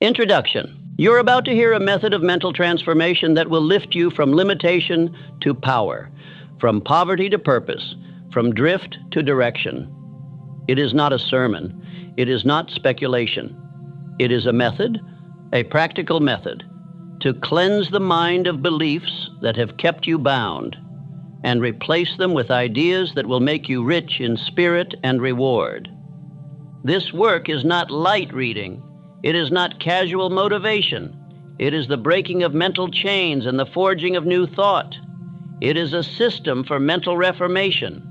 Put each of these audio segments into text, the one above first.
Introduction. You're about to hear a method of mental transformation that will lift you from limitation to power, from poverty to purpose, from drift to direction. It is not a sermon. It is not speculation. It is a method, a practical method, to cleanse the mind of beliefs that have kept you bound and replace them with ideas that will make you rich in spirit and reward. This work is not light reading. It is not casual motivation. It is the breaking of mental chains and the forging of new thought. It is a system for mental reformation,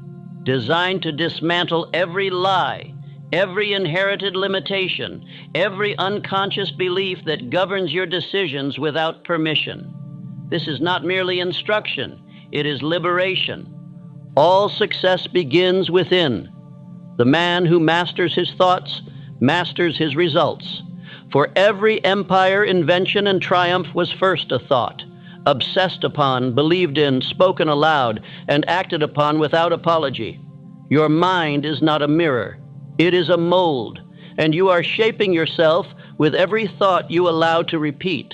designed to dismantle every lie, every inherited limitation, every unconscious belief that governs your decisions without permission. This is not merely instruction, it is liberation. All success begins within. The man who masters his thoughts masters his results. For every empire, invention, and triumph was first a thought, obsessed upon, believed in, spoken aloud, and acted upon without apology. Your mind is not a mirror. It is a mold, and you are shaping yourself with every thought you allow to repeat.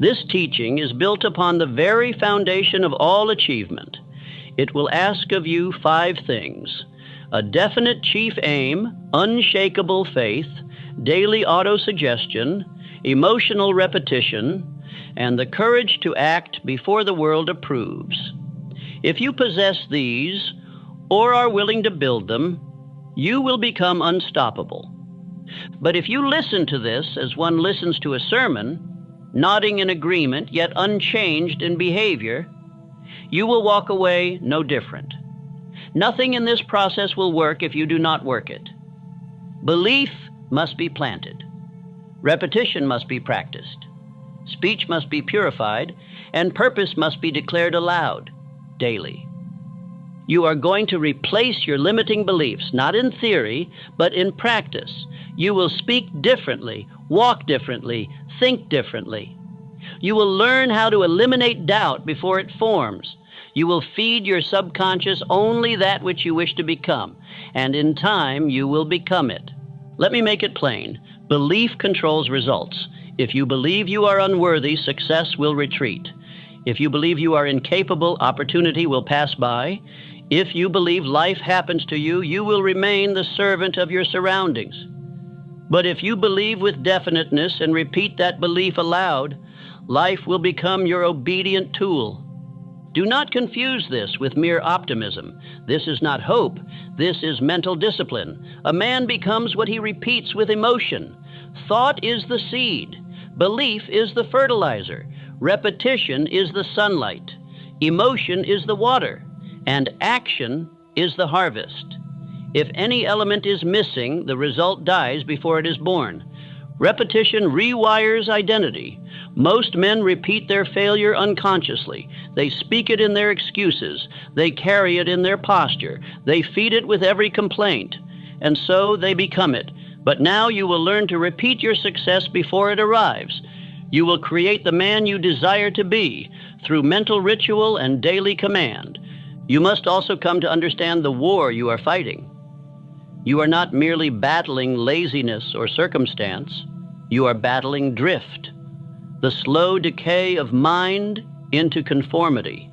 This teaching is built upon the very foundation of all achievement. It will ask of you 5 things: a definite chief aim, unshakable faith, daily autosuggestion, emotional repetition, and the courage to act before the world approves. If you possess these, or are willing to build them, you will become unstoppable. But if you listen to this as one listens to a sermon, nodding in agreement yet unchanged in behavior, you will walk away no different. Nothing in this process will work if you do not work it. Belief must be planted. Repetition must be practiced. Speech must be purified, and purpose must be declared aloud daily. You are going to replace your limiting beliefs, not in theory, but in practice. You will speak differently, walk differently, think differently. You will learn how to eliminate doubt before it forms. You will feed your subconscious only that which you wish to become, and in time you will become it. Let me make it plain. Belief controls results. If you believe you are unworthy, success will retreat. If you believe you are incapable, opportunity will pass by. If you believe life happens to you, you will remain the servant of your surroundings. But if you believe with definiteness and repeat that belief aloud, life will become your obedient tool. Do not confuse this with mere optimism. This is not hope. This is mental discipline. A man becomes what he repeats with emotion. Thought is the seed. Belief is the fertilizer. Repetition is the sunlight. Emotion is the water. And action is the harvest. If any element is missing, the result dies before it is born. Repetition rewires identity. Most men repeat their failure unconsciously. They speak it in their excuses. They carry it in their posture. They feed it with every complaint. And so they become it. But now you will learn to repeat your success before it arrives. You will create the man you desire to be through mental ritual and daily command. You must also come to understand the war you are fighting. You are not merely battling laziness or circumstance. You are battling drift, the slow decay of mind into conformity.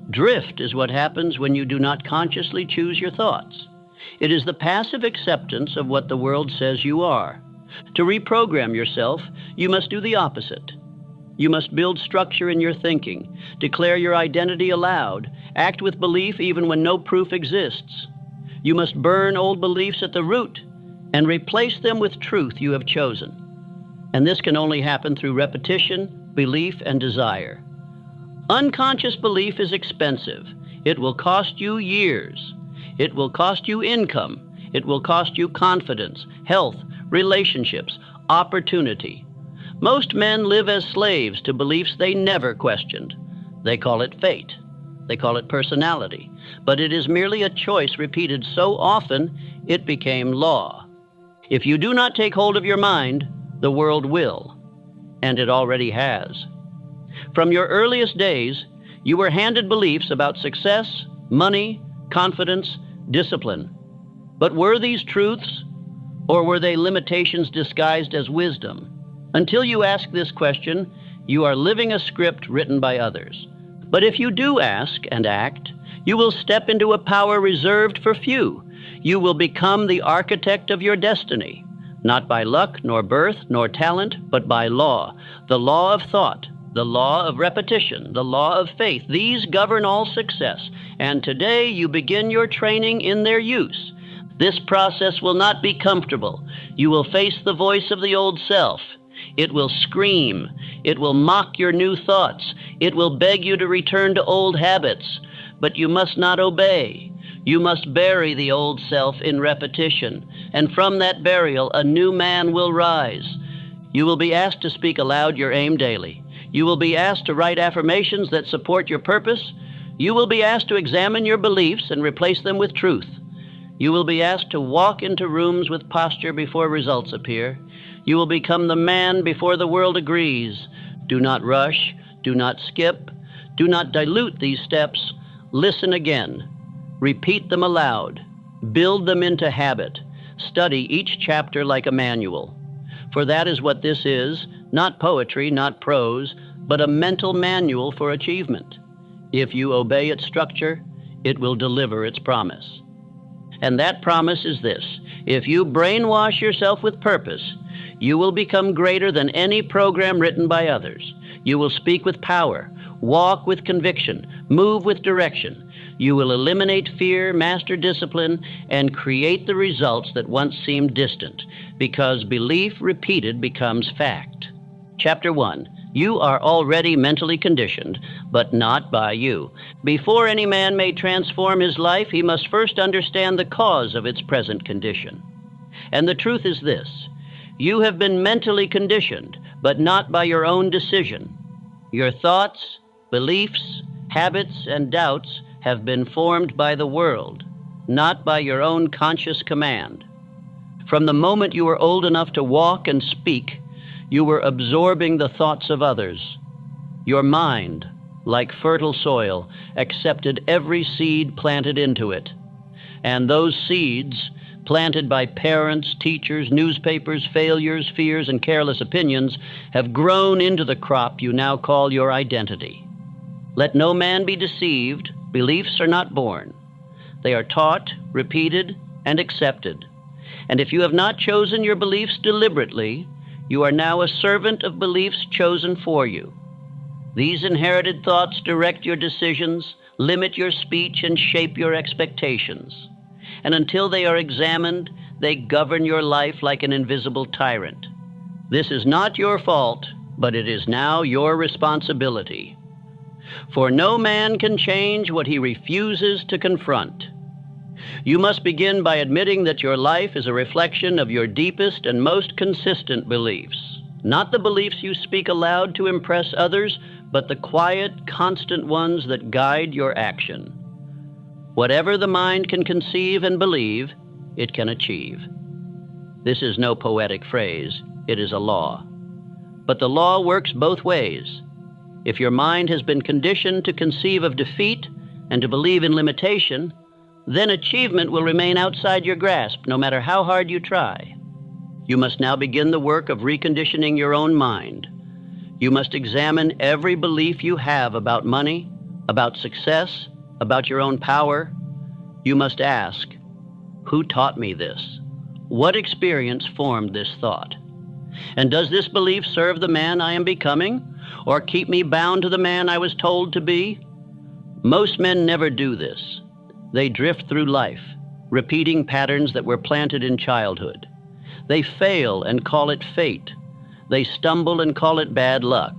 Drift is what happens when you do not consciously choose your thoughts. It is the passive acceptance of what the world says you are. To reprogram yourself, you must do the opposite. You must build structure in your thinking, declare your identity aloud, act with belief even when no proof exists. You must burn old beliefs at the root and replace them with truth you have chosen. And this can only happen through repetition, belief, and desire. Unconscious belief is expensive. It will cost you years. It will cost you income. It will cost you confidence, health, relationships, opportunity. Most men live as slaves to beliefs they never questioned. They call it fate. They call it personality. But it is merely a choice repeated so often it became law. If you do not take hold of your mind, the world will, and it already has. From your earliest days, you were handed beliefs about success, money, confidence, discipline. But were these truths, or were they limitations disguised as wisdom? Until you ask this question, you are living a script written by others. But if you do ask and act, you will step into a power reserved for few. You will become the architect of your destiny, not by luck, nor birth, nor talent, but by law, the law of thought, the law of repetition, the law of faith. These govern all success, and today you begin your training in their use. This process will not be comfortable. You will face the voice of the old self. It will scream. It will mock your new thoughts. It will beg you to return to old habits. But you must not obey. You must bury the old self in repetition, and from that burial a new man will rise. You will be asked to speak aloud your aim daily. You will be asked to write affirmations that support your purpose. You will be asked to examine your beliefs and replace them with truth. You will be asked to walk into rooms with posture before results appear. You will become the man before the world agrees. Do not rush. Do not skip. Do not dilute these steps. Listen again. Repeat them aloud. Build them into habit. Study each chapter like a manual. For that is what this is, not poetry, not prose, but a mental manual for achievement. If you obey its structure, it will deliver its promise. And that promise is this: if you brainwash yourself with purpose, you will become greater than any program written by others. You will speak with power, walk with conviction, move with direction. You will eliminate fear, master discipline, and create the results that once seemed distant, because belief repeated becomes fact. Chapter 1. You are already mentally conditioned, but not by you. Before any man may transform his life, he must first understand the cause of its present condition. And the truth is this: you have been mentally conditioned, but not by your own decision. Your thoughts, beliefs, habits, and doubts have been formed by the world, not by your own conscious command. From the moment you were old enough to walk and speak, you were absorbing the thoughts of others. Your mind, like fertile soil, accepted every seed planted into it. And those seeds, planted by parents, teachers, newspapers, failures, fears, and careless opinions, have grown into the crop you now call your identity. Let no man be deceived. Beliefs are not born. They are taught, repeated, and accepted. And if you have not chosen your beliefs deliberately, you are now a servant of beliefs chosen for you. These inherited thoughts direct your decisions, limit your speech, and shape your expectations. And until they are examined, they govern your life like an invisible tyrant. This is not your fault, but it is now your responsibility. For no man can change what he refuses to confront. You must begin by admitting that your life is a reflection of your deepest and most consistent beliefs. Not the beliefs you speak aloud to impress others, but the quiet, constant ones that guide your action. Whatever the mind can conceive and believe, it can achieve. This is no poetic phrase, it is a law. But the law works both ways. If your mind has been conditioned to conceive of defeat and to believe in limitation, then achievement will remain outside your grasp, no matter how hard you try. You must now begin the work of reconditioning your own mind. You must examine every belief you have about money, about success, about your own power. You must ask, who taught me this? What experience formed this thought? And does this belief serve the man I am becoming, or keep me bound to the man I was told to be? Most men never do this. They drift through life, repeating patterns that were planted in childhood. They fail and call it fate. They stumble and call it bad luck.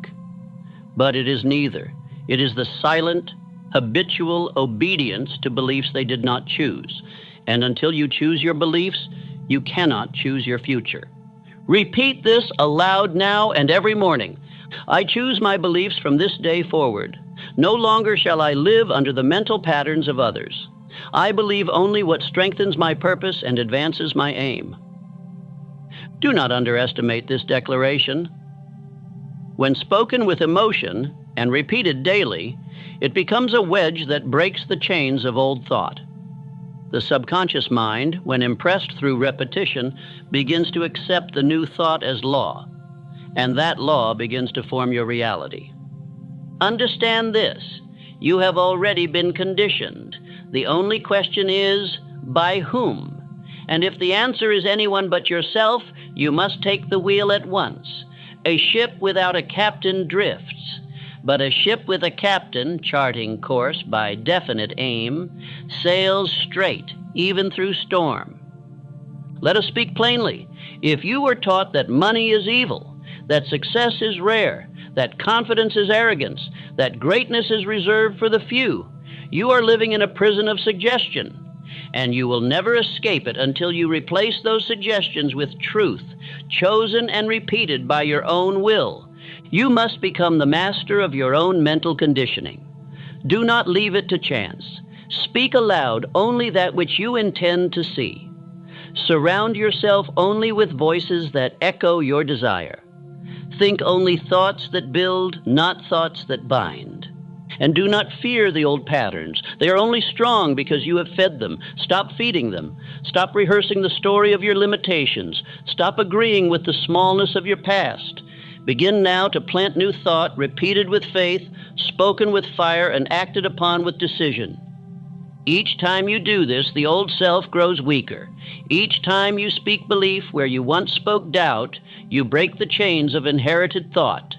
But it is neither. It is the silent, habitual obedience to beliefs they did not choose. And until you choose your beliefs, you cannot choose your future. Repeat this aloud now and every morning. I choose my beliefs from this day forward. No longer shall I live under the mental patterns of others. I believe only what strengthens my purpose and advances my aim. Do not underestimate this declaration. When spoken with emotion and repeated daily, it becomes a wedge that breaks the chains of old thought. The subconscious mind, when impressed through repetition, begins to accept the new thought as law. and that law begins to form your reality. Understand this: you have already been conditioned. The only question is, by whom? And if the answer is anyone but yourself, you must take the wheel at once. A ship without a captain drifts, but a ship with a captain, charting course by definite aim, sails straight, even through storm. Let us speak plainly. If you were taught that money is evil, that success is rare, that confidence is arrogance, that greatness is reserved for the few, you are living in a prison of suggestion, and you will never escape it until you replace those suggestions with truth, chosen and repeated by your own will. You must become the master of your own mental conditioning. Do not leave it to chance. Speak aloud only that which you intend to see. Surround yourself only with voices that echo your desire. Think only thoughts that build, not thoughts that bind. And do not fear the old patterns. They are only strong because you have fed them. Stop feeding them. Stop rehearsing the story of your limitations. Stop agreeing with the smallness of your past. Begin now to plant new thought, repeated with faith, spoken with fire, and acted upon with decision. Each time you do this, the old self grows weaker. Each time you speak belief where you once spoke doubt, you break the chains of inherited thought.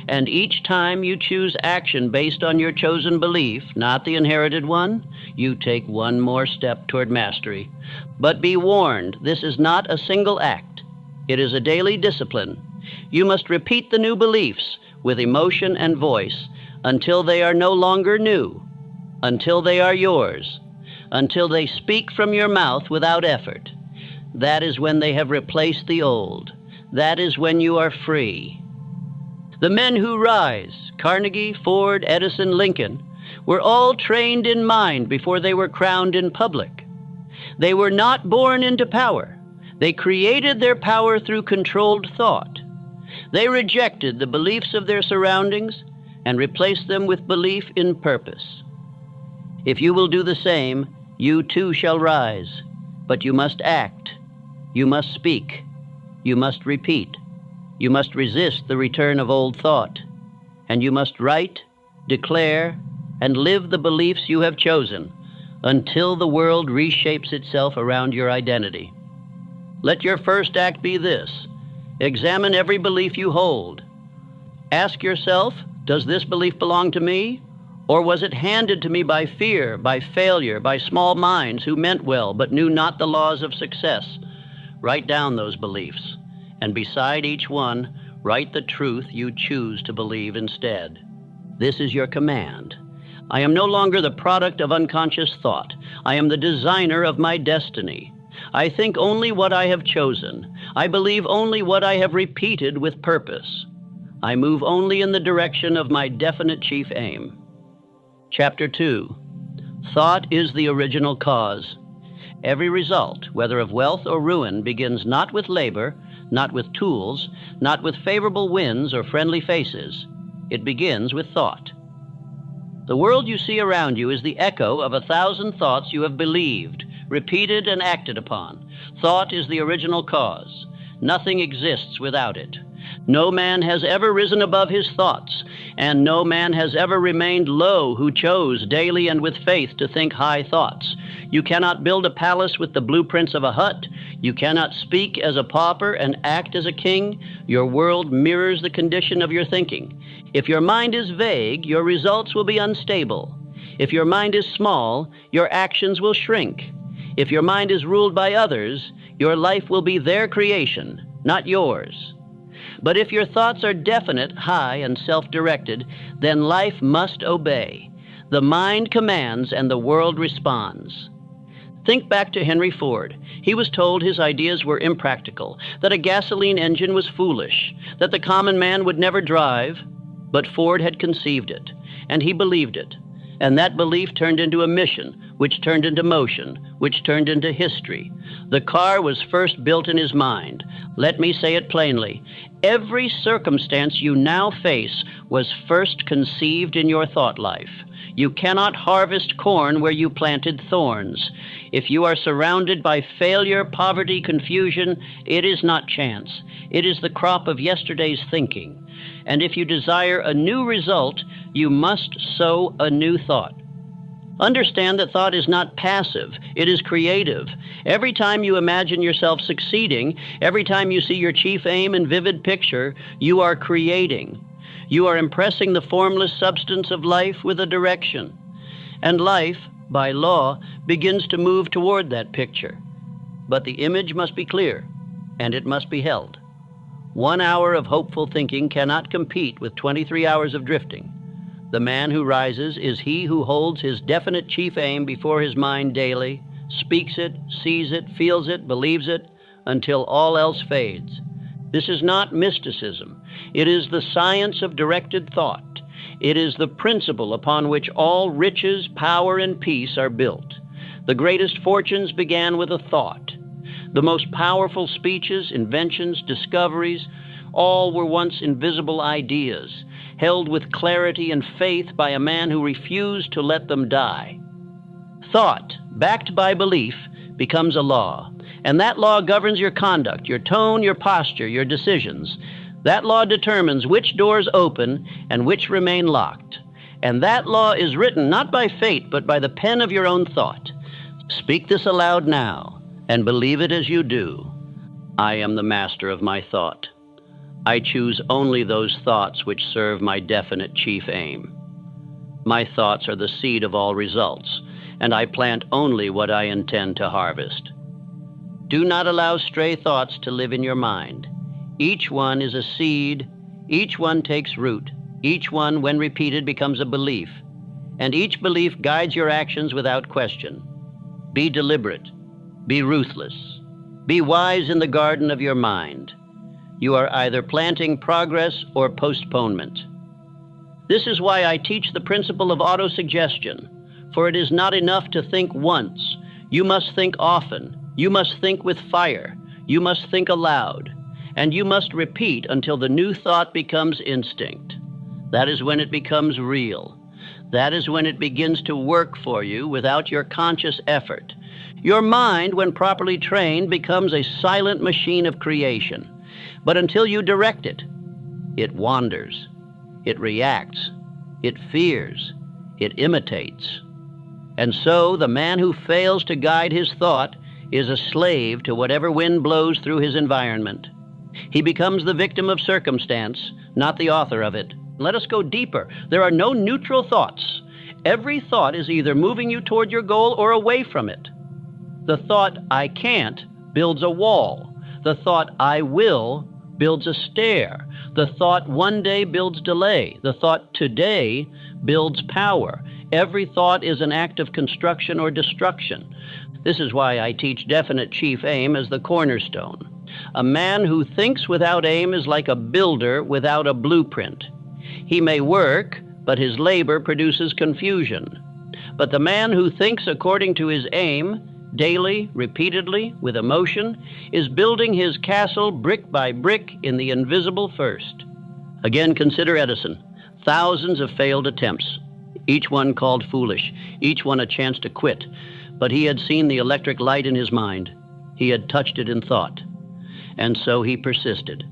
And each time you choose action based on your chosen belief, not the inherited one, you take one more step toward mastery. But be warned, this is not a single act. It is a daily discipline. You must repeat the new beliefs with emotion and voice until they are no longer new, until they are yours, until they speak from your mouth without effort. That is when they have replaced the old. That is when you are free. The men who rise, Carnegie, Ford, Edison, Lincoln, were all trained in mind before they were crowned in public. They were not born into power. They created their power through controlled thought. They rejected the beliefs of their surroundings and replaced them with belief in purpose. If you will do the same, you too shall rise. But you must act. You must speak. You must repeat. You must resist the return of old thought. And you must write, declare, and live the beliefs you have chosen until the world reshapes itself around your identity. Let your first act be this: examine every belief you hold. Ask yourself, does this belief belong to me? Or was it handed to me by fear, by failure, by small minds who meant well but knew not the laws of success? Write down those beliefs, and beside each one, write the truth you choose to believe instead. This is your command. I am no longer the product of unconscious thought. I am the designer of my destiny. I think only what I have chosen. I believe only what I have repeated with purpose. I move only in the direction of my definite chief aim. Chapter 2. Thought is the original cause. Every result, whether of wealth or ruin, begins not with labor, not with tools, not with favorable winds or friendly faces. It begins with thought. The world you see around you is the echo of 1,000 thoughts you have believed, repeated, and acted upon. Thought is the original cause. Nothing exists without it. No man has ever risen above his thoughts, and no man has ever remained low who chose daily and with faith to think high thoughts. You cannot build a palace with the blueprints of a hut. You cannot speak as a pauper and act as a king. Your world mirrors the condition of your thinking. If your mind is vague, your results will be unstable. If your mind is small, your actions will shrink. If your mind is ruled by others, your life will be their creation, not yours. But if your thoughts are definite, high, and self-directed, then life must obey. The mind commands and the world responds. Think back to Henry Ford. He was told his ideas were impractical, that a gasoline engine was foolish, that the common man would never drive. But Ford had conceived it, and he believed it. And that belief turned into a mission, which turned into motion, which turned into history. The car was first built in his mind. Let me say it plainly. Every circumstance you now face was first conceived in your thought life. You cannot harvest corn where you planted thorns. If you are surrounded by failure, poverty, confusion, it is not chance. It is the crop of yesterday's thinking. And if you desire a new result, you must sow a new thought. Understand that thought is not passive, it is creative. Every time you imagine yourself succeeding, every time you see your chief aim in vivid picture, you are creating. You are impressing the formless substance of life with a direction. And life, by law, begins to move toward that picture. But the image must be clear, and it must be held. 1 hour of hopeful thinking cannot compete with 23 hours of drifting. The man who rises is he who holds his definite chief aim before his mind daily, speaks it, sees it, feels it, believes it, until all else fades. This is not mysticism. It is the science of directed thought. It is the principle upon which all riches, power, and peace are built. The greatest fortunes began with a thought. The most powerful speeches, inventions, discoveries, all were once invisible ideas, held with clarity and faith by a man who refused to let them die. Thought, backed by belief, becomes a law, and that law governs your conduct, your tone, your posture, your decisions. That law determines which doors open and which remain locked. And that law is written not by fate, but by the pen of your own thought. Speak this aloud now, and believe it as you do. I am the master of my thought. I choose only those thoughts which serve my definite chief aim. My thoughts are the seed of all results, and I plant only what I intend to harvest. Do not allow stray thoughts to live in your mind. Each one is a seed, each one takes root, each one, when repeated, becomes a belief, and each belief guides your actions without question. Be deliberate, be ruthless, be wise in the garden of your mind. You are either planting progress or postponement. This is why I teach the principle of autosuggestion, for it is not enough to think once. You must think often. You must think with fire. You must think aloud. And you must repeat until the new thought becomes instinct. That is when it becomes real. That is when it begins to work for you without your conscious effort. Your mind, when properly trained, becomes a silent machine of creation. But until you direct it, it wanders, it reacts, it fears, it imitates. And so the man who fails to guide his thought is a slave to whatever wind blows through his environment. He becomes the victim of circumstance, not the author of it. Let us go deeper. There are no neutral thoughts. Every thought is either moving you toward your goal or away from it. The thought, I can't, builds a wall. The thought, I will, builds a stair. The thought, one day, builds delay. The thought, today, builds power. Every thought is an act of construction or destruction. This is why I teach definite chief aim as the cornerstone. A man who thinks without aim is like a builder without a blueprint. He may work, but his labor produces confusion. But the man who thinks according to his aim, daily, repeatedly, with emotion, is building his castle brick by brick in the invisible first. Again, consider Edison. Thousands of failed attempts, each one called foolish, each one a chance to quit. But he had seen the electric light in his mind. He had touched it in thought. And so he persisted.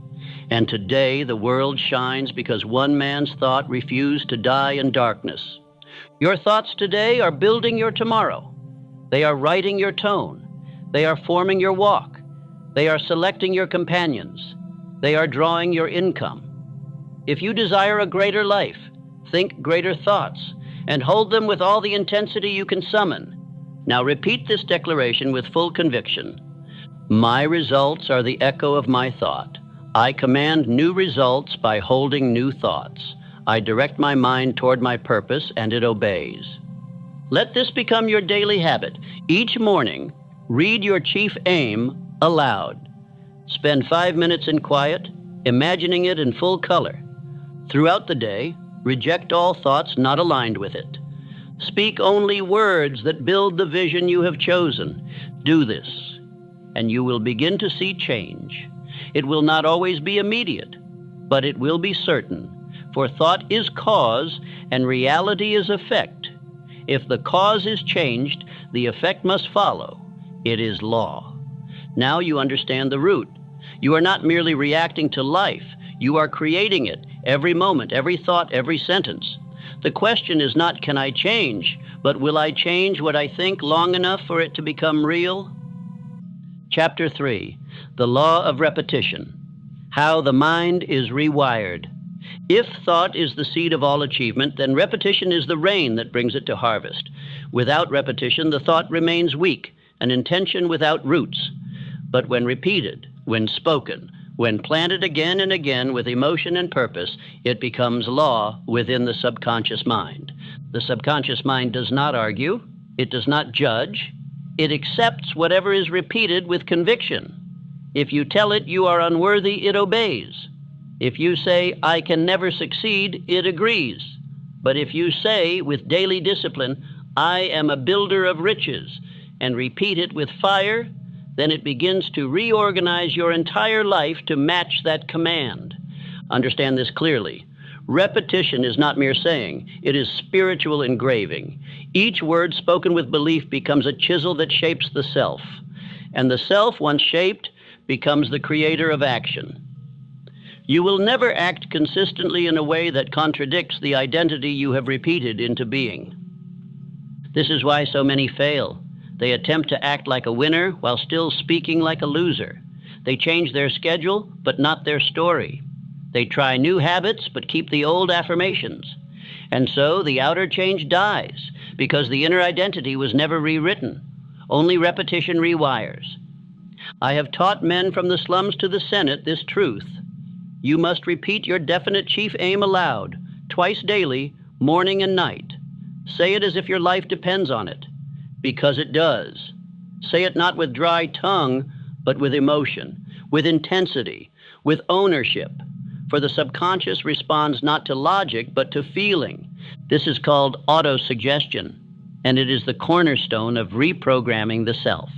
And today the world shines because one man's thought refused to die in darkness. Your thoughts today are building your tomorrow. They are writing your tone. They are forming your walk. They are selecting your companions. They are drawing your income. If you desire a greater life, think greater thoughts and hold them with all the intensity you can summon. Now repeat this declaration with full conviction. My results are the echo of my thought. I command new results by holding new thoughts. I direct my mind toward my purpose, and it obeys. Let this become your daily habit. Each morning, read your chief aim aloud. Spend 5 minutes in quiet, imagining it in full color. Throughout the day, reject all thoughts not aligned with it. Speak only words that build the vision you have chosen. Do this, and you will begin to see change. It will not always be immediate, but it will be certain, for thought is cause and reality is effect. If the cause is changed, the effect must follow. It is law. Now you understand the root. You are not merely reacting to life. You are creating it every moment, every thought, every sentence. The question is not, can I change, but will I change what I think long enough for it to become real? Chapter 3, The Law of Repetition. How the Mind is Rewired. If thought is the seed of all achievement, then repetition is the rain that brings it to harvest. Without repetition, the thought remains weak, an intention without roots. But when repeated, when spoken, when planted again and again with emotion and purpose, it becomes law within the subconscious mind. The subconscious mind does not argue, it does not judge, it accepts whatever is repeated with conviction. If you tell it you are unworthy, it obeys. If you say, I can never succeed, it agrees. But if you say, with daily discipline, I am a builder of riches, and repeat it with fire, then it begins to reorganize your entire life to match that command. Understand this clearly. Repetition is not mere saying, it is spiritual engraving. Each word spoken with belief becomes a chisel that shapes the self, and the self, once shaped, becomes the creator of action. You will never act consistently in a way that contradicts the identity you have repeated into being. This is why so many fail. They attempt to act like a winner while still speaking like a loser. They change their schedule, but not their story. They try new habits, but keep the old affirmations. And so the outer change dies, because the inner identity was never rewritten. Only repetition rewires. I have taught men from the slums to the Senate this truth. You must repeat your definite chief aim aloud, twice daily, morning and night. Say it as if your life depends on it, because it does. Say it not with dry tongue, but with emotion, with intensity, with ownership. For the subconscious responds not to logic, but to feeling. This is called autosuggestion, and it is the cornerstone of reprogramming the self.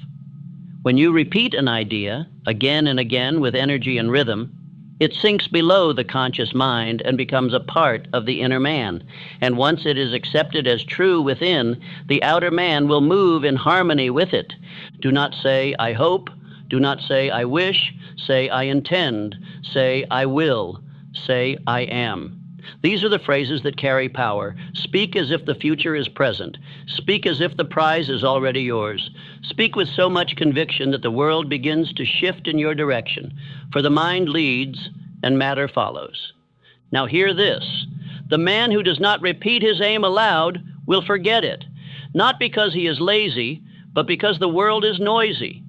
When you repeat an idea again and again with energy and rhythm, it sinks below the conscious mind and becomes a part of the inner man. And once it is accepted as true within, the outer man will move in harmony with it. Do not say, I hope. Do not say, I wish. Say, I intend. Say, I will. Say, I am. These are the phrases that carry power. Speak as if the future is present. Speak as if the prize is already yours. Speak with so much conviction that the world begins to shift in your direction. For the mind leads and matter follows. Now hear this. The man who does not repeat his aim aloud will forget it. Not because he is lazy, but because the world is noisy.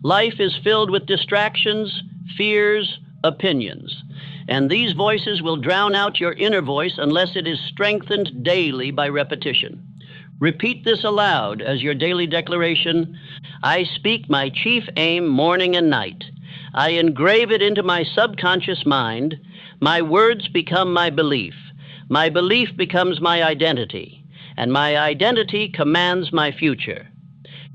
Life is filled with distractions, fears, opinions. And these voices will drown out your inner voice unless it is strengthened daily by repetition. Repeat this aloud as your daily declaration. I speak my chief aim morning and night. I engrave it into my subconscious mind. My words become my belief. My belief becomes my identity. And my identity commands my future.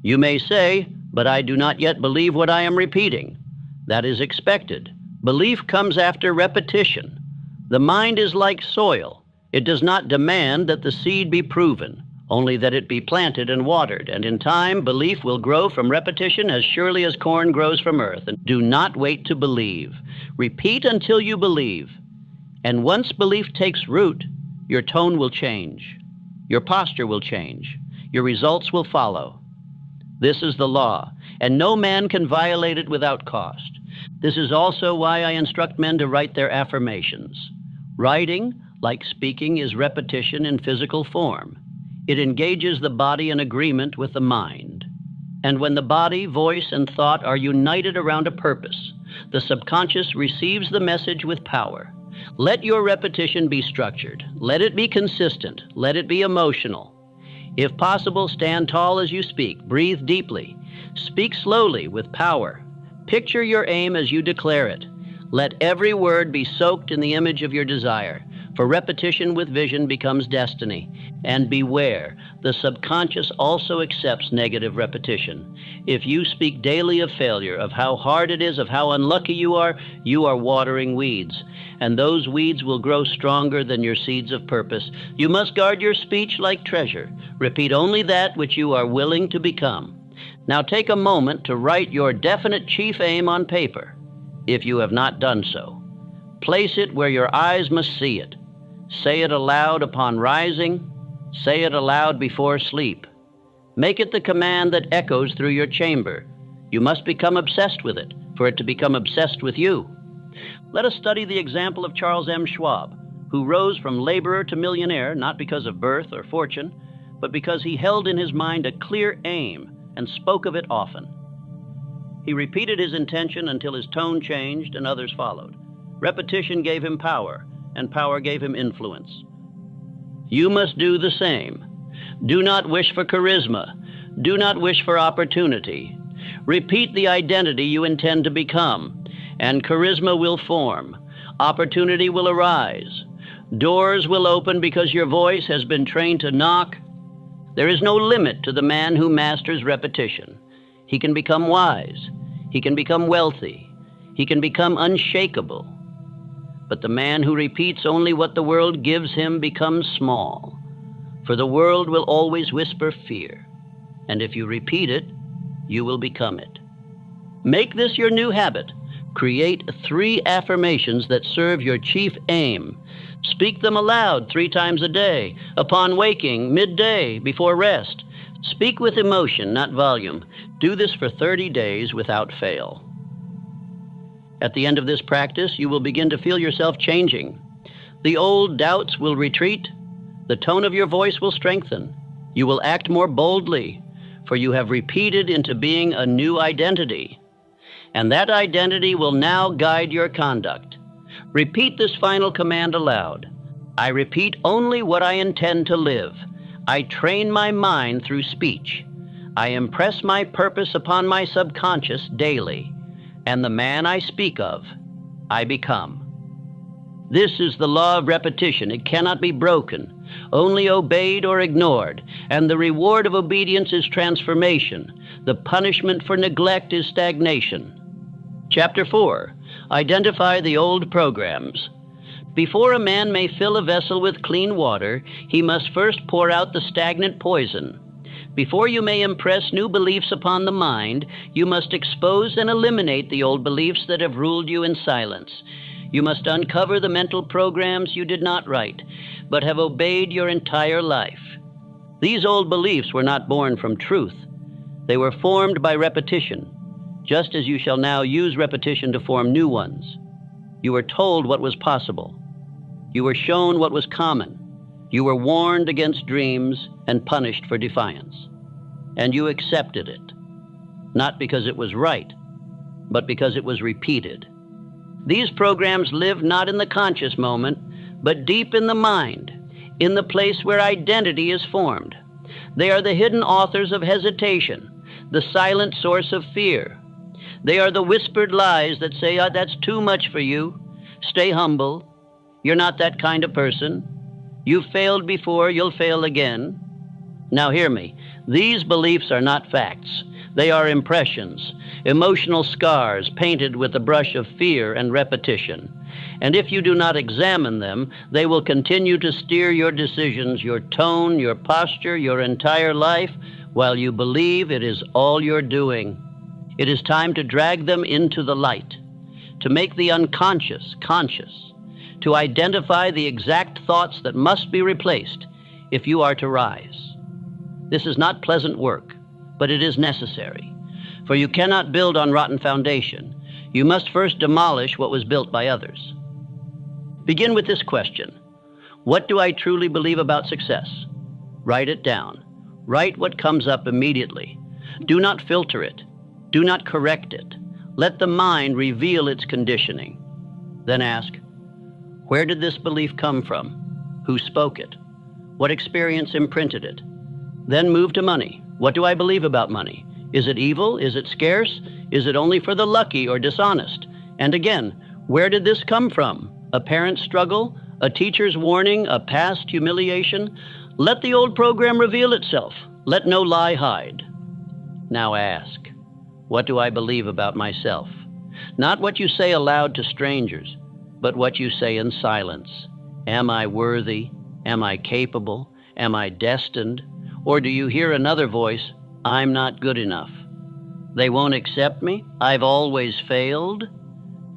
You may say, but I do not yet believe what I am repeating. That is expected. Belief comes after repetition. The mind is like soil. It does not demand that the seed be proven, only that it be planted and watered, and in time belief will grow from repetition as surely as corn grows from earth. And do not wait to believe. Repeat until you believe. And once belief takes root, your tone will change. Your posture will change. Your results will follow. This is the law, and no man can violate it without cost. This is also why I instruct men to write their affirmations. Writing, like speaking, is repetition in physical form. It engages the body in agreement with the mind. And when the body, voice, and thought are united around a purpose, the subconscious receives the message with power. Let your repetition be structured. Let it be consistent. Let it be emotional. If possible, stand tall as you speak. Breathe deeply. Speak slowly with power. Picture your aim as you declare it. Let every word be soaked in the image of your desire. For repetition with vision becomes destiny. And beware, the subconscious also accepts negative repetition. If you speak daily of failure, of how hard it is, of how unlucky you are watering weeds. And those weeds will grow stronger than your seeds of purpose. You must guard your speech like treasure. Repeat only that which you are willing to become. Now take a moment to write your definite chief aim on paper, if you have not done so. Place it where your eyes must see it. Say it aloud upon rising. Say it aloud before sleep. Make it the command that echoes through your chamber. You must become obsessed with it, for it to become obsessed with you. Let us study the example of Charles M. Schwab, who rose from laborer to millionaire not because of birth or fortune, but because he held in his mind a clear aim and spoke of it often. He repeated his intention until his tone changed and others followed. Repetition gave him power, and power gave him influence. You must do the same. Do not wish for charisma. Do not wish for opportunity. Repeat the identity you intend to become, and charisma will form. Opportunity will arise. Doors will open because your voice has been trained to knock. There is no limit to the man who masters repetition. He can become wise. He can become wealthy. He can become unshakable. But the man who repeats only what the world gives him becomes small, for the world will always whisper fear, and if you repeat it, you will become it. Make this your new habit. Create 3 affirmations that serve your chief aim. Speak them aloud 3 times a day, upon waking, midday, before rest. Speak with emotion, not volume. Do this for 30 days without fail. At the end of this practice, you will begin to feel yourself changing. The old doubts will retreat. The tone of your voice will strengthen. You will act more boldly, for you have repeated into being a new identity. And that identity will now guide your conduct. Repeat this final command aloud. I repeat only what I intend to live. I train my mind through speech. I impress my purpose upon my subconscious daily. And the man I speak of, I become. This is the law of repetition. It cannot be broken, only obeyed or ignored. And the reward of obedience is transformation. The punishment for neglect is stagnation. Chapter 4. Identify the old programs. Before a man may fill a vessel with clean water, he must first pour out the stagnant poison. Before you may impress new beliefs upon the mind, you must expose and eliminate the old beliefs that have ruled you in silence. You must uncover the mental programs you did not write, but have obeyed your entire life. These old beliefs were not born from truth. They were formed by repetition, just as you shall now use repetition to form new ones. You were told what was possible. You were shown what was common. You were warned against dreams and punished for defiance. And you accepted it, not because it was right, but because it was repeated. These programs live not in the conscious moment, but deep in the mind, in the place where identity is formed. They are the hidden authors of hesitation, the silent source of fear. They are the whispered lies that say, that's too much for you. Stay humble. You're not that kind of person. You've failed before, you'll fail again. Now hear me. These beliefs are not facts. They are impressions, emotional scars painted with the brush of fear and repetition. And if you do not examine them, they will continue to steer your decisions, your tone, your posture, your entire life, while you believe it is all you're doing. It is time to drag them into the light, to make the unconscious conscious, to identify the exact thoughts that must be replaced if you are to rise. This is not pleasant work, but it is necessary, for you cannot build on rotten foundation. You must first demolish what was built by others. Begin with this question. What do I truly believe about success? Write it down. Write what comes up immediately. Do not filter it. Do not correct it. Let the mind reveal its conditioning. Then ask, where did this belief come from? Who spoke it? What experience imprinted it? Then move to money. What do I believe about money? Is it evil? Is it scarce? Is it only for the lucky or dishonest? And again, where did this come from? A parent's struggle? A teacher's warning, a past humiliation? Let the old program reveal itself. Let no lie hide. Now ask, what do I believe about myself? Not what you say aloud to strangers, but what you say in silence. Am I worthy? Am I capable? Am I destined? Or do you hear another voice, I'm not good enough? They won't accept me? I've always failed?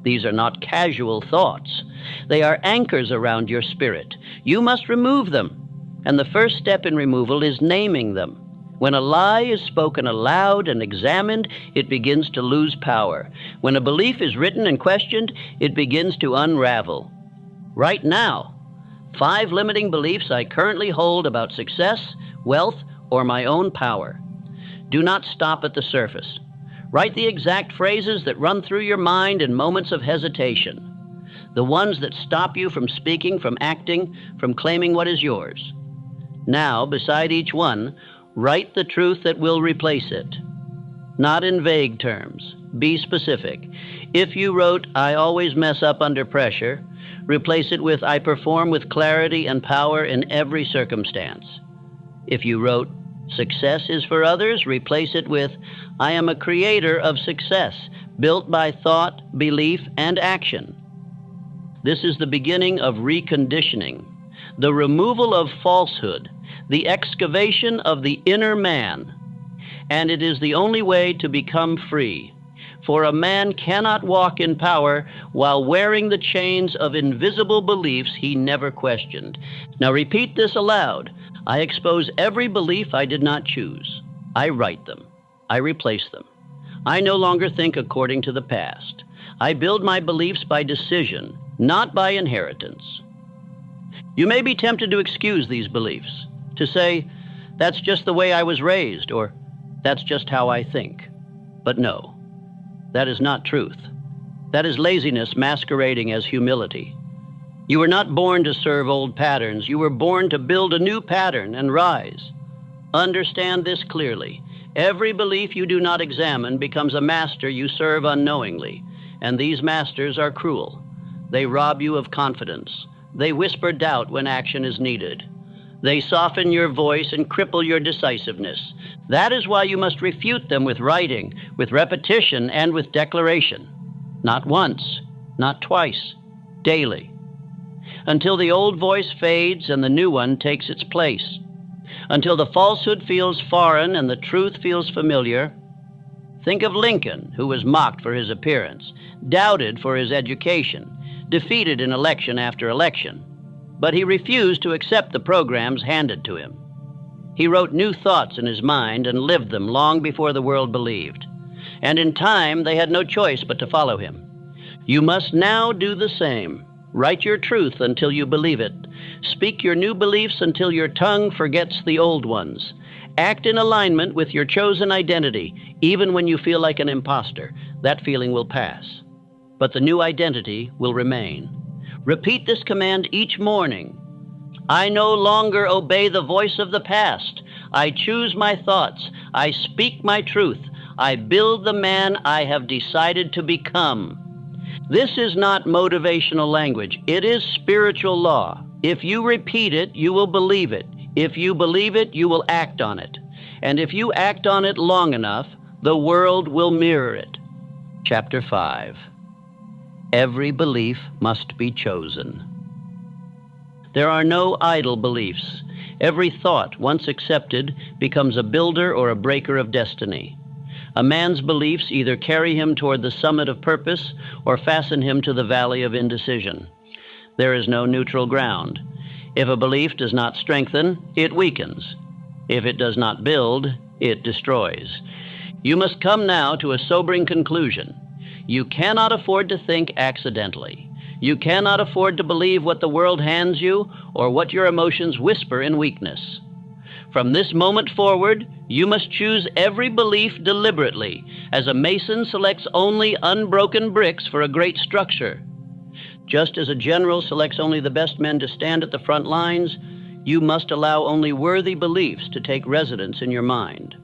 These are not casual thoughts. They are anchors around your spirit. You must remove them. And the first step in removal is naming them. When a lie is spoken aloud and examined, it begins to lose power. When a belief is written and questioned, it begins to unravel. Right now, 5 limiting beliefs I currently hold about success, wealth, or my own power. Do not stop at the surface. Write the exact phrases that run through your mind in moments of hesitation. The ones that stop you from speaking, from acting, from claiming what is yours. Now, beside each one, write the truth that will replace it. Not in vague terms. Be specific. If you wrote, I always mess up under pressure, replace it with, I perform with clarity and power in every circumstance. If you wrote, success is for others, replace it with, I am a creator of success, built by thought, belief, and action. This is the beginning of reconditioning, the removal of falsehood, the excavation of the inner man. And it is the only way to become free. For a man cannot walk in power while wearing the chains of invisible beliefs he never questioned. Now repeat this aloud. I expose every belief I did not choose. I write them. I replace them. I no longer think according to the past. I build my beliefs by decision, not by inheritance. You may be tempted to excuse these beliefs, to say, that's just the way I was raised, or that's just how I think. But no, that is not truth. That is laziness masquerading as humility. You were not born to serve old patterns. You were born to build a new pattern and rise. Understand this clearly. Every belief you do not examine becomes a master you serve unknowingly, and these masters are cruel. They rob you of confidence. They whisper doubt when action is needed. They soften your voice and cripple your decisiveness. That is why you must refute them with writing, with repetition, and with declaration. Not once, not twice, daily. Until the old voice fades and the new one takes its place. Until the falsehood feels foreign and the truth feels familiar. Think of Lincoln, who was mocked for his appearance, doubted for his education, defeated in election after election. But he refused to accept the programs handed to him. He wrote new thoughts in his mind and lived them long before the world believed. And in time, they had no choice but to follow him. You must now do the same. Write your truth until you believe it. Speak your new beliefs until your tongue forgets the old ones. Act in alignment with your chosen identity, even when you feel like an imposter. That feeling will pass. But the new identity will remain. Repeat this command each morning. I no longer obey the voice of the past. I choose my thoughts. I speak my truth. I build the man I have decided to become. This is not motivational language. It is spiritual law. If you repeat it, you will believe it. If you believe it, you will act on it. And if you act on it long enough, the world will mirror it. Chapter 5. Every belief must be chosen. There are no idle beliefs. Every thought, once accepted, becomes a builder or a breaker of destiny. A man's beliefs either carry him toward the summit of purpose or fasten him to the valley of indecision. There is no neutral ground. If a belief does not strengthen, it weakens. If it does not build, it destroys. You must come now to a sobering conclusion. You cannot afford to think accidentally. You cannot afford to believe what the world hands you or what your emotions whisper in weakness. From this moment forward, you must choose every belief deliberately, as a mason selects only unbroken bricks for a great structure. Just as a general selects only the best men to stand at the front lines, you must allow only worthy beliefs to take residence in your mind.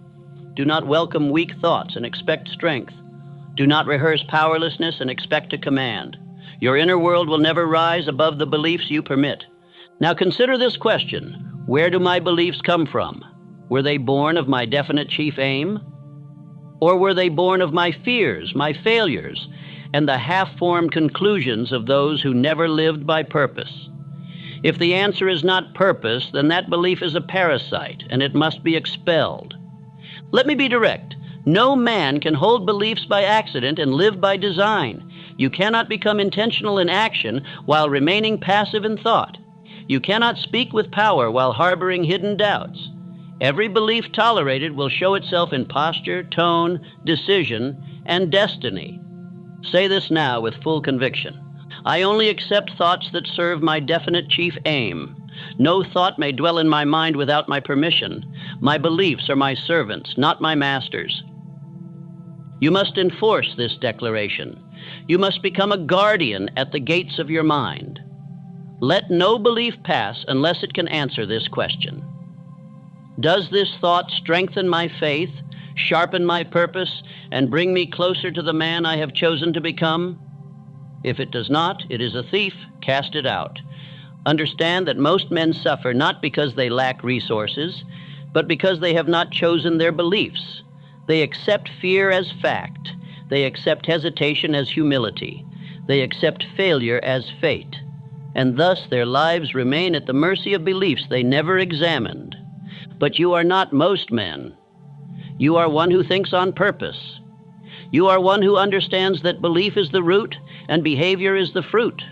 Do not welcome weak thoughts and expect strength. Do not rehearse powerlessness and expect to command. Your inner world will never rise above the beliefs you permit. Now consider this question: where do my beliefs come from? Were they born of my definite chief aim? Or were they born of my fears, my failures, and the half-formed conclusions of those who never lived by purpose? If the answer is not purpose, then that belief is a parasite, and it must be expelled. Let me be direct. No man can hold beliefs by accident and live by design. You cannot become intentional in action while remaining passive in thought. You cannot speak with power while harboring hidden doubts. Every belief tolerated will show itself in posture, tone, decision, and destiny. Say this now with full conviction. I only accept thoughts that serve my definite chief aim. No thought may dwell in my mind without my permission. My beliefs are my servants, not my masters. You must enforce this declaration. You must become a guardian at the gates of your mind. Let no belief pass unless it can answer this question. Does this thought strengthen my faith, sharpen my purpose, and bring me closer to the man I have chosen to become? If it does not, it is a thief. Cast it out. Understand that most men suffer not because they lack resources, but because they have not chosen their beliefs. They accept fear as fact. They accept hesitation as humility. They accept failure as fate. And thus their lives remain at the mercy of beliefs they never examined. But you are not most men. You are one who thinks on purpose. You are one who understands that belief is the root and behavior is the fruit.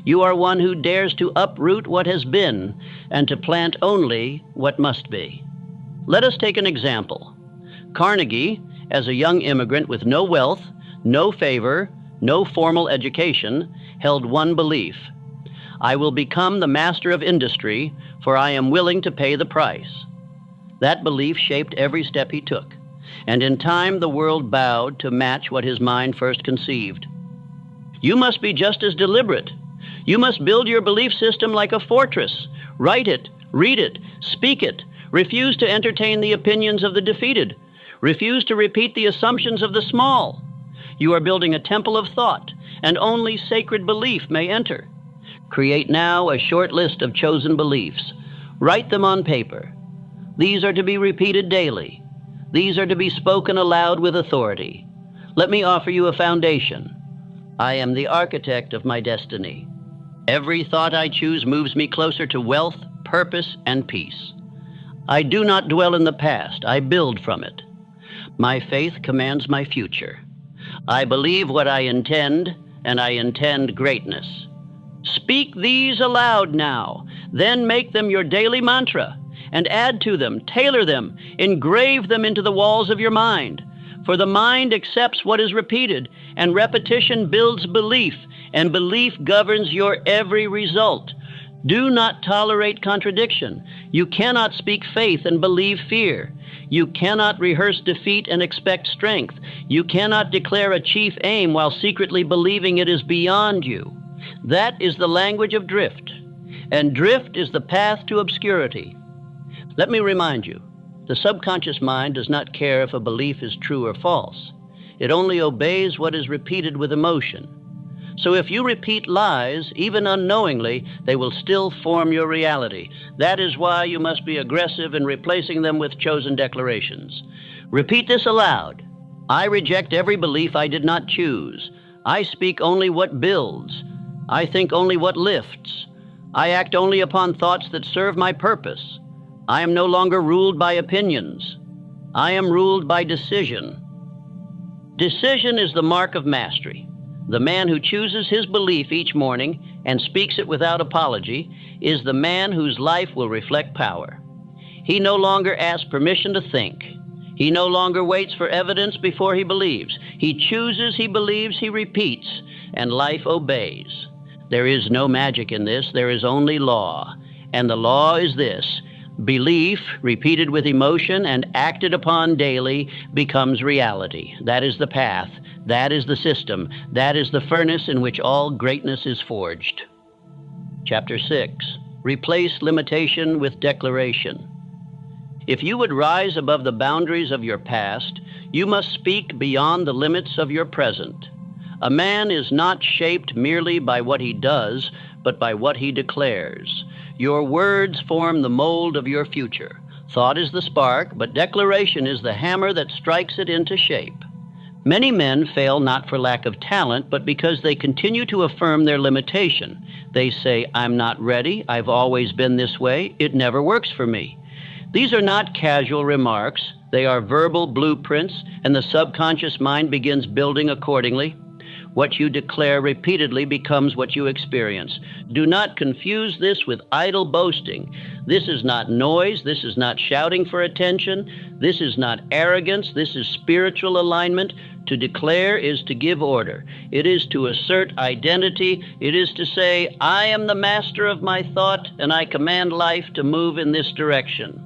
You are one who dares to uproot what has been and to plant only what must be. Let us take an example. Carnegie, as a young immigrant with no wealth, no favor, no formal education, held one belief: I will become the master of industry, for I am willing to pay the price. That belief shaped every step he took, and in time the world bowed to match what his mind first conceived. You must be just as deliberate. You must build your belief system like a fortress. Write it, read it, speak it. Refuse to entertain the opinions of the defeated. Refuse to repeat the assumptions of the small. You are building a temple of thought, and only sacred belief may enter. Create now a short list of chosen beliefs. Write them on paper. These are to be repeated daily. These are to be spoken aloud with authority. Let me offer you a foundation. I am the architect of my destiny. Every thought I choose moves me closer to wealth, purpose, and peace. I do not dwell in the past. I build from it. My faith commands my future. I believe what I intend, and I intend greatness. Speak these aloud now, then make them your daily mantra, and add to them, tailor them, engrave them into the walls of your mind. For the mind accepts what is repeated, and repetition builds belief, and belief governs your every result. Do not tolerate contradiction. You cannot speak faith and believe fear. You cannot rehearse defeat and expect strength. You cannot declare a chief aim while secretly believing it is beyond you. That is the language of drift, and drift is the path to obscurity. Let me remind you, the subconscious mind does not care if a belief is true or false. It only obeys what is repeated with emotion. So if you repeat lies, even unknowingly, they will still form your reality. That is why you must be aggressive in replacing them with chosen declarations. Repeat this aloud. I reject every belief I did not choose. I speak only what builds. I think only what lifts. I act only upon thoughts that serve my purpose. I am no longer ruled by opinions. I am ruled by decision. Decision is the mark of mastery. The man who chooses his belief each morning and speaks it without apology is the man whose life will reflect power. He no longer asks permission to think. He no longer waits for evidence before he believes. He chooses, he believes, he repeats, and life obeys. There is no magic in this. There is only law. And the law is this: belief, repeated with emotion and acted upon daily, becomes reality. That is the path. That is the system. That is the furnace in which all greatness is forged. Chapter 6. Replace limitation with declaration. If you would rise above the boundaries of your past, you must speak beyond the limits of your present. A man is not shaped merely by what he does, but by what he declares. Your words form the mold of your future. Thought is the spark, but declaration is the hammer that strikes it into shape. Many men fail not for lack of talent, but because they continue to affirm their limitation. They say, "I'm not ready, I've always been this way, it never works for me." These are not casual remarks. They are verbal blueprints, and the subconscious mind begins building accordingly. What you declare repeatedly becomes what you experience. Do not confuse this with idle boasting. This is not noise. This is not shouting for attention. This is not arrogance. This is spiritual alignment. To declare is to give order. It is to assert identity. It is to say, "I am the master of my thought, and I command life to move in this direction."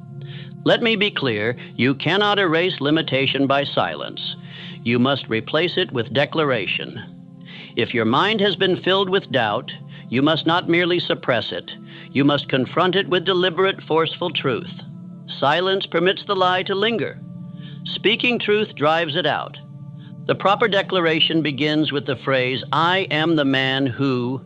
Let me be clear, you cannot erase limitation by silence. You must replace it with declaration. If your mind has been filled with doubt, you must not merely suppress it. You must confront it with deliberate, forceful truth. Silence permits the lie to linger. Speaking truth drives it out. The proper declaration begins with the phrase, "I am the man who,"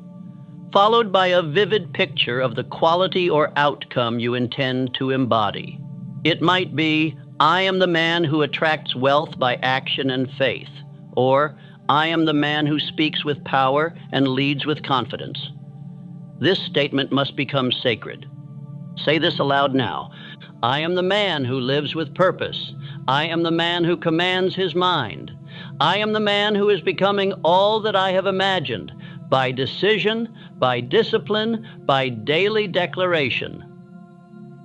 followed by a vivid picture of the quality or outcome you intend to embody. It might be, "I am the man who attracts wealth by action and faith," or "I am the man who speaks with power and leads with confidence." This statement must become sacred. Say this aloud now. "I am the man who lives with purpose. I am the man who commands his mind. I am the man who is becoming all that I have imagined, by decision, by discipline, by daily declaration."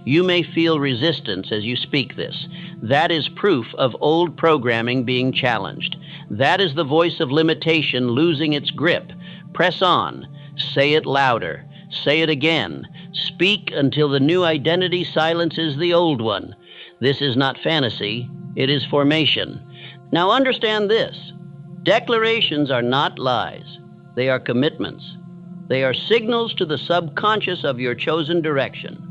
You may feel resistance as you speak this. That is proof of old programming being challenged. That is the voice of limitation losing its grip. Press on. Say it louder. Say it again. Speak until the new identity silences the old one. This is not fantasy. It is formation. Now understand this. Declarations are not lies. They are commitments. They are signals to the subconscious of your chosen direction.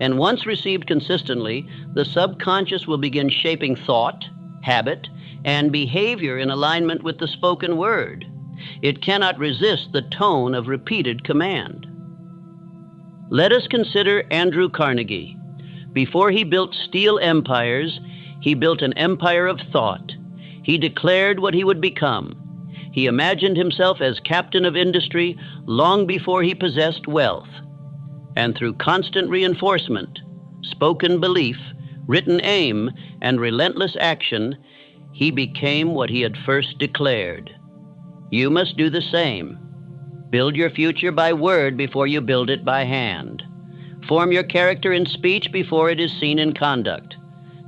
And once received consistently, the subconscious will begin shaping thought, habit, and behavior in alignment with the spoken word. It cannot resist the tone of repeated command. Let us consider Andrew Carnegie. Before he built steel empires, he built an empire of thought. He declared what he would become. He imagined himself as captain of industry long before he possessed wealth. And through constant reinforcement, spoken belief, written aim, and relentless action, he became what he had first declared. You must do the same. Build your future by word before you build it by hand. Form your character in speech before it is seen in conduct.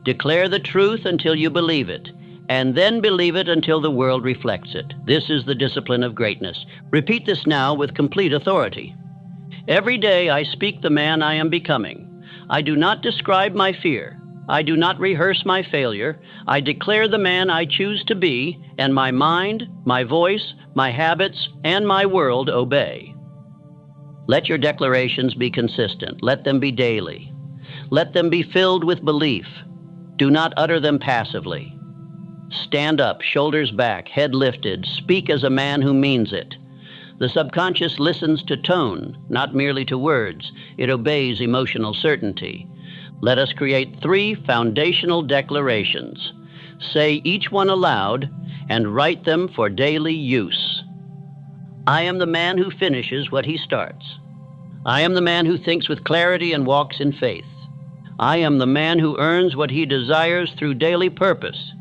Declare the truth until you believe it, and then believe it until the world reflects it. This is the discipline of greatness. Repeat this now with complete authority. Every day I speak the man I am becoming. I do not describe my fear. I do not rehearse my failure. I declare the man I choose to be, and my mind, my voice, my habits, and my world obey. Let your declarations be consistent. Let them be daily. Let them be filled with belief. Do not utter them passively. Stand up, shoulders back, head lifted. Speak as a man who means it. The subconscious listens to tone, not merely to words. It obeys emotional certainty. Let us create 3 foundational declarations. Say each one aloud and write them for daily use. I am the man who finishes what he starts. I am the man who thinks with clarity and walks in faith. I am the man who earns what he desires through daily purpose.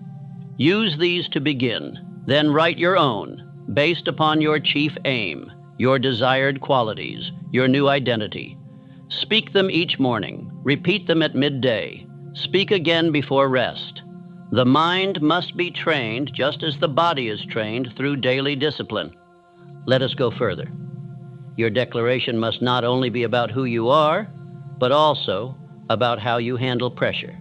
Use these to begin, then write your own, based upon your chief aim, your desired qualities, your new identity. Speak them each morning. Repeat them at midday. Speak again before rest. The mind must be trained just as the body is trained through daily discipline. Let us go further. Your declaration must not only be about who you are, but also about how you handle pressure.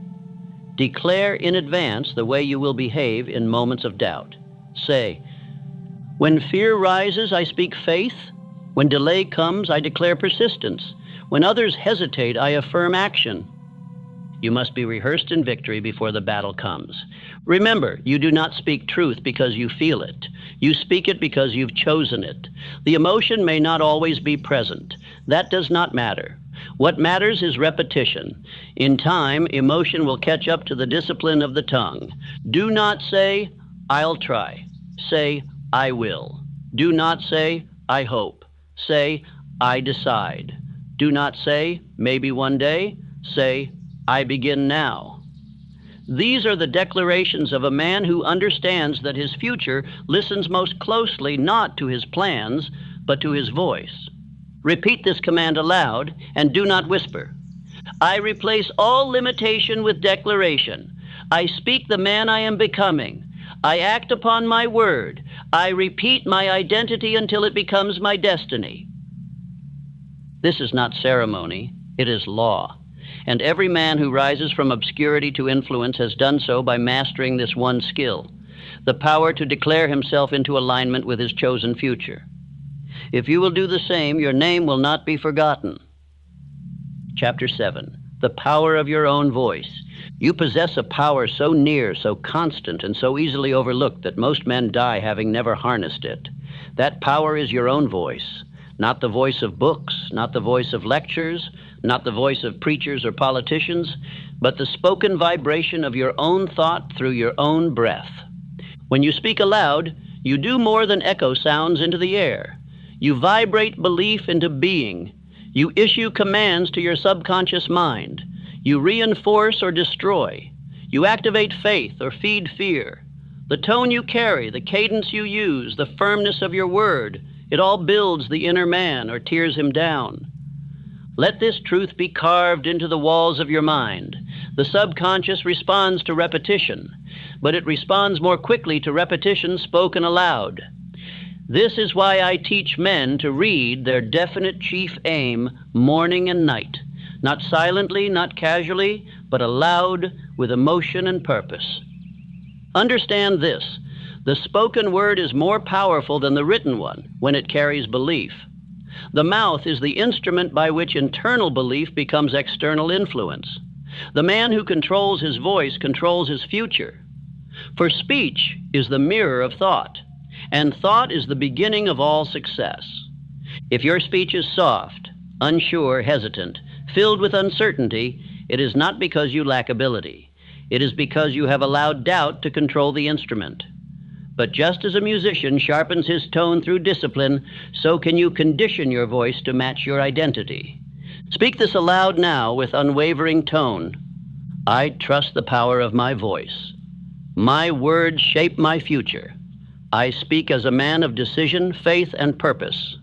Declare in advance the way you will behave in moments of doubt. Say, when fear rises, I speak faith. When delay comes, I declare persistence. When others hesitate, I affirm action. You must be rehearsed in victory before the battle comes. Remember, you do not speak truth because you feel it. You speak it because you've chosen it. The emotion may not always be present. That does not matter. What matters is repetition. In time, emotion will catch up to the discipline of the tongue. Do not say, "I'll try." Say, "I will." Do not say, "I hope." Say, "I decide." Do not say, "Maybe one day." Say, "I begin now." These are the declarations of a man who understands that his future listens most closely not to his plans, but to his voice. Repeat this command aloud and do not whisper. I replace all limitation with declaration. I speak the man I am becoming. I act upon my word. I repeat my identity until it becomes my destiny. This is not ceremony, it is law. And every man who rises from obscurity to influence has done so by mastering this one skill, the power to declare himself into alignment with his chosen future. If you will do the same, your name will not be forgotten. Chapter 7. The power of your own voice. You possess a power so near, so constant, and so easily overlooked that most men die having never harnessed it. That power is your own voice, not the voice of books, not the voice of lectures, not the voice of preachers or politicians, but the spoken vibration of your own thought through your own breath. When you speak aloud, you do more than echo sounds into the air. You vibrate belief into being. You issue commands to your subconscious mind. You reinforce or destroy. You activate faith or feed fear. The tone you carry, the cadence you use, the firmness of your word, it all builds the inner man or tears him down. Let this truth be carved into the walls of your mind. The subconscious responds to repetition, but it responds more quickly to repetition spoken aloud. This is why I teach men to read their definite chief aim morning and night, not silently, not casually, but aloud with emotion and purpose. Understand this, the spoken word is more powerful than the written one when it carries belief. The mouth is the instrument by which internal belief becomes external influence. The man who controls his voice controls his future. For speech is the mirror of thought, and thought is the beginning of all success. If your speech is soft, unsure, hesitant, filled with uncertainty, it is not because you lack ability. It is because you have allowed doubt to control the instrument. But just as a musician sharpens his tone through discipline, so can you condition your voice to match your identity. Speak this aloud now with unwavering tone. I trust the power of my voice. My words shape my future. I speak as a man of decision, faith, and purpose.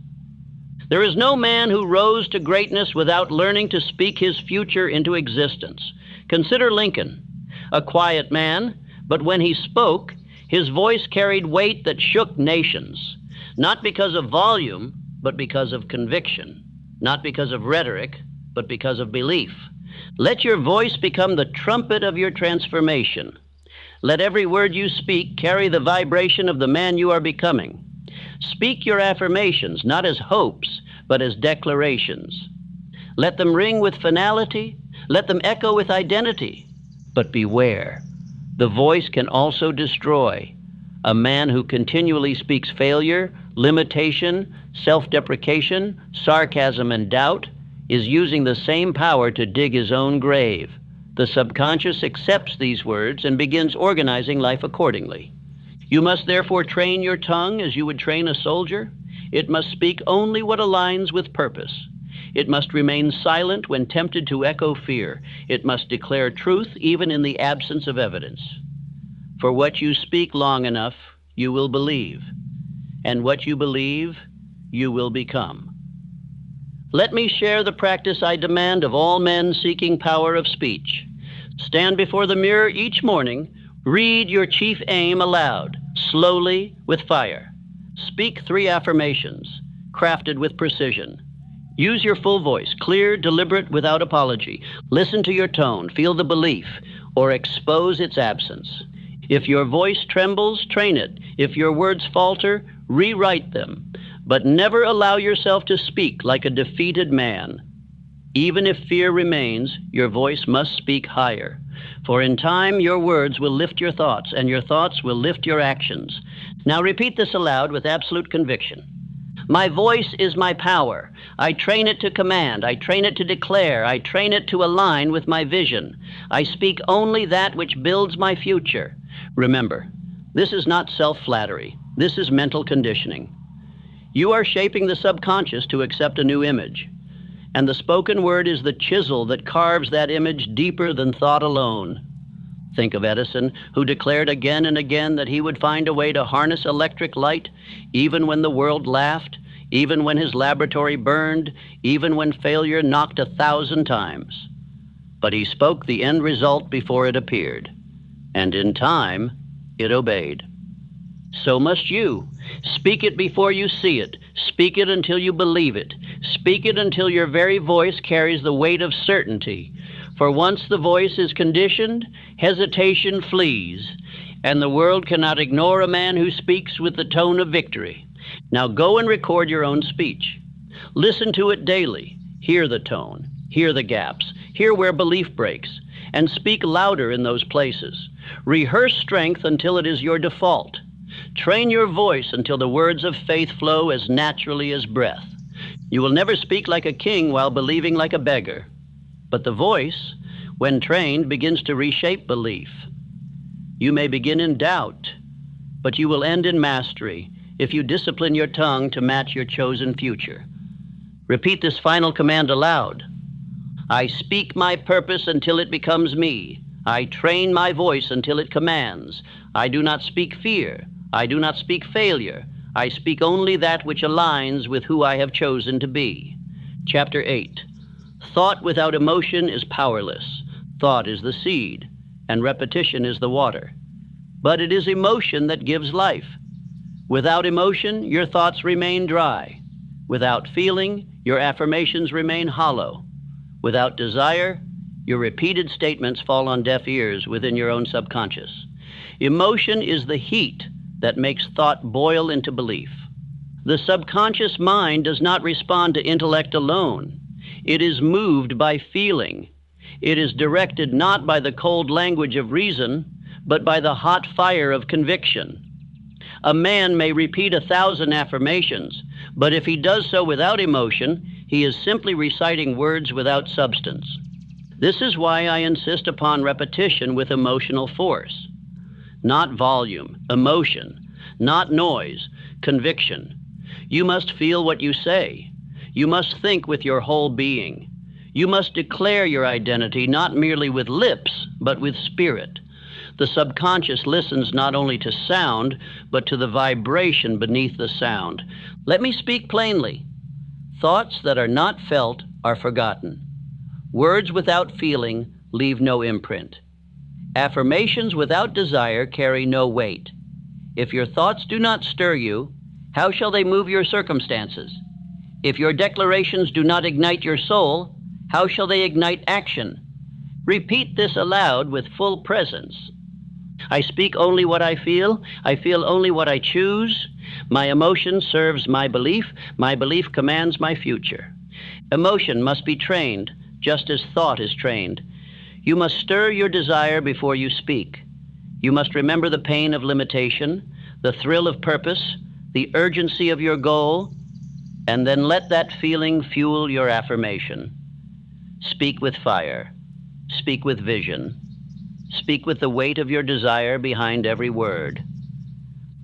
There is no man who rose to greatness without learning to speak his future into existence. Consider Lincoln, a quiet man, but when he spoke, his voice carried weight that shook nations, not because of volume, but because of conviction, not because of rhetoric, but because of belief. Let your voice become the trumpet of your transformation. Let every word you speak carry the vibration of the man you are becoming. Speak your affirmations, not as hopes, but as declarations. Let them ring with finality, let them echo with identity. But beware. The voice can also destroy. A man who continually speaks failure, limitation, self-deprecation, sarcasm, and doubt is using the same power to dig his own grave. The subconscious accepts these words and begins organizing life accordingly. You must therefore train your tongue as you would train a soldier. It must speak only what aligns with purpose. It must remain silent when tempted to echo fear. It must declare truth even in the absence of evidence. For what you speak long enough, you will believe. And what you believe, you will become. Let me share the practice I demand of all men seeking power of speech. Stand before the mirror each morning. Read your chief aim aloud, slowly, with fire. Speak 3 affirmations, crafted with precision. Use your full voice, clear, deliberate, without apology. Listen to your tone, feel the belief, or expose its absence. If your voice trembles, train it. If your words falter, rewrite them. But never allow yourself to speak like a defeated man. Even if fear remains, your voice must speak higher. For in time, your words will lift your thoughts, and your thoughts will lift your actions. Now repeat this aloud with absolute conviction. My voice is my power. I train it to command. I train it to declare. I train it to align with my vision. I speak only that which builds my future. Remember, this is not self-flattery. This is mental conditioning. You are shaping the subconscious to accept a new image. And the spoken word is the chisel that carves that image deeper than thought alone. Think of Edison, who declared again and again that he would find a way to harness electric light, even when the world laughed, even when his laboratory burned, even when failure knocked 1,000 times. But he spoke the end result before it appeared, and in time, it obeyed. So must you. Speak it before you see it. Speak it until you believe it. Speak it until your very voice carries the weight of certainty. For once the voice is conditioned, hesitation flees, and the world cannot ignore a man who speaks with the tone of victory. Now go and record your own speech. Listen to it daily. Hear the tone. Hear the gaps. Hear where belief breaks. And speak louder in those places. Rehearse strength until it is your default. Train your voice until the words of faith flow as naturally as breath. You will never speak like a king while believing like a beggar. But the voice, when trained, begins to reshape belief. You may begin in doubt, but you will end in mastery if you discipline your tongue to match your chosen future. Repeat this final command aloud. I speak my purpose until it becomes me. I train my voice until it commands. I do not speak fear. I do not speak failure. I speak only that which aligns with who I have chosen to be. Chapter 8. Thought without emotion is powerless. Thought is the seed, and repetition is the water. But it is emotion that gives life. Without emotion, your thoughts remain dry. Without feeling, your affirmations remain hollow. Without desire, your repeated statements fall on deaf ears within your own subconscious. Emotion is the heat that makes thought boil into belief. The subconscious mind does not respond to intellect alone. It is moved by feeling. It is directed not by the cold language of reason, but by the hot fire of conviction. A man may repeat 1,000 affirmations, but if he does so without emotion, he is simply reciting words without substance. This is why I insist upon repetition with emotional force. Not volume, emotion, not noise, conviction. You must feel what you say. You must think with your whole being. You must declare your identity not merely with lips, but with spirit. The subconscious listens not only to sound, but to the vibration beneath the sound. Let me speak plainly. Thoughts that are not felt are forgotten. Words without feeling leave no imprint. Affirmations without desire carry no weight. If your thoughts do not stir you, how shall they move your circumstances? If your declarations do not ignite your soul, how shall they ignite action? Repeat this aloud with full presence. I speak only what I feel only what I choose. My emotion serves my belief commands my future. Emotion must be trained, just as thought is trained. You must stir your desire before you speak. You must remember the pain of limitation, the thrill of purpose, the urgency of your goal, and then let that feeling fuel your affirmation. Speak with fire. Speak with vision. Speak with the weight of your desire behind every word.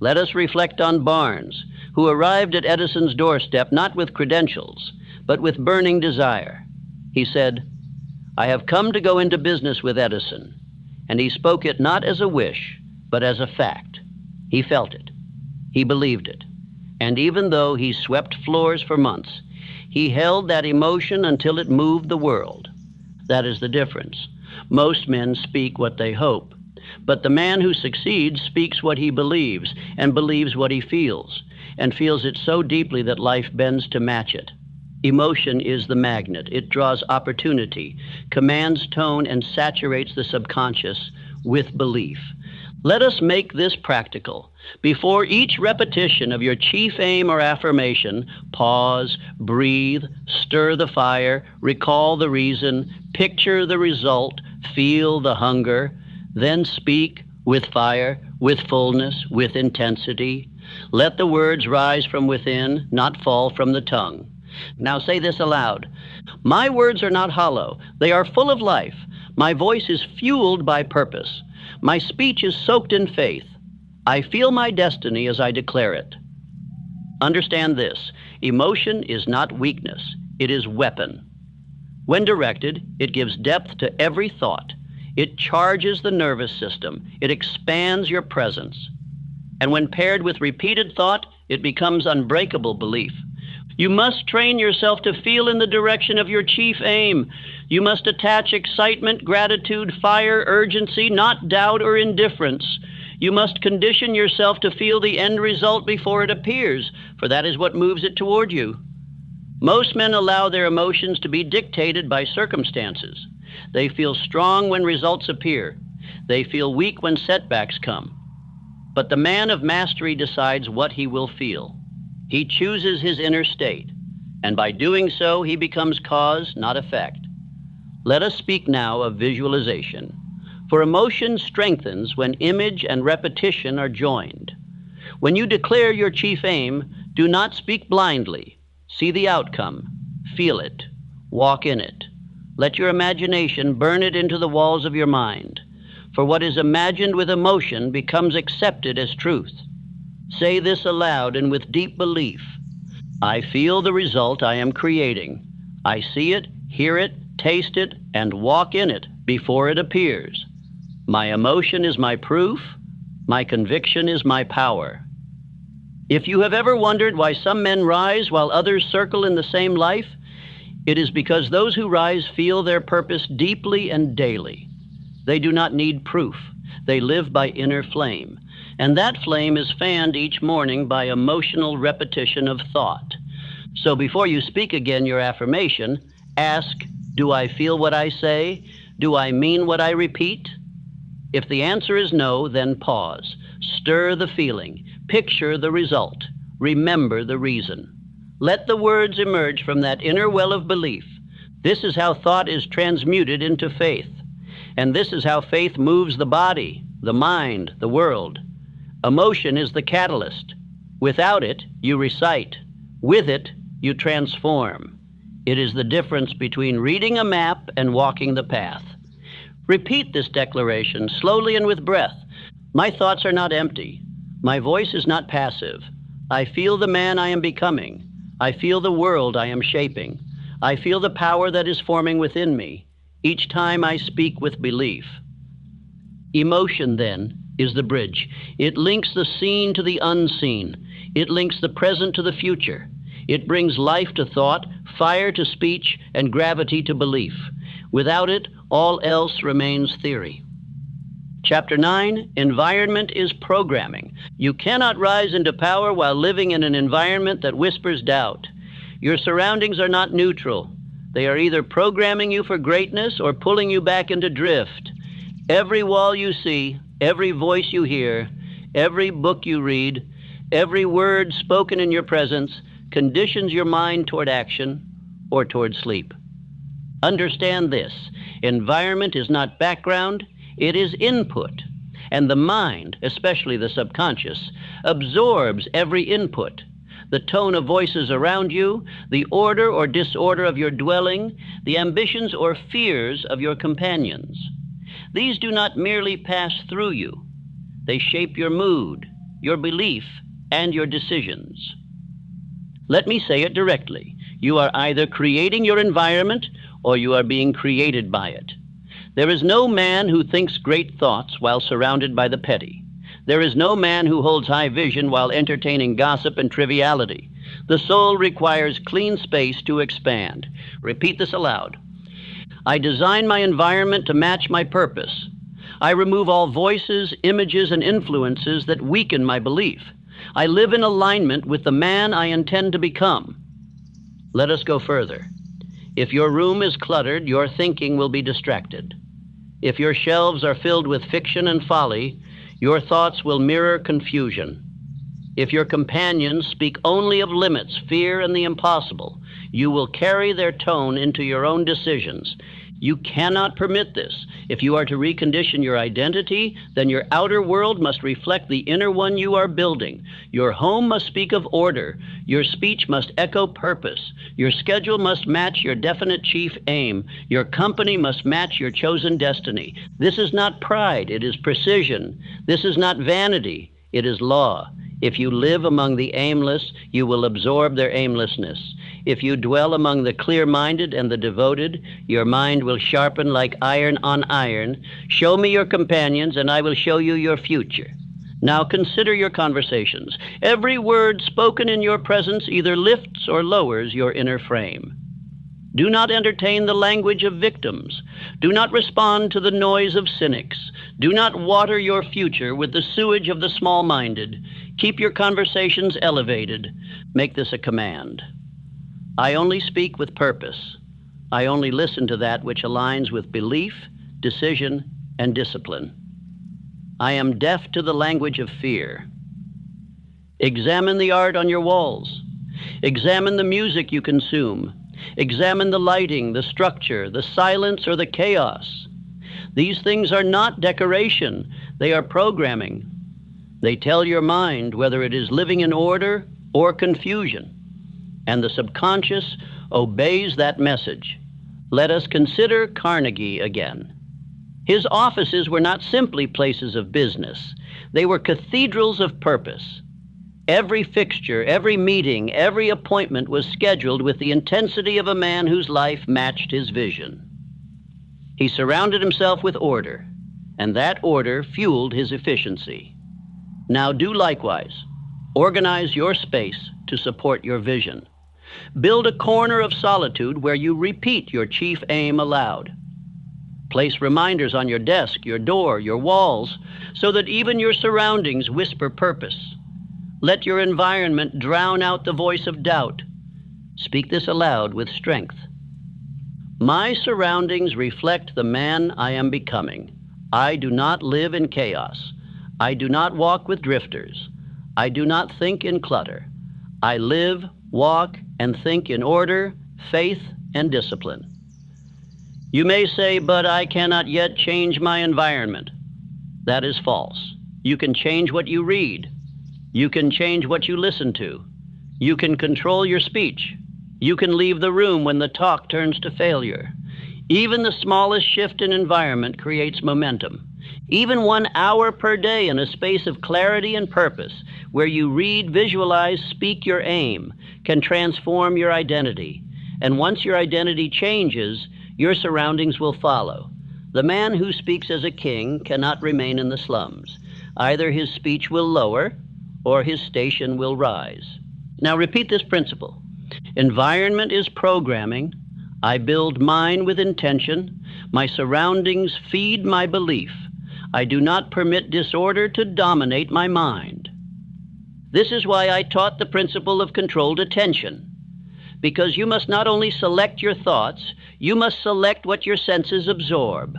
Let us reflect on Barnes, who arrived at Edison's doorstep not with credentials, but with burning desire. He said, I have come to go into business with Edison, and he spoke it not as a wish, but as a fact. He felt it. He believed it. And even though he swept floors for months, he held that emotion until it moved the world. That is the difference. Most men speak what they hope, but the man who succeeds speaks what he believes and believes what he feels, and feels it so deeply that life bends to match it. Emotion is the magnet. It draws opportunity, commands tone, and saturates the subconscious with belief. Let us make this practical. Before each repetition of your chief aim or affirmation, pause, breathe, stir the fire, recall the reason, picture the result, feel the hunger, then speak with fire, with fullness, with intensity. Let the words rise from within, not fall from the tongue. Now say this aloud. My words are not hollow. They are full of life. My voice is fueled by purpose. My speech is soaked in faith. I feel my destiny as I declare it. Understand this. Emotion is not weakness. It is weapon. When directed, it gives depth to every thought. It charges the nervous system. It expands your presence. And when paired with repeated thought, it becomes unbreakable belief. You must train yourself to feel in the direction of your chief aim. You must attach excitement, gratitude, fire, urgency, not doubt or indifference. You must condition yourself to feel the end result before it appears, for that is what moves it toward you. Most men allow their emotions to be dictated by circumstances. They feel strong when results appear. They feel weak when setbacks come. But the man of mastery decides what he will feel. He chooses his inner state, and by doing so, he becomes cause, not effect. Let us speak now of visualization. For emotion strengthens when image and repetition are joined. When you declare your chief aim, do not speak blindly. See the outcome, feel it, walk in it. Let your imagination burn it into the walls of your mind. For what is imagined with emotion becomes accepted as truth. Say this aloud and with deep belief. I feel the result I am creating. I see it, hear it, taste it, and walk in it before it appears. My emotion is my proof. My conviction is my power. If you have ever wondered why some men rise while others circle in the same life, it is because those who rise feel their purpose deeply and daily. They do not need proof. They live by inner flame. And that flame is fanned each morning by emotional repetition of thought. So before you speak again your affirmation, ask, do I feel what I say? Do I mean what I repeat? If the answer is no, then pause. Stir the feeling. Picture the result. Remember the reason. Let the words emerge from that inner well of belief. This is how thought is transmuted into faith. And this is how faith moves the body, the mind, the world. Emotion is the catalyst. Without it, you recite. With it, you transform. It is the difference between reading a map and walking the path. Repeat this declaration slowly and with breath. My thoughts are not empty. My voice is not passive. I feel the man I am becoming. I feel the world I am shaping. I feel the power that is forming within me. Each time I speak with belief. Emotion, then, is the bridge. It links the seen to the unseen. It links the present to the future. It brings life to thought, fire to speech, and gravity to belief. Without it, all else remains theory. Chapter 9, Environment is Programming. You cannot rise into power while living in an environment that whispers doubt. Your surroundings are not neutral. They are either programming you for greatness or pulling you back into drift. Every wall you see, every voice you hear, every book you read, every word spoken in your presence conditions your mind toward action or toward sleep. Understand this. Environment is not background, it is input. And the mind, especially the subconscious, absorbs every input. The tone of voices around you, the order or disorder of your dwelling, the ambitions or fears of your companions. These do not merely pass through you. They shape your mood, your belief, and your decisions. Let me say it directly. You are either creating your environment or you are being created by it. There is no man who thinks great thoughts while surrounded by the petty. There is no man who holds high vision while entertaining gossip and triviality. The soul requires clean space to expand. Repeat this aloud. I design my environment to match my purpose. I remove all voices, images, and influences that weaken my belief. I live in alignment with the man I intend to become. Let us go further. If your room is cluttered, your thinking will be distracted. If your shelves are filled with fiction and folly, Your thoughts will mirror confusion. If your companions speak only of limits, fear, and the impossible, you will carry their tone into your own decisions. You cannot permit this. If you are to recondition your identity, then your outer world must reflect the inner one you are building. Your home must speak of order. Your speech must echo purpose. Your schedule must match your definite chief aim. Your company must match your chosen destiny. This is not pride, it is precision. This is not vanity, it is law. If you live among the aimless, you will absorb their aimlessness. If you dwell among the clear-minded and the devoted, your mind will sharpen like iron on iron. Show me your companions, and I will show you your future. Now consider your conversations. Every word spoken in your presence either lifts or lowers your inner frame. Do not entertain the language of victims. Do not respond to the noise of cynics. Do not water your future with the sewage of the small-minded. Keep your conversations elevated. Make this a command. I only speak with purpose. I only listen to that which aligns with belief, decision, and discipline. I am deaf to the language of fear. Examine the art on your walls. Examine the music you consume. Examine the lighting, the structure, the silence, or the chaos. These things are not decoration. They are programming. They tell your mind whether it is living in order or confusion, and the subconscious obeys that message. Let us consider Carnegie again. His offices were not simply places of business. They were cathedrals of purpose. Every fixture, every meeting, every appointment was scheduled with the intensity of a man whose life matched his vision. He surrounded himself with order, and that order fueled his efficiency. Now do likewise. Organize your space to support your vision. Build a corner of solitude where you repeat your chief aim aloud. Place reminders on your desk, your door, your walls, so that even your surroundings whisper purpose. Let your environment drown out the voice of doubt. Speak this aloud with strength. My surroundings reflect the man I am becoming. I do not live in chaos. I do not walk with drifters. I do not think in clutter. I live, walk, and think in order, faith, and discipline. You may say, but I cannot yet change my environment. That is false. You can change what you read. You can change what you listen to. You can control your speech. You can leave the room when the talk turns to failure. Even the smallest shift in environment creates momentum. Even 1 hour per day in a space of clarity and purpose, where you read, visualize, speak your aim, can transform your identity. And once your identity changes, your surroundings will follow. The man who speaks as a king cannot remain in the slums. Either his speech will lower, or his station will rise. Now repeat this principle. Environment is programming. I build mine with intention. My surroundings feed my belief. I do not permit disorder to dominate my mind. This is why I taught the principle of controlled attention. Because you must not only select your thoughts, you must select what your senses absorb.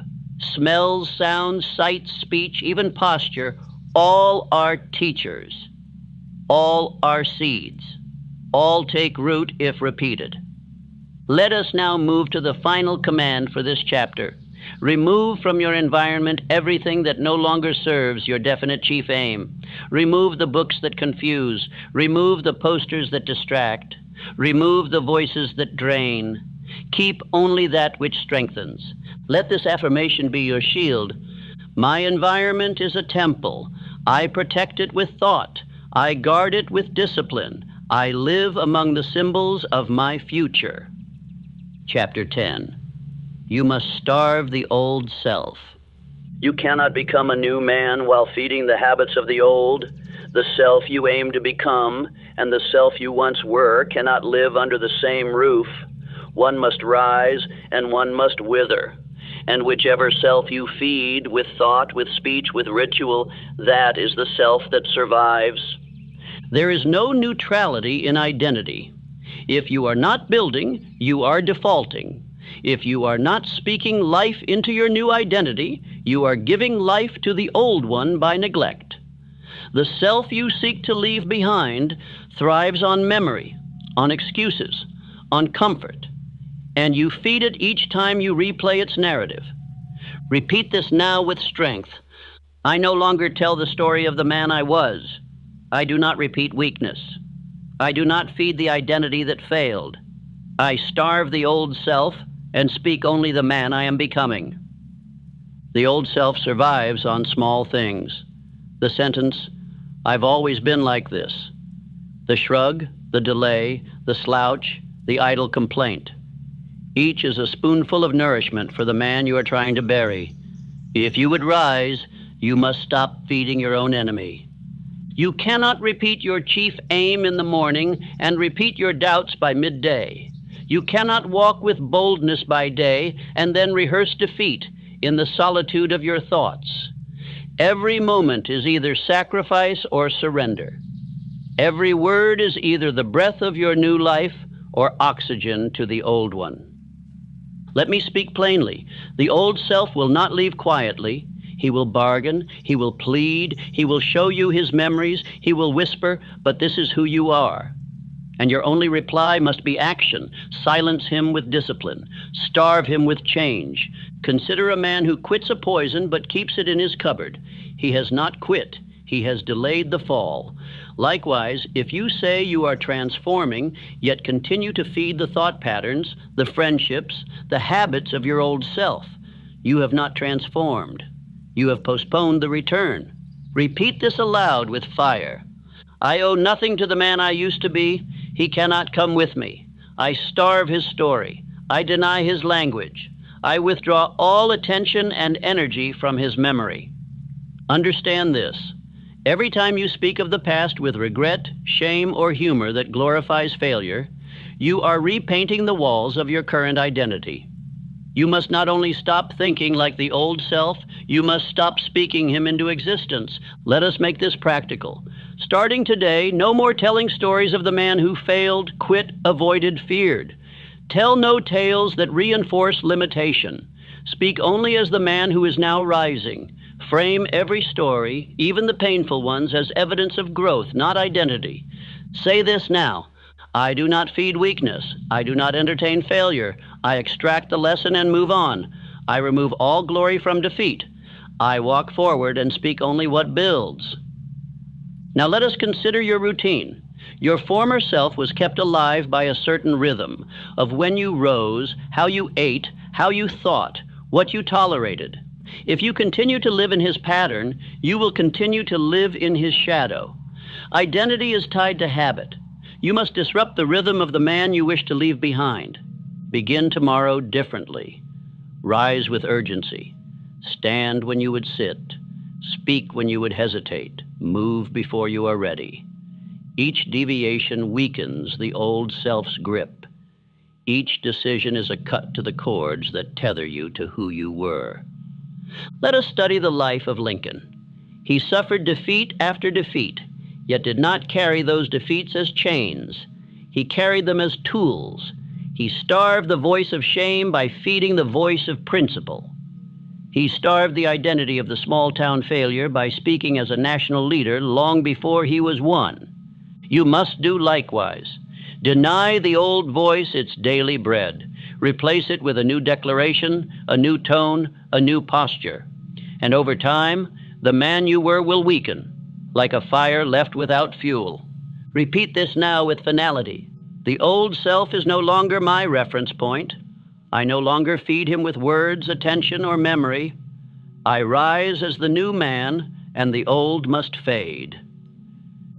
Smells, sounds, sights, speech, even posture, all are teachers. All are seeds. All take root if repeated. Let us now move to the final command for this chapter. Remove from your environment everything that no longer serves your definite chief aim. Remove the books that confuse. Remove the posters that distract. Remove the voices that drain. Keep only that which strengthens. Let this affirmation be your shield. My environment is a temple. I protect it with thought. I guard it with discipline. I live among the symbols of my future. Chapter 10. You must starve the old self. You cannot become a new man while feeding the habits of the old. The self you aim to become and the self you once were cannot live under the same roof. One must rise and one must wither. And whichever self you feed with thought, with speech, with ritual, that is the self that survives. There is no neutrality in identity. If you are not building, you are defaulting. If you are not speaking life into your new identity, you are giving life to the old one by neglect. The self you seek to leave behind thrives on memory, on excuses, on comfort, and you feed it each time you replay its narrative. Repeat this now with strength. I no longer tell the story of the man I was. I do not repeat weakness. I do not feed the identity that failed. I starve the old self and speak only the man I am becoming. The old self survives on small things. The sentence, "I've always been like this." The shrug, the delay, the slouch, the idle complaint. Each is a spoonful of nourishment for the man you are trying to bury. If you would rise, you must stop feeding your own enemy. You cannot repeat your chief aim in the morning and repeat your doubts by midday. You cannot walk with boldness by day and then rehearse defeat in the solitude of your thoughts. Every moment is either sacrifice or surrender. Every word is either the breath of your new life or oxygen to the old one. Let me speak plainly. The old self will not leave quietly. He will bargain, he will plead, he will show you his memories, he will whisper, but this is who you are. And your only reply must be action. Silence him with discipline. Starve him with change. Consider a man who quits a poison but keeps it in his cupboard. He has not quit. He has delayed the fall. Likewise, if you say you are transforming, yet continue to feed the thought patterns, the friendships, the habits of your old self, you have not transformed. You have postponed the return. Repeat this aloud with fire. I owe nothing to the man I used to be. He cannot come with me. I starve his story. I deny his language. I withdraw all attention and energy from his memory. Understand this. Every time you speak of the past with regret, shame, or humor that glorifies failure, you are repainting the walls of your current identity. You must not only stop thinking like the old self, you must stop speaking him into existence. Let us make this practical. Starting today, no more telling stories of the man who failed, quit, avoided, feared. Tell no tales that reinforce limitation. Speak only as the man who is now rising. Frame every story, even the painful ones, as evidence of growth, not identity. Say this now. I do not feed weakness. I do not entertain failure. I extract the lesson and move on. I remove all glory from defeat. I walk forward and speak only what builds. Now let us consider your routine. Your former self was kept alive by a certain rhythm of when you rose, how you ate, how you thought, what you tolerated. If you continue to live in his pattern, you will continue to live in his shadow. Identity is tied to habit. You must disrupt the rhythm of the man you wish to leave behind. Begin tomorrow differently. Rise with urgency. Stand when you would sit. Speak when you would hesitate. Move before you are ready. Each deviation weakens the old self's grip. Each decision is a cut to the cords that tether you to who you were. Let us study the life of Lincoln. He suffered defeat after defeat, yet did not carry those defeats as chains. He carried them as tools. He starved the voice of shame by feeding the voice of principle. He starved the identity of the small-town failure by speaking as a national leader long before he was one. You must do likewise. Deny the old voice its daily bread. Replace it with a new declaration, a new tone, a new posture. And over time, the man you were will weaken, like a fire left without fuel. Repeat this now with finality. The old self is no longer my reference point. I no longer feed him with words, attention, or memory. I rise as the new man, and the old must fade.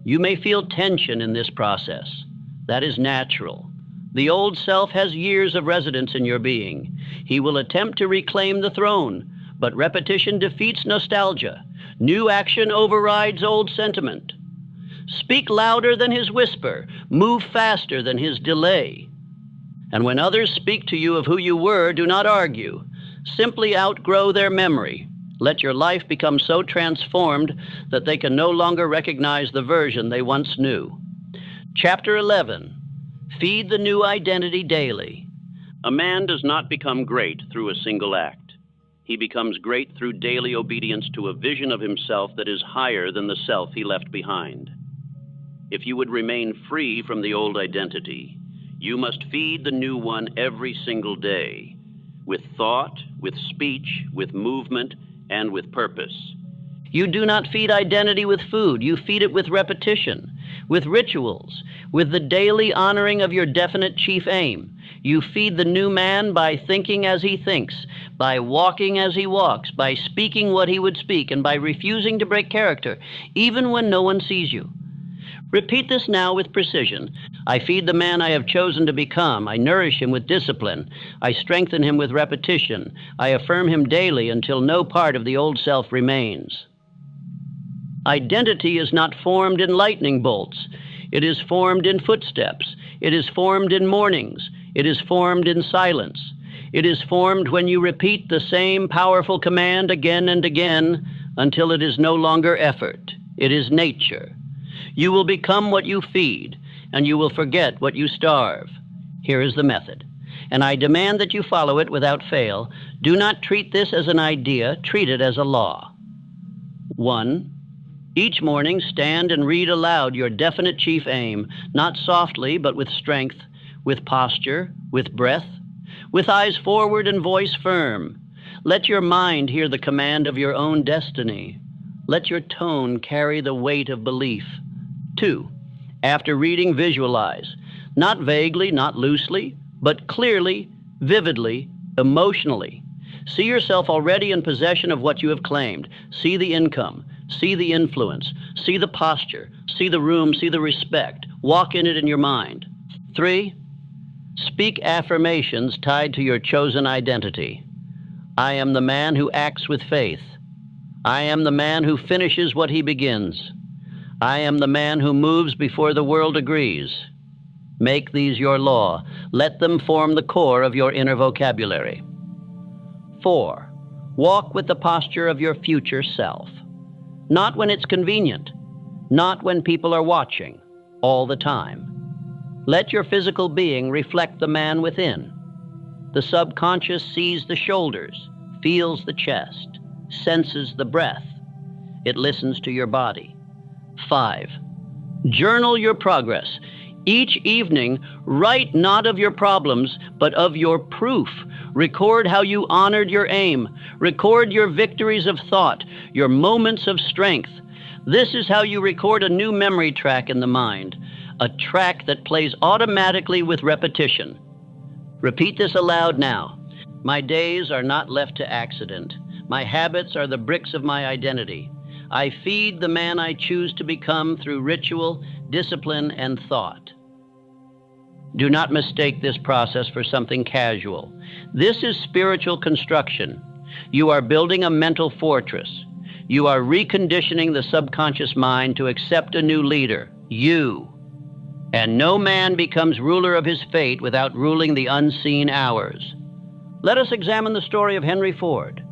You may feel tension in this process. That is natural. The old self has years of residence in your being. He will attempt to reclaim the throne, but repetition defeats nostalgia. New action overrides old sentiment. Speak louder than his whisper. Move faster than his delay. And when others speak to you of who you were, do not argue. Simply outgrow their memory. Let your life become so transformed that they can no longer recognize the version they once knew. Chapter 11. Feed the new identity daily. A man does not become great through a single act. He becomes great through daily obedience to a vision of himself that is higher than the self he left behind. If you would remain free from the old identity, you must feed the new one every single day, with thought, with speech, with movement, and with purpose. You do not feed identity with food. You feed it with repetition, with rituals, with the daily honoring of your definite chief aim. You feed the new man by thinking as he thinks, by walking as he walks, by speaking what he would speak, and by refusing to break character, even when no one sees you. Repeat this now with precision. I feed the man I have chosen to become. I nourish him with discipline. I strengthen him with repetition. I affirm him daily until no part of the old self remains. Identity is not formed in lightning bolts. It is formed in footsteps. It is formed in mornings. It is formed in silence. It is formed when you repeat the same powerful command again and again until it is no longer effort. It is nature. You will become what you feed, and you will forget what you starve. Here is the method, and I demand that you follow it without fail. Do not treat this as an idea. Treat it as a law. 1. Each morning, stand and read aloud your definite chief aim, not softly, but with strength, with posture, with breath, with eyes forward and voice firm. Let your mind hear the command of your own destiny. Let your tone carry the weight of belief. 2. After reading, visualize, not vaguely, not loosely, but clearly, vividly, emotionally. See yourself already in possession of what you have claimed. See the income. See the influence. See the posture. See the room. See the respect. Walk in it in your mind. 3. Speak affirmations tied to your chosen identity. I am the man who acts with faith. I am the man who finishes what he begins. I am the man who moves before the world agrees. Make these your law. Let them form the core of your inner vocabulary. 4. Walk with the posture of your future self. Not when it's convenient, not when people are watching, all the time. Let your physical being reflect the man within. The subconscious sees the shoulders, feels the chest, senses the breath. It listens to your body. 5. Journal your progress. Each evening, write not of your problems, but of your proof. Record how you honored your aim. Record your victories of thought, your moments of strength. This is how you record a new memory track in the mind, a track that plays automatically with repetition. Repeat this aloud now. My days are not left to accident. My habits are the bricks of my identity. I feed the man I choose to become through ritual, discipline, and thought. Do not mistake this process for something casual. This is spiritual construction. You are building a mental fortress. You are reconditioning the subconscious mind to accept a new leader, you. And no man becomes ruler of his fate without ruling the unseen hours. Let us examine the story of Henry Ford.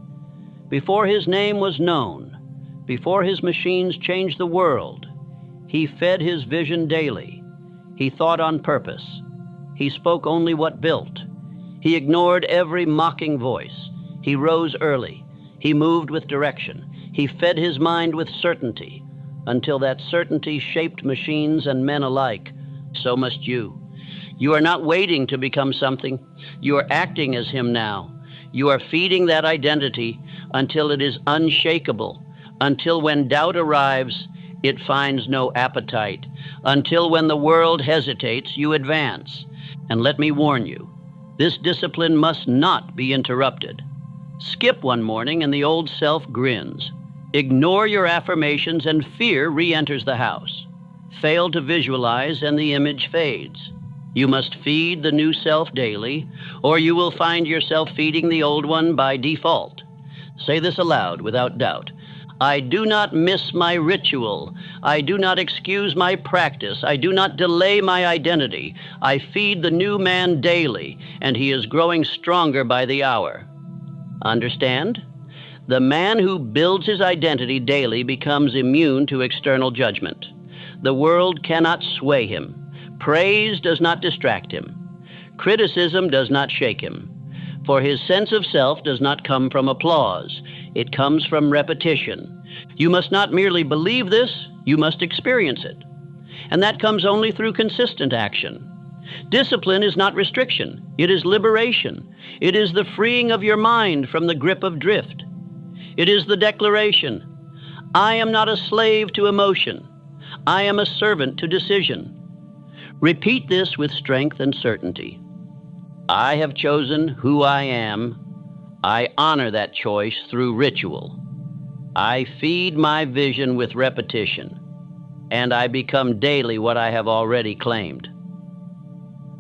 Before his name was known, before his machines changed the world, he fed his vision daily. He thought on purpose. He spoke only what built. He ignored every mocking voice. He rose early. He moved with direction. He fed his mind with certainty until that certainty shaped machines and men alike. So must you. You are not waiting to become something. You are acting as him now. You are feeding that identity until it is unshakable, until when doubt arrives, it finds no appetite, until when the world hesitates, you advance. And let me warn you, this discipline must not be interrupted. Skip one morning and the old self grins. Ignore your affirmations and fear re-enters the house. Fail to visualize and the image fades. You must feed the new self daily, or you will find yourself feeding the old one by default. Say this aloud without doubt. I do not miss my ritual. I do not excuse my practice. I do not delay my identity. I feed the new man daily, and he is growing stronger by the hour. Understand? The man who builds his identity daily becomes immune to external judgment. The world cannot sway him. Praise does not distract him. Criticism does not shake him, for his sense of self does not come from applause. It comes from repetition. You must not merely believe this, you must experience it. And that comes only through consistent action. Discipline is not restriction, it is liberation. It is the freeing of your mind from the grip of drift. It is the declaration, I am not a slave to emotion. I am a servant to decision. Repeat this with strength and certainty. I have chosen who I am. I honor that choice through ritual. I feed my vision with repetition, and I become daily what I have already claimed.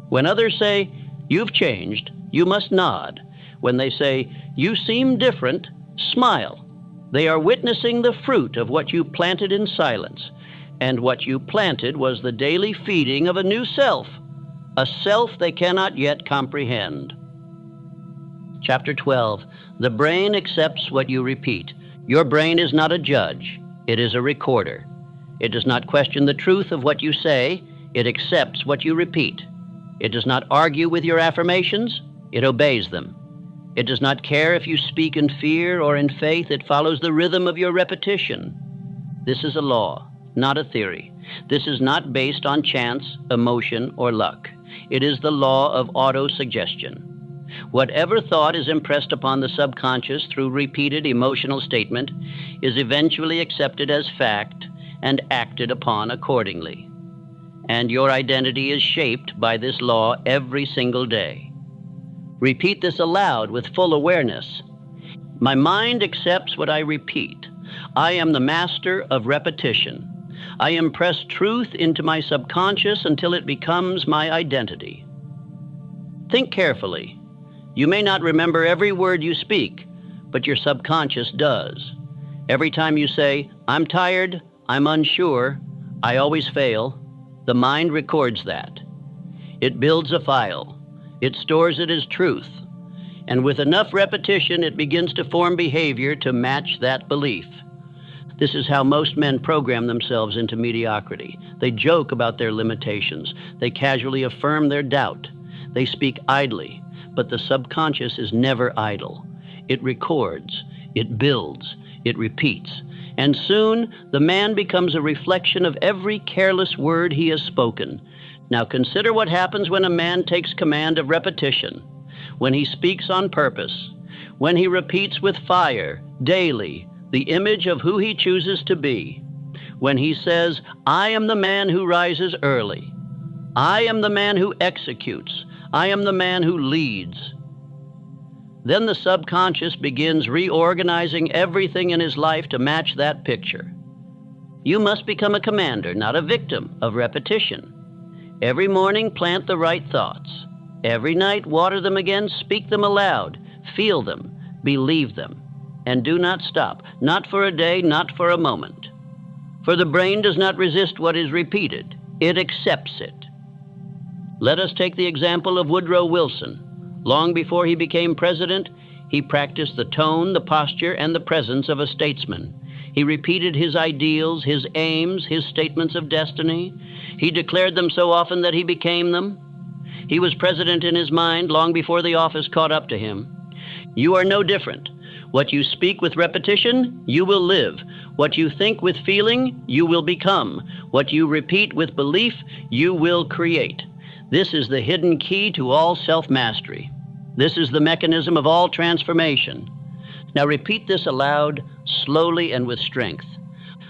When others say, you've changed, you must nod. When they say, you seem different, smile. They are witnessing the fruit of what you planted in silence, and what you planted was the daily feeding of a new self, a self they cannot yet comprehend. Chapter 12. The brain accepts what you repeat. Your brain is not a judge, it is a recorder. It does not question the truth of what you say, it accepts what you repeat. It does not argue with your affirmations, it obeys them. It does not care if you speak in fear or in faith, it follows the rhythm of your repetition. This is a law, not a theory. This is not based on chance, emotion, or luck. It is the law of autosuggestion. Whatever thought is impressed upon the subconscious through repeated emotional statement is eventually accepted as fact and acted upon accordingly. And your identity is shaped by this law every single day. Repeat this aloud with full awareness. My mind accepts what I repeat. I am the master of repetition. I impress truth into my subconscious until it becomes my identity. Think carefully. You may not remember every word you speak, but your subconscious does. Every time you say, I'm tired, I'm unsure, I always fail, the mind records that. It builds a file. It stores it as truth. And with enough repetition, it begins to form behavior to match that belief. This is how most men program themselves into mediocrity. They joke about their limitations. They casually affirm their doubt. They speak idly. But the subconscious is never idle. It records, it builds, it repeats, and soon the man becomes a reflection of every careless word he has spoken. Now consider what happens when a man takes command of repetition, when he speaks on purpose, when he repeats with fire, daily, the image of who he chooses to be, when he says, I am the man who rises early, I am the man who executes, I am the man who leads. Then the subconscious begins reorganizing everything in his life to match that picture. You must become a commander, not a victim of repetition. Every morning, plant the right thoughts. Every night, water them again, speak them aloud, feel them, believe them, and do not stop, not for a day, not for a moment. For the brain does not resist what is repeated, it accepts it. Let us take the example of Woodrow Wilson. Long before he became president, he practiced the tone, the posture, and the presence of a statesman. He repeated his ideals, his aims, his statements of destiny. He declared them so often that he became them. He was president in his mind long before the office caught up to him. You are no different. What you speak with repetition, you will live. What you think with feeling, you will become. What you repeat with belief, you will create. This is the hidden key to all self-mastery. This is the mechanism of all transformation. Now repeat this aloud, slowly and with strength.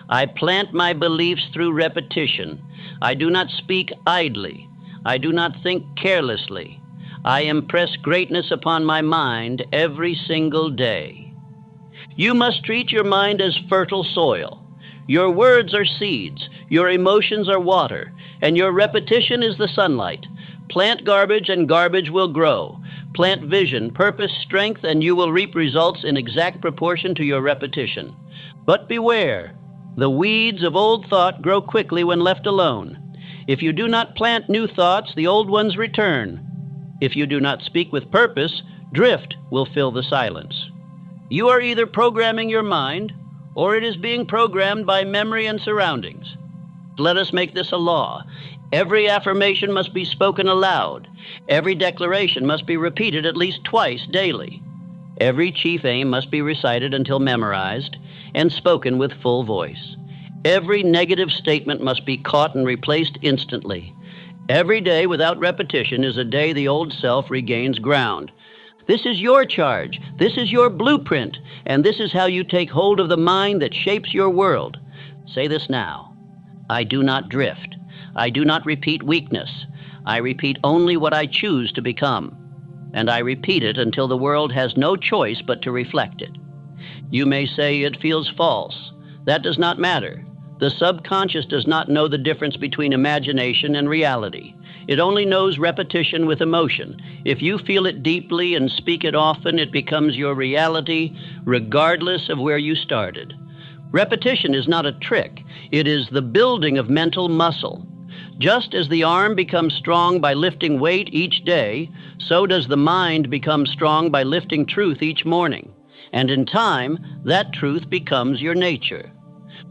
I plant my beliefs through repetition. I do not speak idly. I do not think carelessly. I impress greatness upon my mind every single day. You must treat your mind as fertile soil. Your words are seeds, your emotions are water, and your repetition is the sunlight. Plant garbage and garbage will grow. Plant vision, purpose, strength, and you will reap results in exact proportion to your repetition. But beware, the weeds of old thought grow quickly when left alone. If you do not plant new thoughts, the old ones return. If you do not speak with purpose, drift will fill the silence. You are either programming your mind, or it is being programmed by memory and surroundings. Let us make this a law. Every affirmation must be spoken aloud. Every declaration must be repeated at least twice daily. Every chief aim must be recited until memorized and spoken with full voice. Every negative statement must be caught and replaced instantly. Every day without repetition is a day the old self regains ground. This is your charge. This is your blueprint. And this is how you take hold of the mind that shapes your world. Say this now. I do not drift. I do not repeat weakness. I repeat only what I choose to become. And I repeat it until the world has no choice but to reflect it. You may say it feels false. That does not matter. The subconscious does not know the difference between imagination and reality. It only knows repetition with emotion. If you feel it deeply and speak it often, it becomes your reality, regardless of where you started. Repetition is not a trick. It is the building of mental muscle. Just as the arm becomes strong by lifting weight each day, so does the mind become strong by lifting truth each morning. And in time, that truth becomes your nature.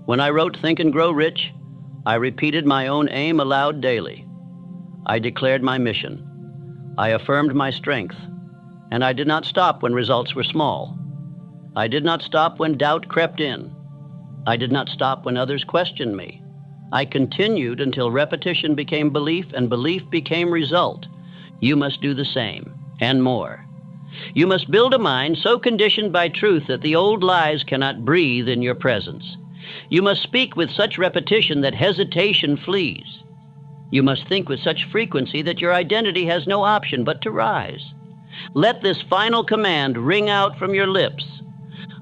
When I wrote Think and Grow Rich, I repeated my own aim aloud daily. I declared my mission. I affirmed my strength. And I did not stop when results were small. I did not stop when doubt crept in. I did not stop when others questioned me. I continued until repetition became belief and belief became result. You must do the same, and more. You must build a mind so conditioned by truth that the old lies cannot breathe in your presence. You must speak with such repetition that hesitation flees. You must think with such frequency that your identity has no option but to rise. Let this final command ring out from your lips.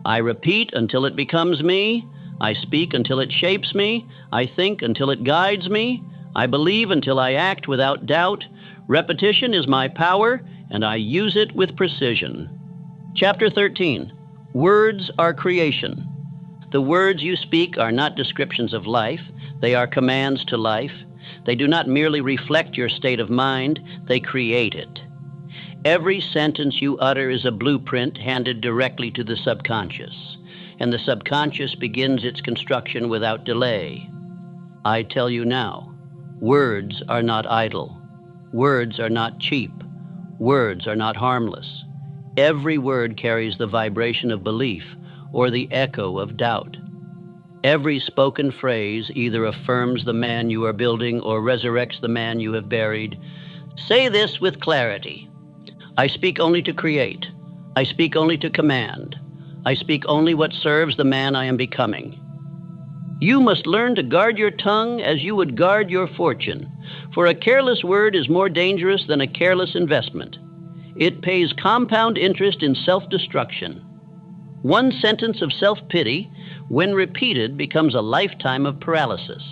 I repeat until it becomes me. I speak until it shapes me. I think until it guides me. I believe until I act without doubt. Repetition is my power, and I use it with precision. Chapter 13. Words are creation. The words you speak are not descriptions of life. They are commands to life. They do not merely reflect your state of mind. They create it. Every sentence you utter is a blueprint handed directly to the subconscious, and the subconscious begins its construction without delay. I tell you now, words are not idle. Words are not cheap. Words are not harmless. Every word carries the vibration of belief or the echo of doubt. Every spoken phrase either affirms the man you are building or resurrects the man you have buried. Say this with clarity. I speak only to create. I speak only to command. I speak only what serves the man I am becoming. You must learn to guard your tongue as you would guard your fortune, for a careless word is more dangerous than a careless investment. It pays compound interest in self-destruction. One sentence of self-pity, when repeated, becomes a lifetime of paralysis.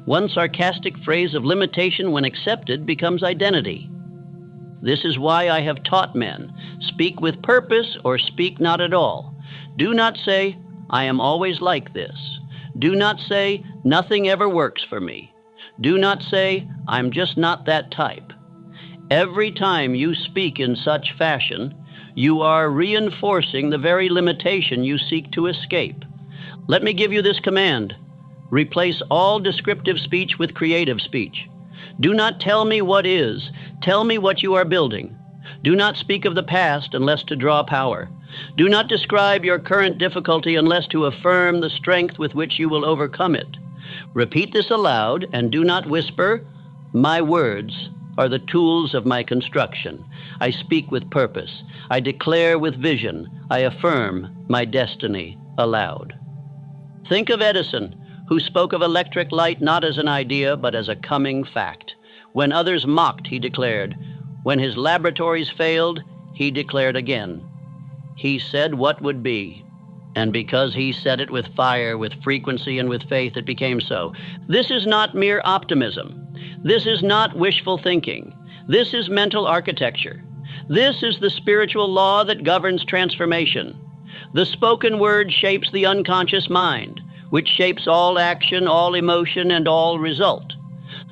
One sarcastic phrase of limitation, when accepted, becomes identity. This is why I have taught men, speak with purpose or speak not at all. Do not say, I am always like this. Do not say, nothing ever works for me. Do not say, I'm just not that type. Every time you speak in such fashion, you are reinforcing the very limitation you seek to escape. Let me give you this command. Replace all descriptive speech with creative speech. Do not tell me what is. Tell me what you are building. Do not speak of the past unless to draw power. Do not describe your current difficulty unless to affirm the strength with which you will overcome it. Repeat this aloud and do not whisper, my words are the tools of my construction. I speak with purpose. I declare with vision. I affirm my destiny aloud. Think of Edison, who spoke of electric light not as an idea, but as a coming fact. When others mocked, he declared. When his laboratories failed, he declared again. He said what would be. And because he said it with fire, with frequency, and with faith, it became so. This is not mere optimism. This is not wishful thinking. This is mental architecture. This is the spiritual law that governs transformation. The spoken word shapes the unconscious mind, which shapes all action, all emotion, and all result.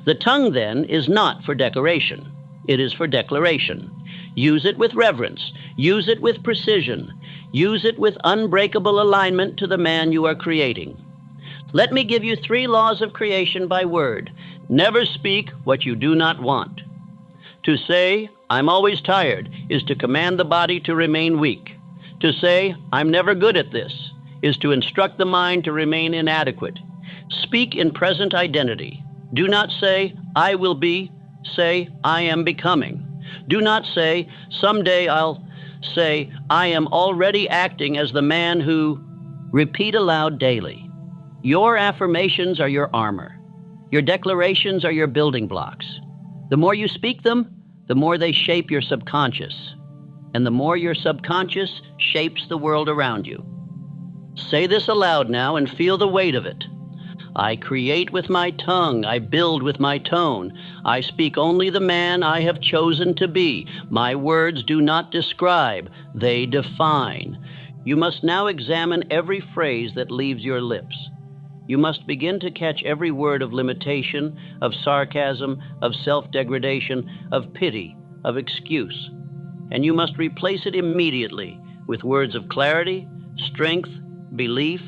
The tongue, then, is not for decoration. It is for declaration. Use it with reverence. Use it with precision. Use it with unbreakable alignment to the man you are creating. Let me give you 3 laws of creation by word. Never speak what you do not want. To say, I'm always tired, is to command the body to remain weak. To say, I'm never good at this, is to instruct the mind to remain inadequate. Speak in present identity. Do not say, I will be. Say, I am becoming. Do not say, someday I'll. Say, I am already acting as the man who. Repeat aloud daily. Your affirmations are your armor. Your declarations are your building blocks. The more you speak them, the more they shape your subconscious. And the more your subconscious shapes the world around you. Say this aloud now and feel the weight of it. I create with my tongue, I build with my tone. I speak only the man I have chosen to be. My words do not describe, they define. You must now examine every phrase that leaves your lips. You must begin to catch every word of limitation, of sarcasm, of self-degradation, of pity, of excuse. And you must replace it immediately with words of clarity, strength, belief,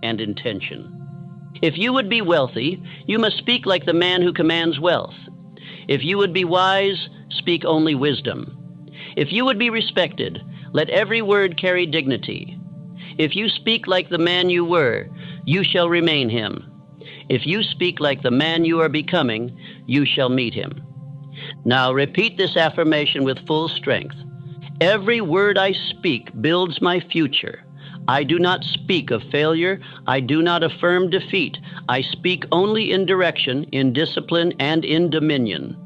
and intention. If you would be wealthy, you must speak like the man who commands wealth. If you would be wise, speak only wisdom. If you would be respected, let every word carry dignity. If you speak like the man you were, you shall remain him. If you speak like the man you are becoming, you shall meet him. Now repeat this affirmation with full strength. Every word I speak builds my future. I do not speak of failure. I do not affirm defeat. I speak only in direction, in discipline, and in dominion.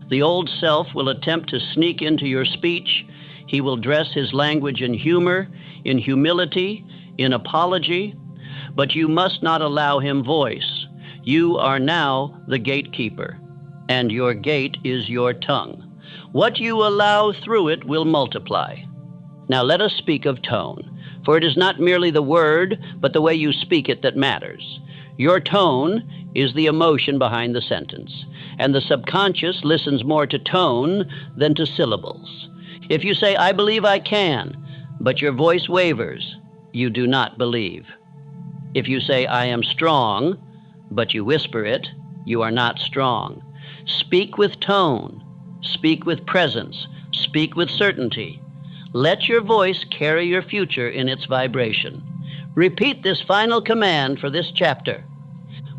The old self will attempt to sneak into your speech. He will dress his language in humor, in humility, in apology, but you must not allow him voice. You are now the gatekeeper, and your gate is your tongue. What you allow through it will multiply. Now let us speak of tone. For it is not merely the word, but the way you speak it that matters. Your tone is the emotion behind the sentence, and the subconscious listens more to tone than to syllables. If you say, I believe I can, but your voice wavers, you do not believe. If you say, I am strong, but you whisper it, you are not strong. Speak with tone, speak with presence, speak with certainty. Let your voice carry your future in its vibration. Repeat this final command for this chapter.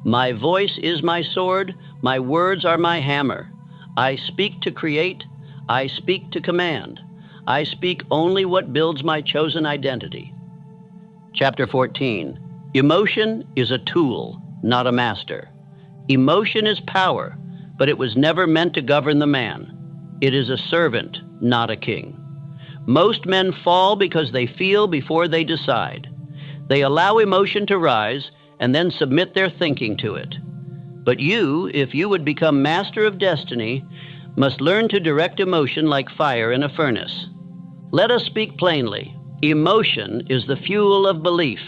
My voice is my sword, my words are my hammer. I speak to create, I speak to command. I speak only what builds my chosen identity. Chapter 14. Emotion is a tool, not a master. Emotion is power, but it was never meant to govern the man. It is a servant, not a king. Most men fall because they feel before they decide. They allow emotion to rise and then submit their thinking to it. But you, if you would become master of destiny, must learn to direct emotion like fire in a furnace. Let us speak plainly. Emotion is the fuel of belief.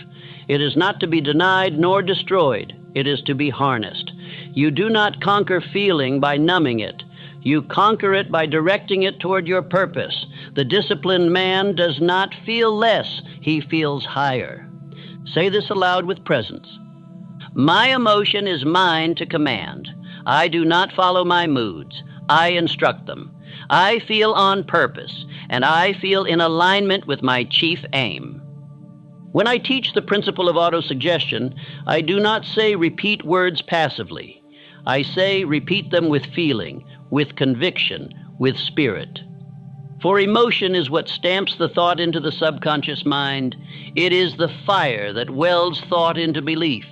It is not to be denied nor destroyed. It is to be harnessed. You do not conquer feeling by numbing it. You conquer it by directing it toward your purpose. The disciplined man does not feel less, he feels higher. Say this aloud with presence. My emotion is mine to command. I do not follow my moods. I instruct them. I feel on purpose, and I feel in alignment with my chief aim. When I teach the principle of autosuggestion, I do not say repeat words passively. I say repeat them with feeling, with conviction, with spirit. For emotion is what stamps the thought into the subconscious mind. It is the fire that welds thought into belief.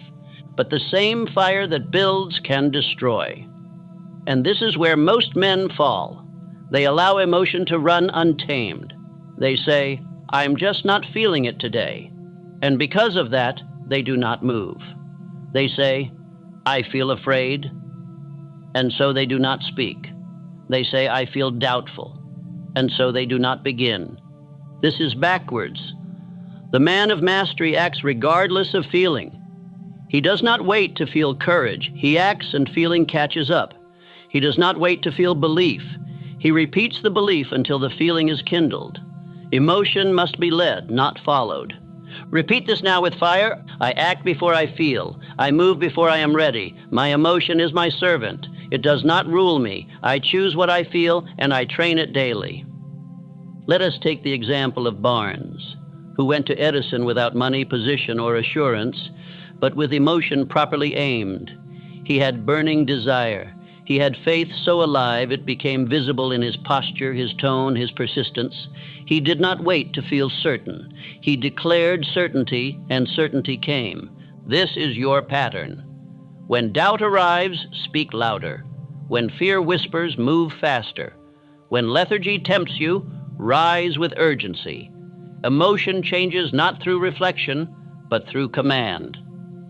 But the same fire that builds can destroy. And this is where most men fall. They allow emotion to run untamed. They say, I'm just not feeling it today. And because of that, they do not move. They say, I feel afraid. And so they do not speak. They say, I feel doubtful. And so they do not begin. This is backwards. The man of mastery acts regardless of feeling. He does not wait to feel courage. He acts and feeling catches up. He does not wait to feel belief. He repeats the belief until the feeling is kindled. Emotion must be led, not followed. Repeat this now with fire. I act before I feel. I move before I am ready. My emotion is my servant. It does not rule me. I choose what I feel, and I train it daily. Let us take the example of Barnes, who went to Edison without money, position, or assurance, but with emotion properly aimed. He had burning desire. He had faith so alive it became visible in his posture, his tone, his persistence. He did not wait to feel certain. He declared certainty, and certainty came. This is your pattern. When doubt arrives, speak louder. When fear whispers, move faster. When lethargy tempts you, rise with urgency. Emotion changes not through reflection, but through command.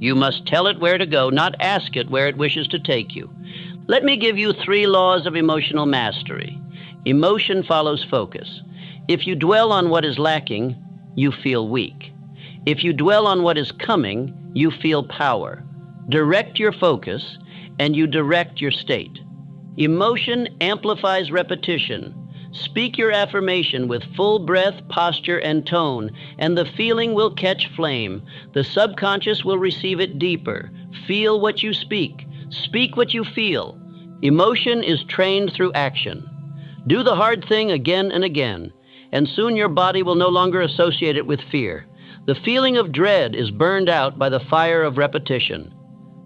You must tell it where to go, not ask it where it wishes to take you. Let me give you 3 laws of emotional mastery. Emotion follows focus. If you dwell on what is lacking, you feel weak. If you dwell on what is coming, you feel power. Direct your focus, and you direct your state. Emotion amplifies repetition. Speak your affirmation with full breath, posture, and tone, and the feeling will catch flame. The subconscious will receive it deeper. Feel what you speak. Speak what you feel. Emotion is trained through action. Do the hard thing again and again, and soon your body will no longer associate it with fear. The feeling of dread is burned out by the fire of repetition.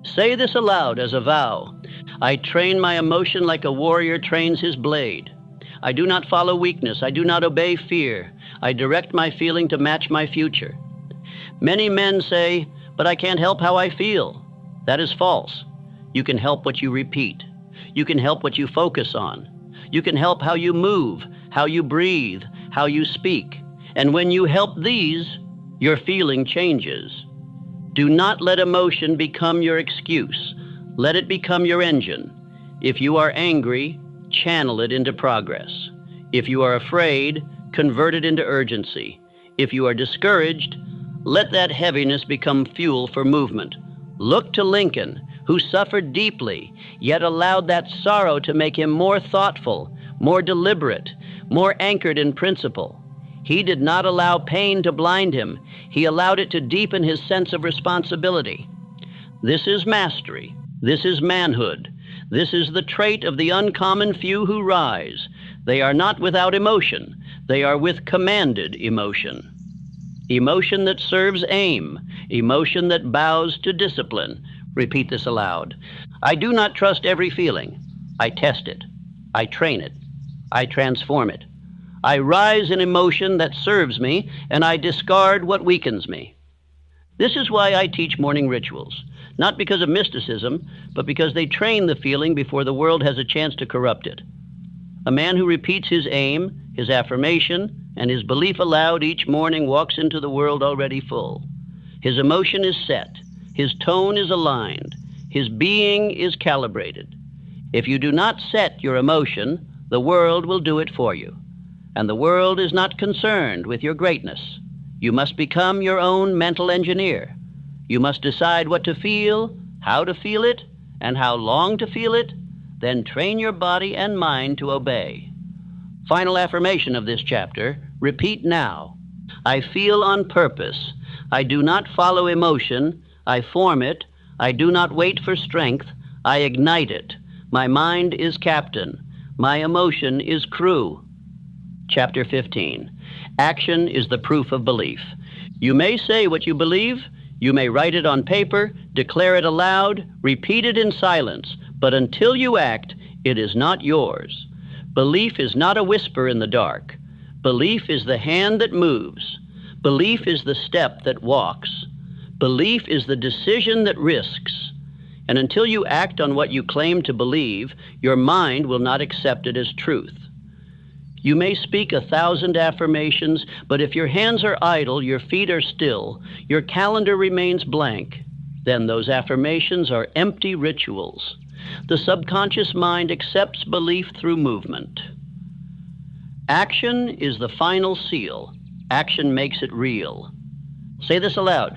Say this aloud as a vow. I train my emotion like a warrior trains his blade. I do not follow weakness. I do not obey fear. I direct my feeling to match my future. Many men say, but I can't help how I feel. That is false. You can help what you repeat. You can help what you focus on. You can help how you move, how you breathe, how you speak. And when you help these, your feeling changes. Do not let emotion become your excuse. Let it become your engine. If you are angry, channel it into progress. If you are afraid, convert it into urgency. If you are discouraged, let that heaviness become fuel for movement. Look to Lincoln, who suffered deeply, yet allowed that sorrow to make him more thoughtful, more deliberate, more anchored in principle. He did not allow pain to blind him. He allowed it to deepen his sense of responsibility. This is mastery. This is manhood. This is the trait of the uncommon few who rise. They are not without emotion. They are with commanded emotion. Emotion that serves aim. Emotion that bows to discipline. Repeat this aloud. I do not trust every feeling. I test it. I train it. I transform it. I rise in emotion that serves me, and I discard what weakens me. This is why I teach morning rituals. Not because of mysticism, but because they train the feeling before the world has a chance to corrupt it. A man who repeats his aim, his affirmation, and his belief aloud each morning walks into the world already full. His emotion is set. His tone is aligned. His being is calibrated. If you do not set your emotion, the world will do it for you. And the world is not concerned with your greatness. You must become your own mental engineer. You must decide what to feel, how to feel it, and how long to feel it, then train your body and mind to obey. Final affirmation of this chapter, repeat now. I feel on purpose. I do not follow emotion. I form it. I do not wait for strength. I ignite it. My mind is captain. My emotion is crew. Chapter 15. Action is the proof of belief. You may say what you believe. You may write it on paper, declare it aloud, repeat it in silence, but until you act, it is not yours. Belief is not a whisper in the dark. Belief is the hand that moves. Belief is the step that walks. Belief is the decision that risks. And until you act on what you claim to believe, your mind will not accept it as truth. You may speak 1,000 affirmations, but if your hands are idle, your feet are still, your calendar remains blank, then those affirmations are empty rituals. The subconscious mind accepts belief through movement. Action is the final seal. Action makes it real. Say this aloud.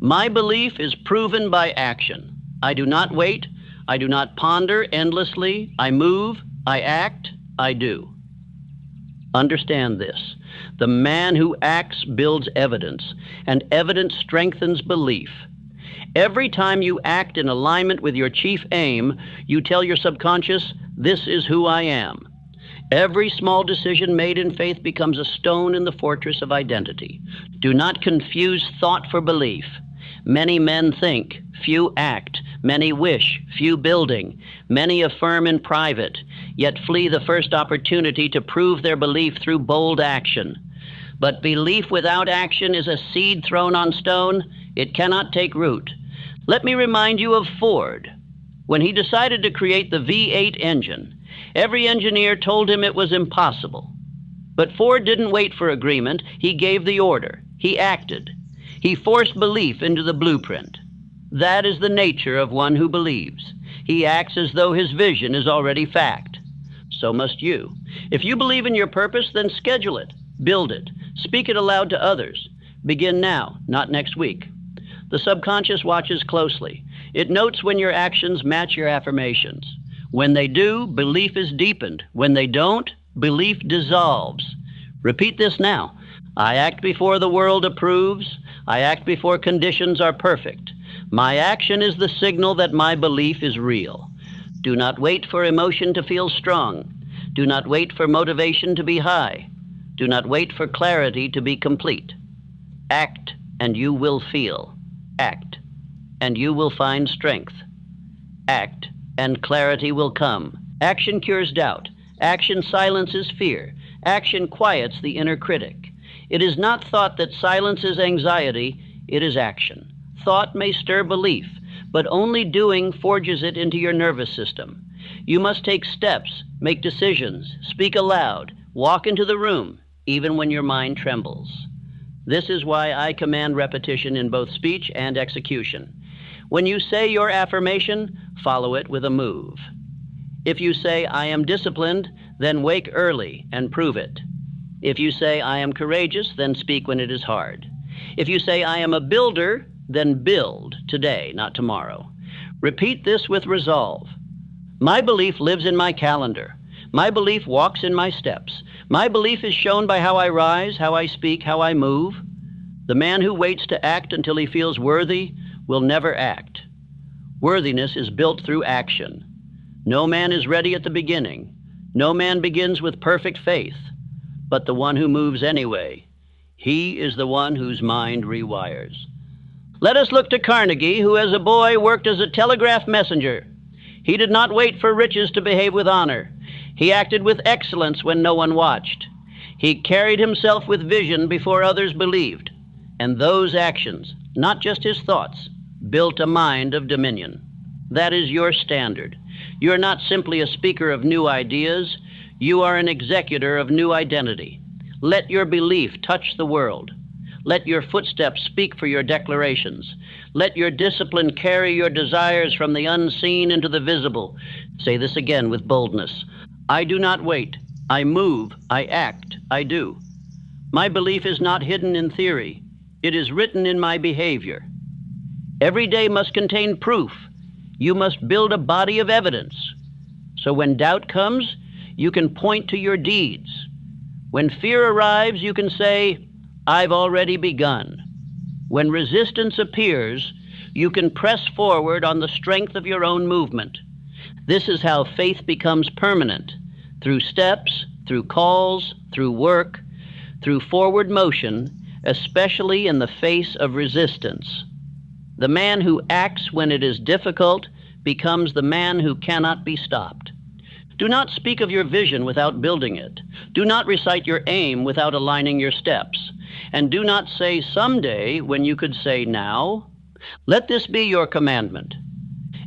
My belief is proven by action. I do not wait. I do not ponder endlessly. I move. I act. I do. Understand this. The man who acts builds evidence, and evidence strengthens belief. Every time you act in alignment with your chief aim, you tell your subconscious, "This is who I am." Every small decision made in faith becomes a stone in the fortress of identity. Do not confuse thought for belief. Many men think, few act. Many wish, few building. Many affirm in private, yet flee the first opportunity to prove their belief through bold action. But belief without action is a seed thrown on stone. It cannot take root. Let me remind you of Ford. When he decided to create the V8 engine, every engineer told him it was impossible. But Ford didn't wait for agreement. He gave the order. He acted. He forced belief into the blueprint. That is the nature of one who believes. He acts as though his vision is already fact. So must you. If you believe in your purpose, then schedule it, build it, speak it aloud to others. Begin now, not next week. The subconscious watches closely. It notes when your actions match your affirmations. When they do, belief is deepened. When they don't, belief dissolves. Repeat this now. I act before the world approves. I act before conditions are perfect. My action is the signal that my belief is real. Do not wait for emotion to feel strong. Do not wait for motivation to be high. Do not wait for clarity to be complete. Act, and you will feel. Act, and you will find strength. Act, and clarity will come. Action cures doubt. Action silences fear. Action quiets the inner critic. It is not thought that silences anxiety, it is action. Thought may stir belief, but only doing forges it into your nervous system. You must take steps, make decisions, speak aloud, walk into the room, even when your mind trembles. This is why I command repetition in both speech and execution. When you say your affirmation, follow it with a move. If you say, "I am disciplined," then wake early and prove it. If you say, "I am courageous," then speak when it is hard. If you say, "I am a builder," then build today, not tomorrow. Repeat this with resolve. My belief lives in my calendar. My belief walks in my steps. My belief is shown by how I rise, how I speak, how I move. The man who waits to act until he feels worthy will never act. Worthiness is built through action. No man is ready at the beginning. No man begins with perfect faith, but the one who moves anyway. He is the one whose mind rewires. Let us look to Carnegie, who as a boy worked as a telegraph messenger. He did not wait for riches to behave with honor. He acted with excellence when no one watched. He carried himself with vision before others believed. And those actions, not just his thoughts, built a mind of dominion. That is your standard. You are not simply a speaker of new ideas. You are an executor of new identity. Let your belief touch the world. Let your footsteps speak for your declarations. Let your discipline carry your desires from the unseen into the visible. Say this again with boldness. I do not wait. I move. I act. I do. My belief is not hidden in theory. It is written in my behavior. Every day must contain proof. You must build a body of evidence. So when doubt comes, you can point to your deeds. When fear arrives, you can say, I've already begun. When resistance appears, you can press forward on the strength of your own movement. This is how faith becomes permanent, through steps, through calls, through work, through forward motion, especially in the face of resistance. The man who acts when it is difficult becomes the man who cannot be stopped. Do not speak of your vision without building it. Do not recite your aim without aligning your steps. And do not say someday when you could say now. Let this be your commandment.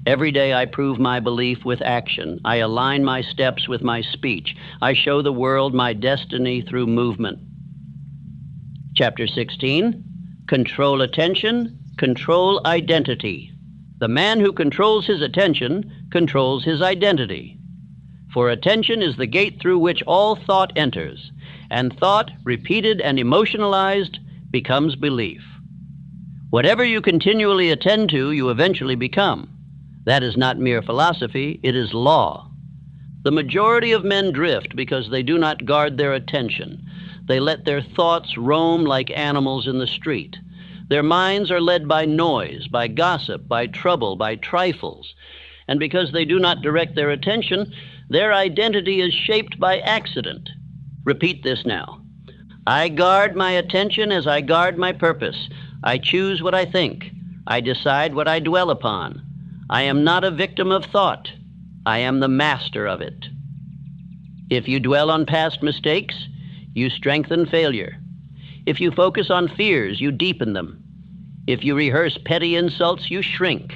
Every day I prove my belief with action. I align my steps with my speech. I show the world my destiny through movement. Chapter 16, Control Attention, Control Identity. The man who controls his attention controls his identity. For attention is the gate through which all thought enters, and thought, repeated and emotionalized, becomes belief. Whatever you continually attend to, you eventually become. That is not mere philosophy, it is law. The majority of men drift because they do not guard their attention. They let their thoughts roam like animals in the street. Their minds are led by noise, by gossip, by trouble, by trifles. And because they do not direct their attention, their identity is shaped by accident. Repeat this now. I guard my attention as I guard my purpose. I choose what I think. I decide what I dwell upon. I am not a victim of thought. I am the master of it. If you dwell on past mistakes, you strengthen failure. If you focus on fears, you deepen them. If you rehearse petty insults, you shrink.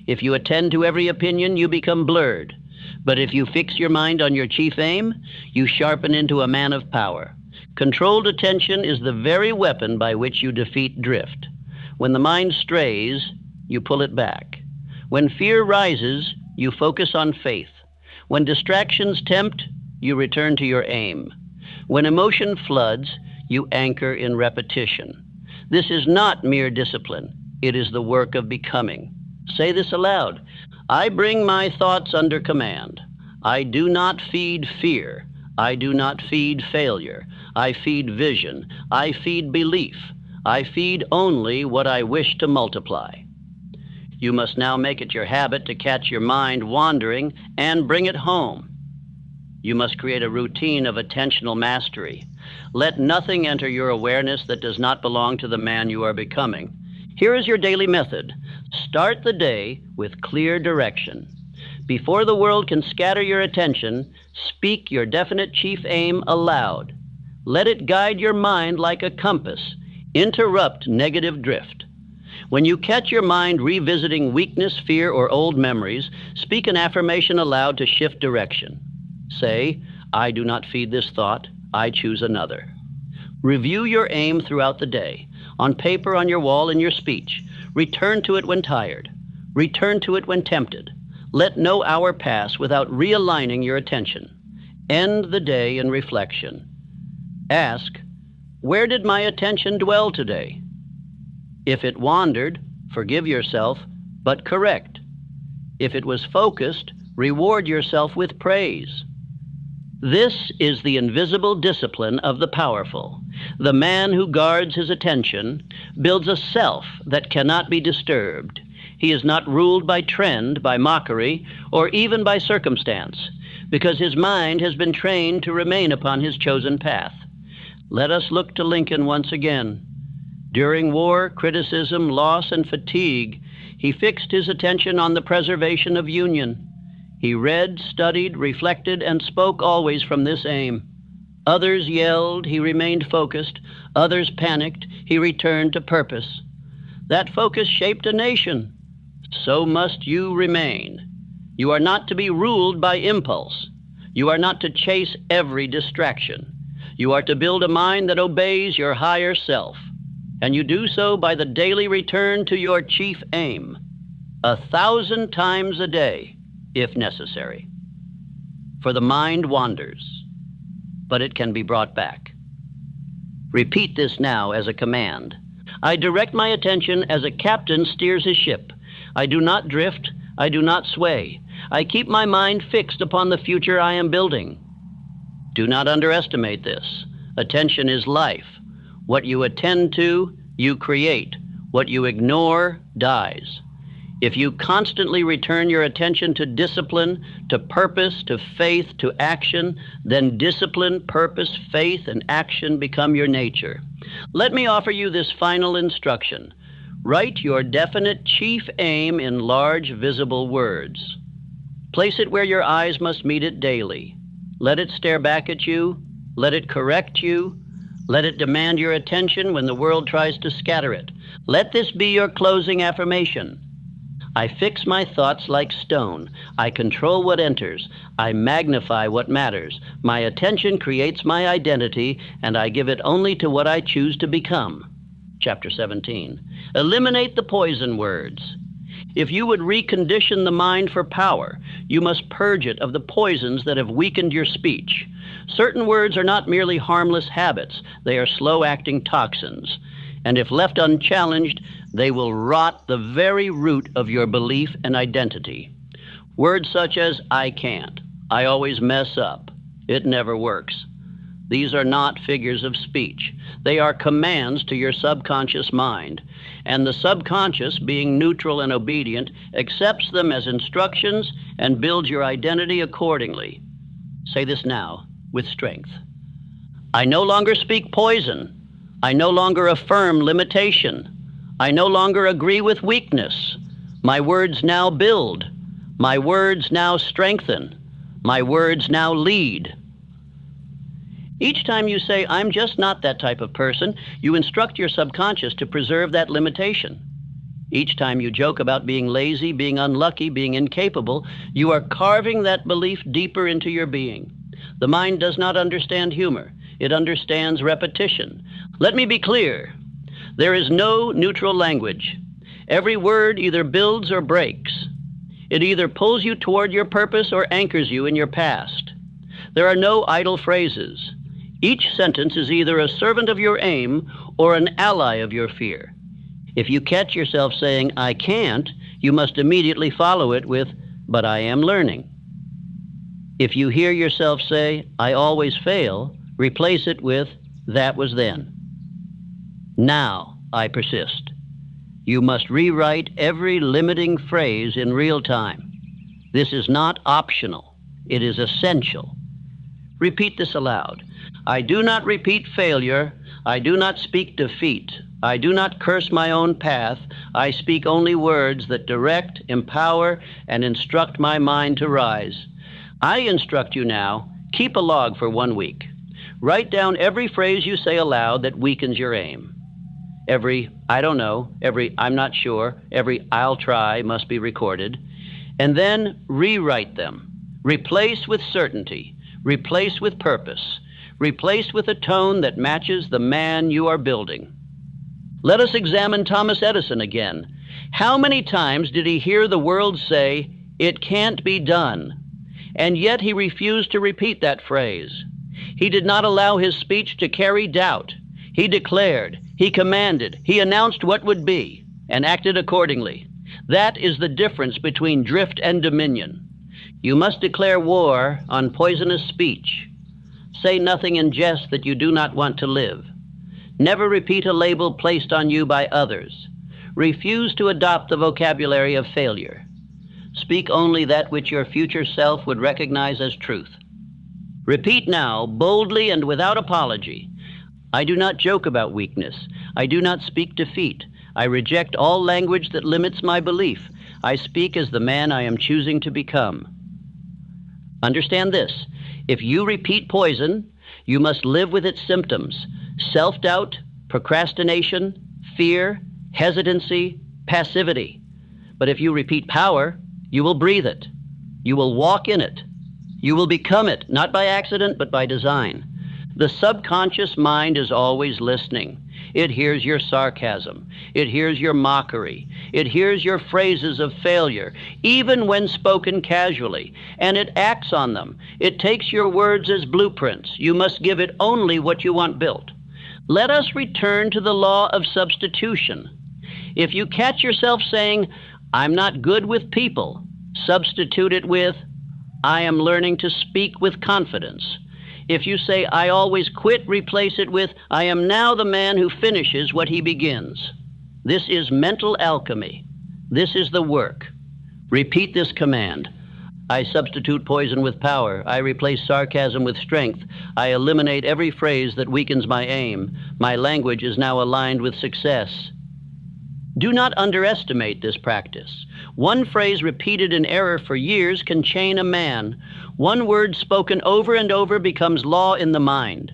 If you attend to every opinion, you become blurred. But if you fix your mind on your chief aim, you sharpen into a man of power. Controlled attention is the very weapon by which you defeat drift. When the mind strays, you pull it back. When fear rises, you focus on faith. When distractions tempt, you return to your aim. When emotion floods, you anchor in repetition. This is not mere discipline. It is the work of becoming. Say this aloud. I bring my thoughts under command. I do not feed fear. I do not feed failure. I feed vision. I feed belief. I feed only what I wish to multiply. You must now make it your habit to catch your mind wandering and bring it home. You must create a routine of attentional mastery. Let nothing enter your awareness that does not belong to the man you are becoming. Here is your daily method. Start the day with clear direction. Before the world can scatter your attention, speak your definite chief aim aloud. Let it guide your mind like a compass. Interrupt negative drift. When you catch your mind revisiting weakness, fear, or old memories, speak an affirmation aloud to shift direction. Say, I do not feed this thought, I choose another. Review your aim throughout the day, on paper, on your wall, in your speech. Return to it when tired. Return to it when tempted. Let no hour pass without realigning your attention. End the day in reflection. Ask, where did my attention dwell today? If it wandered, forgive yourself, but correct. If it was focused, reward yourself with praise. This is the invisible discipline of the powerful. The man who guards his attention builds a self that cannot be disturbed. He is not ruled by trend, by mockery, or even by circumstance, because his mind has been trained to remain upon his chosen path. Let us look to Lincoln once again. During war, criticism, loss, and fatigue, he fixed his attention on the preservation of Union. He read, studied, reflected, and spoke always from this aim. Others yelled, he remained focused. Others panicked, he returned to purpose. That focus shaped a nation. So must you remain. You are not to be ruled by impulse. You are not to chase every distraction. You are to build a mind that obeys your higher self. And you do so by the daily return to your chief aim, 1,000 times a day, if necessary. For the mind wanders, but it can be brought back. Repeat this now as a command. I direct my attention as a captain steers his ship. I do not drift. I do not sway. I keep my mind fixed upon the future I am building. Do not underestimate this. Attention is life. What you attend to, you create. What you ignore, dies. If you constantly return your attention to discipline, to purpose, to faith, to action, then discipline, purpose, faith, and action become your nature. Let me offer you this final instruction. Write your definite chief aim in large, visible words. Place it where your eyes must meet it daily. Let it stare back at you. Let it correct you. Let it demand your attention when the world tries to scatter it. Let this be your closing affirmation. I fix my thoughts like stone. I control what enters. I magnify what matters. My attention creates my identity, and I give it only to what I choose to become. Chapter 17. Eliminate the poison words. If you would recondition the mind for power, you must purge it of the poisons that have weakened your speech. Certain words are not merely harmless habits. They are slow-acting toxins. And if left unchallenged, they will rot the very root of your belief and identity. Words such as, I can't, I always mess up. It never works. These are not figures of speech. They are commands to your subconscious mind, and the subconscious, being neutral and obedient, accepts them as instructions and builds your identity accordingly. Say this now with strength. I no longer speak poison. I no longer affirm limitation. I no longer agree with weakness. My words now build. My words now strengthen. My words now lead. Each time you say, I'm just not that type of person, you instruct your subconscious to preserve that limitation. Each time you joke about being lazy, being unlucky, being incapable, you are carving that belief deeper into your being. The mind does not understand humor. It understands repetition. Let me be clear. There is no neutral language. Every word either builds or breaks. It either pulls you toward your purpose or anchors you in your past. There are no idle phrases. Each sentence is either a servant of your aim or an ally of your fear. If you catch yourself saying, I can't, you must immediately follow it with, but I am learning. If you hear yourself say, I always fail, replace it with, that was then. Now I persist. You must rewrite every limiting phrase in real time. This is not optional. It is essential. Repeat this aloud. I do not repeat failure. I do not speak defeat. I do not curse my own path. I speak only words that direct, empower, and instruct my mind to rise. I instruct you now, keep a log for 1 week. Write down every phrase you say aloud that weakens your aim. Every I don't know, every I'm not sure, every I'll try must be recorded. And then rewrite them. Replace with certainty. Replace with purpose. Replace with a tone that matches the man you are building. Let us examine Thomas Edison again. How many times did he hear the world say, it can't be done? And yet he refused to repeat that phrase. He did not allow his speech to carry doubt. He declared, he commanded, he announced what would be, and acted accordingly. That is the difference between drift and dominion. You must declare war on poisonous speech. Say nothing in jest that you do not want to live. Never repeat a label placed on you by others. Refuse to adopt the vocabulary of failure. Speak only that which your future self would recognize as truth. Repeat now, boldly and without apology. I do not joke about weakness. I do not speak defeat. I reject all language that limits my belief. I speak as the man I am choosing to become. Understand this. If you repeat poison, you must live with its symptoms: self-doubt, procrastination, fear, hesitancy, passivity. But if you repeat power, you will breathe it. You will walk in it. You will become it, not by accident, but by design. The subconscious mind is always listening. It hears your sarcasm. It hears your mockery. It hears your phrases of failure, even when spoken casually, and it acts on them. It takes your words as blueprints. You must give it only what you want built. Let us return to the law of substitution. If you catch yourself saying, I'm not good with people, substitute it with, I am learning to speak with confidence. If you say, I always quit, replace it with, I am now the man who finishes what he begins. This is mental alchemy. This is the work. Repeat this command. I substitute poison with power. I replace sarcasm with strength. I eliminate every phrase that weakens my aim. My language is now aligned with success. Do not underestimate this practice. One phrase repeated in error for years can chain a man. One word spoken over and over becomes law in the mind.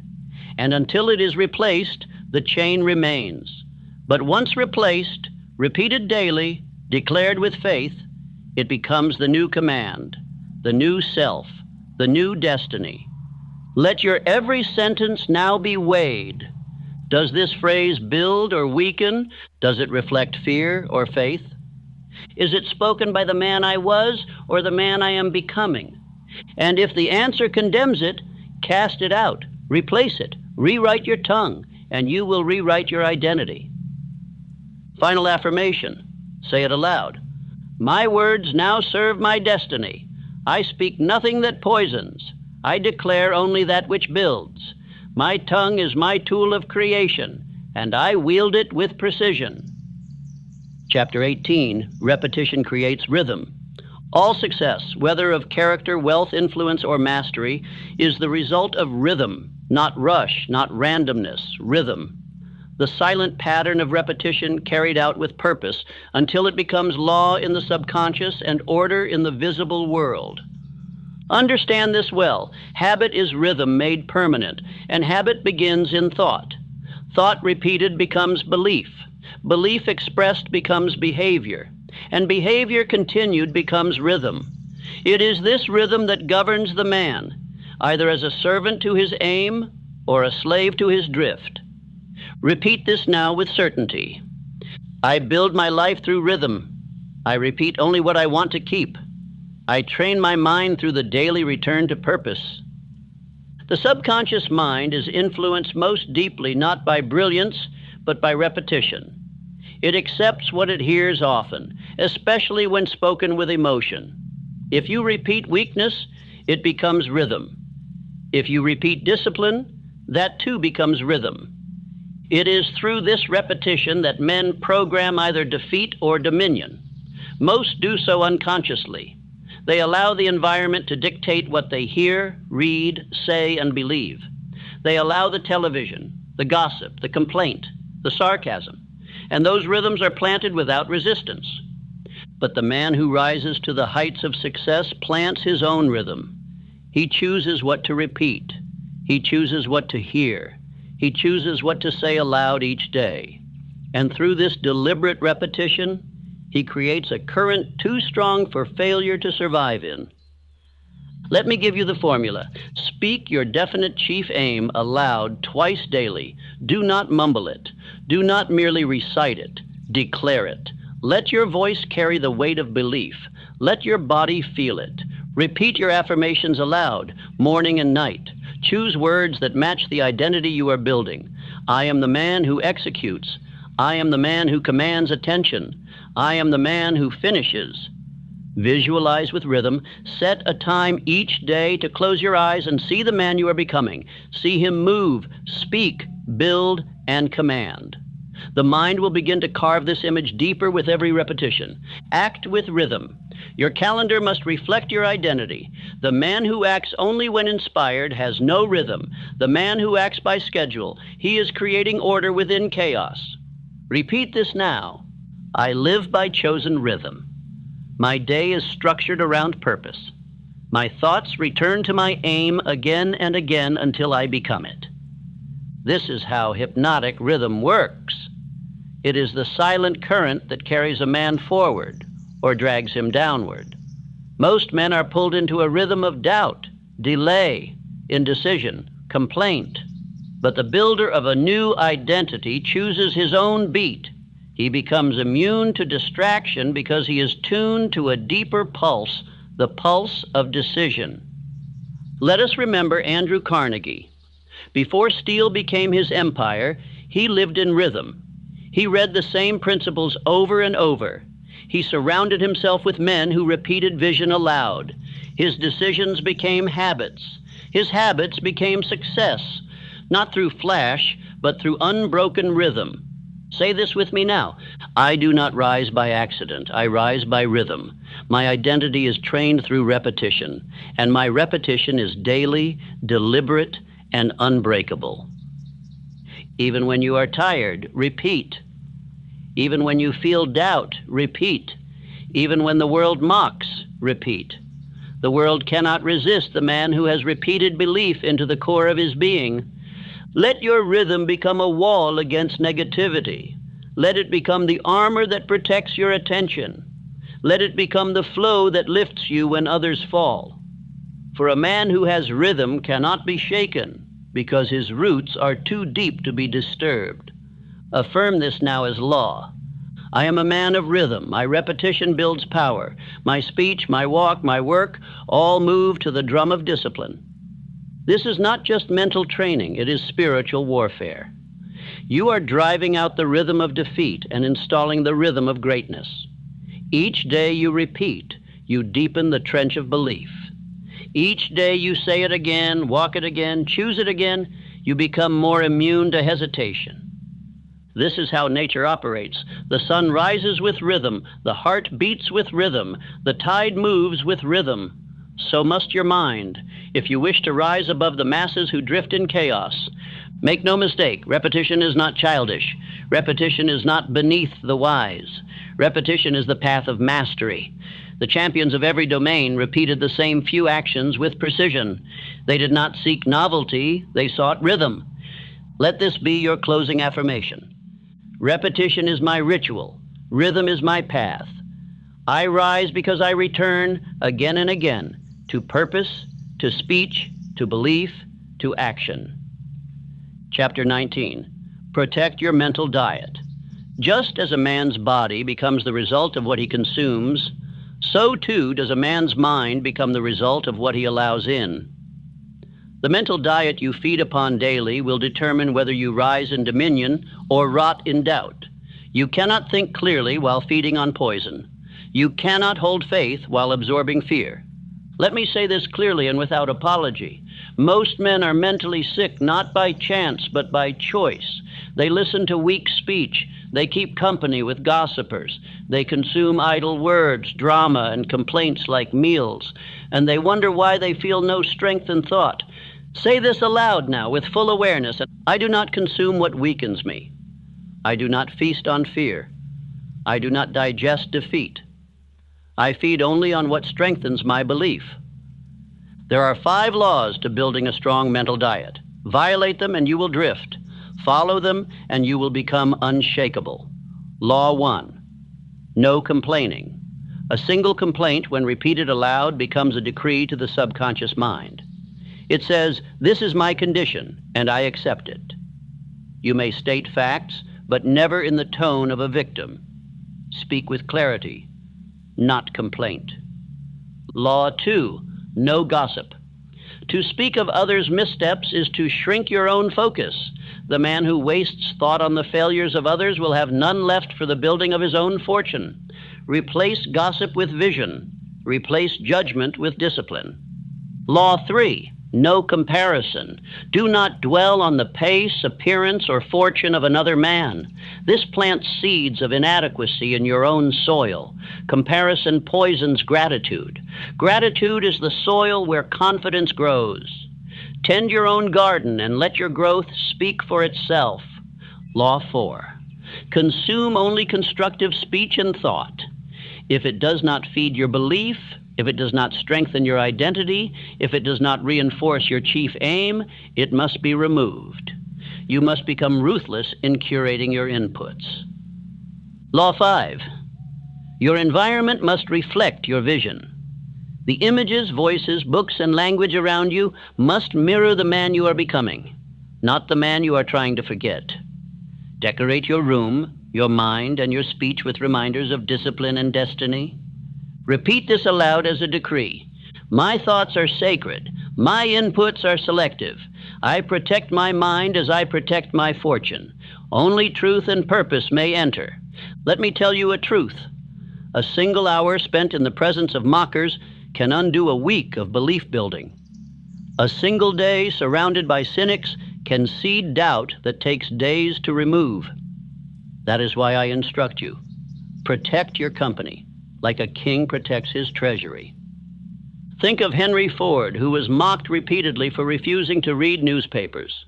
And until it is replaced, the chain remains. But once replaced, repeated daily, declared with faith, it becomes the new command, the new self, the new destiny. Let your every sentence now be weighed. Does this phrase build or weaken? Does it reflect fear or faith? Is it spoken by the man I was or the man I am becoming? And if the answer condemns it, cast it out, replace it, rewrite your tongue, and you will rewrite your identity. Final affirmation. Say it aloud. My words now serve my destiny. I speak nothing that poisons. I declare only that which builds. My tongue is my tool of creation, and I wield it with precision. Chapter 18, Repetition Creates Rhythm. All success, whether of character, wealth, influence, or mastery, is the result of rhythm, not rush, not randomness, rhythm. The silent pattern of repetition carried out with purpose until it becomes law in the subconscious and order in the visible world. Understand this well. Habit is rhythm made permanent, and habit begins in thought. Thought repeated becomes belief. Belief expressed becomes behavior, and behavior continued becomes rhythm. It is this rhythm that governs the man, either as a servant to his aim or a slave to his drift. Repeat this now with certainty. I build my life through rhythm. I repeat only what I want to keep. I train my mind through the daily return to purpose. The subconscious mind is influenced most deeply not by brilliance, but by repetition. It accepts what it hears often, especially when spoken with emotion. If you repeat weakness, it becomes rhythm. If you repeat discipline, that too becomes rhythm. It is through this repetition that men program either defeat or dominion. Most do so unconsciously. They allow the environment to dictate what they hear, read, say, and believe. They allow the television, the gossip, the complaint, the sarcasm, and those rhythms are planted without resistance. But the man who rises to the heights of success plants his own rhythm. He chooses what to repeat. He chooses what to hear. He chooses what to say aloud each day. And through this deliberate repetition, he creates a current too strong for failure to survive in. Let me give you the formula. Speak your definite chief aim aloud twice daily. Do not mumble it. Do not merely recite it. Declare it. Let your voice carry the weight of belief. Let your body feel it. Repeat your affirmations aloud, morning and night. Choose words that match the identity you are building. I am the man who executes. I am the man who commands attention. I am the man who finishes. Visualize with rhythm. Set a time each day to close your eyes and see the man you are becoming. See him move, speak, build, and command. The mind will begin to carve this image deeper with every repetition. Act with rhythm. Your calendar must reflect your identity. The man who acts only when inspired has no rhythm. The man who acts by schedule, he is creating order within chaos. Repeat this now. I live by chosen rhythm. My day is structured around purpose. My thoughts return to my aim again and again until I become it. This is how hypnotic rhythm works. It is the silent current that carries a man forward or drags him downward. Most men are pulled into a rhythm of doubt, delay, indecision, complaint. But the builder of a new identity chooses his own beat. He becomes immune to distraction because he is tuned to a deeper pulse, the pulse of decision. Let us remember Andrew Carnegie. Before steel became his empire, he lived in rhythm. He read the same principles over and over. He surrounded himself with men who repeated vision aloud. His decisions became habits. His habits became success, not through flash, but through unbroken rhythm. Say this with me now. I do not rise by accident. I rise by rhythm. My identity is trained through repetition, and my repetition is daily, deliberate, and unbreakable. Even when you are tired, repeat. Even when you feel doubt, repeat. Even when the world mocks, repeat. The world cannot resist the man who has repeated belief into the core of his being. Let your rhythm become a wall against negativity. Let it become the armor that protects your attention. Let it become the flow that lifts you when others fall. For a man who has rhythm cannot be shaken because his roots are too deep to be disturbed. Affirm this now as law. I am a man of rhythm. My repetition builds power. My speech, my walk, my work, all move to the drum of discipline. This is not just mental training, it is spiritual warfare. You are driving out the rhythm of defeat and installing the rhythm of greatness. Each day you repeat, you deepen the trench of belief. Each day you say it again, walk it again, choose it again, you become more immune to hesitation. This is how nature operates. The sun rises with rhythm, the heart beats with rhythm, the tide moves with rhythm. So must your mind, if you wish to rise above the masses who drift in chaos. Make no mistake, repetition is not childish. Repetition is not beneath the wise. Repetition is the path of mastery. The champions of every domain repeated the same few actions with precision. They did not seek novelty, they sought rhythm. Let this be your closing affirmation. Repetition is my ritual. Rhythm is my path. I rise because I return again and again to purpose, to speech, to belief, to action. Chapter 19. Protect your mental diet. Just as a man's body becomes the result of what he consumes, so too does a man's mind become the result of what he allows in. The mental diet you feed upon daily will determine whether you rise in dominion or rot in doubt. You cannot think clearly while feeding on poison. You cannot hold faith while absorbing fear. Let me say this clearly and without apology. Most men are mentally sick not by chance but by choice. They listen to weak speech. They keep company with gossipers. They consume idle words, drama, and complaints like meals. And they wonder why they feel no strength in thought. Say this aloud now with full awareness. I do not consume what weakens me. I do not feast on fear. I do not digest defeat. I feed only on what strengthens my belief. There are 5 laws to building a strong mental diet. Violate them and you will drift. Follow them and you will become unshakable. Law 1. No complaining. A single complaint, when repeated aloud, becomes a decree to the subconscious mind. It says, this is my condition, and I accept it. You may state facts, but never in the tone of a victim. Speak with clarity, not complaint. Law 2, no gossip. To speak of others' missteps is to shrink your own focus. The man who wastes thought on the failures of others will have none left for the building of his own fortune. Replace gossip with vision. Replace judgment with discipline. Law 3, no comparison. Do not dwell on the pace, appearance, or fortune of another man. This plants seeds of inadequacy in your own soil. Comparison poisons gratitude. Gratitude is the soil where confidence grows. Tend your own garden and let your growth speak for itself. Law 4. Consume only constructive speech and thought. If it does not feed your belief, if it does not strengthen your identity, if it does not reinforce your chief aim, it must be removed. You must become ruthless in curating your inputs. Law 5. Your environment must reflect your vision. The images, voices, books, and language around you must mirror the man you are becoming, not the man you are trying to forget. Decorate your room, your mind, and your speech with reminders of discipline and destiny. Repeat this aloud as a decree. My thoughts are sacred. My inputs are selective. I protect my mind as I protect my fortune. Only truth and purpose may enter. Let me tell you a truth. A single hour spent in the presence of mockers can undo a week of belief building. A single day surrounded by cynics can seed doubt that takes days to remove. That is why I instruct you. Protect your company, like a king protects his treasury. Think of Henry Ford, who was mocked repeatedly for refusing to read newspapers.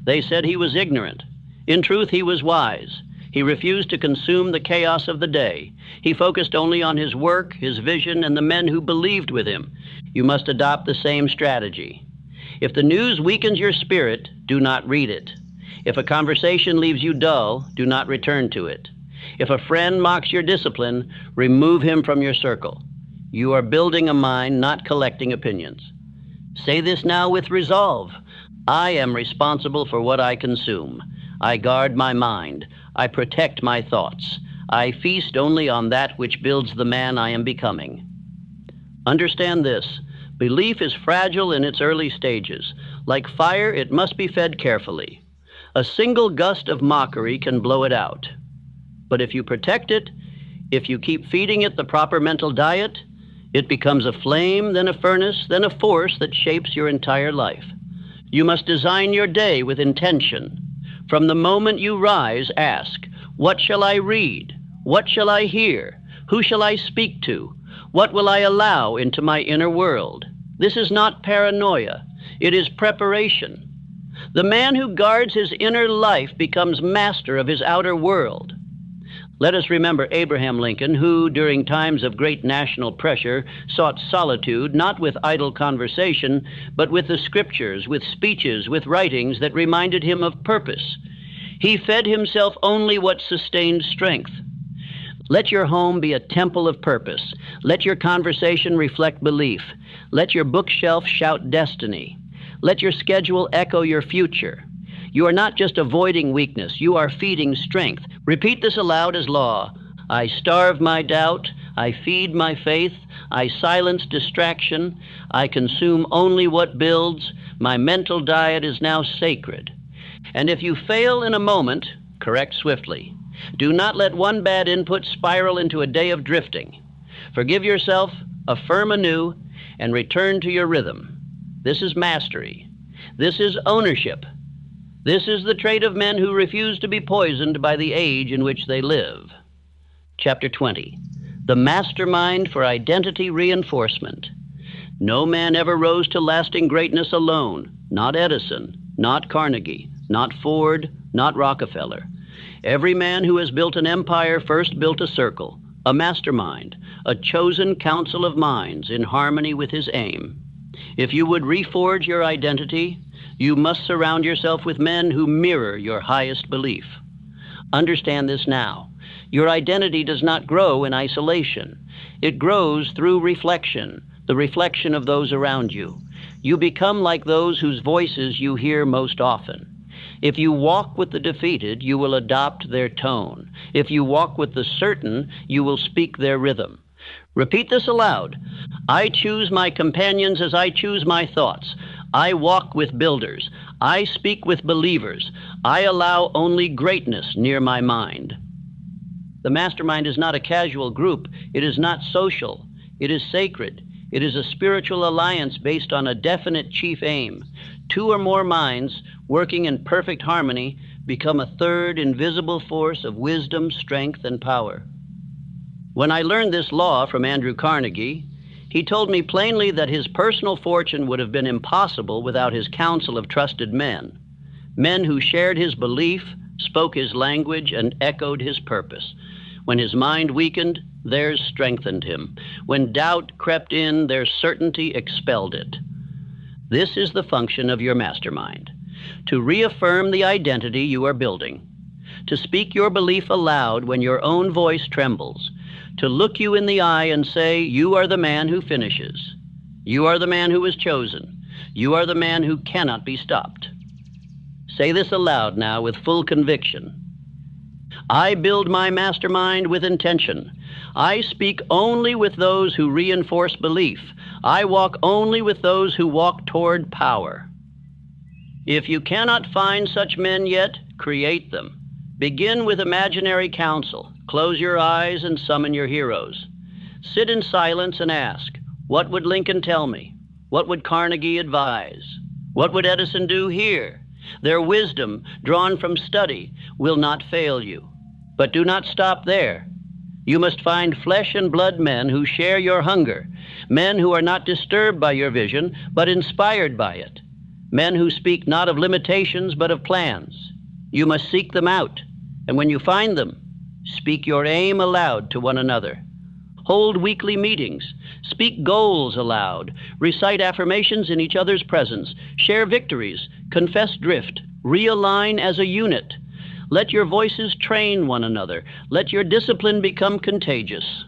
They said he was ignorant. In truth, he was wise. He refused to consume the chaos of the day. He focused only on his work, his vision, and the men who believed with him. You must adopt the same strategy. If the news weakens your spirit, do not read it. If a conversation leaves you dull, do not return to it. If a friend mocks your discipline, remove him from your circle. You are building a mind, not collecting opinions. Say this now with resolve. I am responsible for what I consume. I guard my mind. I protect my thoughts. I feast only on that which builds the man I am becoming. Understand this. Belief is fragile in its early stages. Like fire, it must be fed carefully. A single gust of mockery can blow it out. But if you protect it, if you keep feeding it the proper mental diet, It becomes a flame, then a furnace, then a force that shapes your entire life. You must design your day with intention. From the moment you rise, ask, what shall I read? What shall I hear? Who shall I speak to? What will I allow into my inner world? This is not paranoia. It is preparation. The man who guards his inner life becomes master of his outer world. Let us remember Abraham Lincoln, who, during times of great national pressure, sought solitude not with idle conversation, but with the scriptures, with speeches, with writings that reminded him of purpose. He fed himself only what sustained strength. Let your home be a temple of purpose. Let your conversation reflect belief. Let your bookshelf shout destiny. Let your schedule echo your future. You are not just avoiding weakness, you are feeding strength. Repeat this aloud as law. I starve my doubt, I feed my faith, I silence distraction, I consume only what builds, my mental diet is now sacred. And if you fail in a moment, correct swiftly. Do not let one bad input spiral into a day of drifting. Forgive yourself, affirm anew, and return to your rhythm. This is mastery. This is ownership. This is the trait of men who refuse to be poisoned by the age in which they live. Chapter 20. The Mastermind for Identity Reinforcement. No man ever rose to lasting greatness alone. Not Edison, not Carnegie, not Ford, not Rockefeller. Every man who has built an empire first built a circle, a mastermind, a chosen council of minds in harmony with his aim. If you would reforge your identity, you must surround yourself with men who mirror your highest belief. Understand this now. Your identity does not grow in isolation. It grows through reflection, the reflection of those around you. You become like those whose voices you hear most often. If you walk with the defeated, you will adopt their tone. If you walk with the certain, you will speak their rhythm. Repeat this aloud. I choose my companions as I choose my thoughts. I walk with builders. I speak with believers. I allow only greatness near my mind. The mastermind is not a casual group. It is not social. It is sacred. It is a spiritual alliance based on a definite chief aim. Two or more minds working in perfect harmony become a third invisible force of wisdom, strength, and power. When I learned this law from Andrew Carnegie, he told me plainly that his personal fortune would have been impossible without his council of trusted men, men who shared his belief, spoke his language, and echoed his purpose. When his mind weakened, theirs strengthened him. When doubt crept in, their certainty expelled it. This is the function of your mastermind: to reaffirm the identity you are building, to speak your belief aloud when your own voice trembles, to look you in the eye and say, you are the man who finishes. You are the man who is chosen. You are the man who cannot be stopped. Say this aloud now with full conviction. I build my mastermind with intention. I speak only with those who reinforce belief. I walk only with those who walk toward power. If you cannot find such men yet, create them. Begin with imaginary counsel. Close your eyes and summon your heroes. Sit in silence and ask, what would Lincoln tell me? What would Carnegie advise? What would Edison do here? Their wisdom, drawn from study, will not fail you. But do not stop there. You must find flesh and blood men who share your hunger, men who are not disturbed by your vision, but inspired by it, men who speak not of limitations, but of plans. You must seek them out, and when you find them, speak your aim aloud to one another. Hold weekly meetings. Speak goals aloud. Recite affirmations in each other's presence. Share victories. Confess drift. Realign as a unit. Let your voices train one another. Let your discipline become contagious.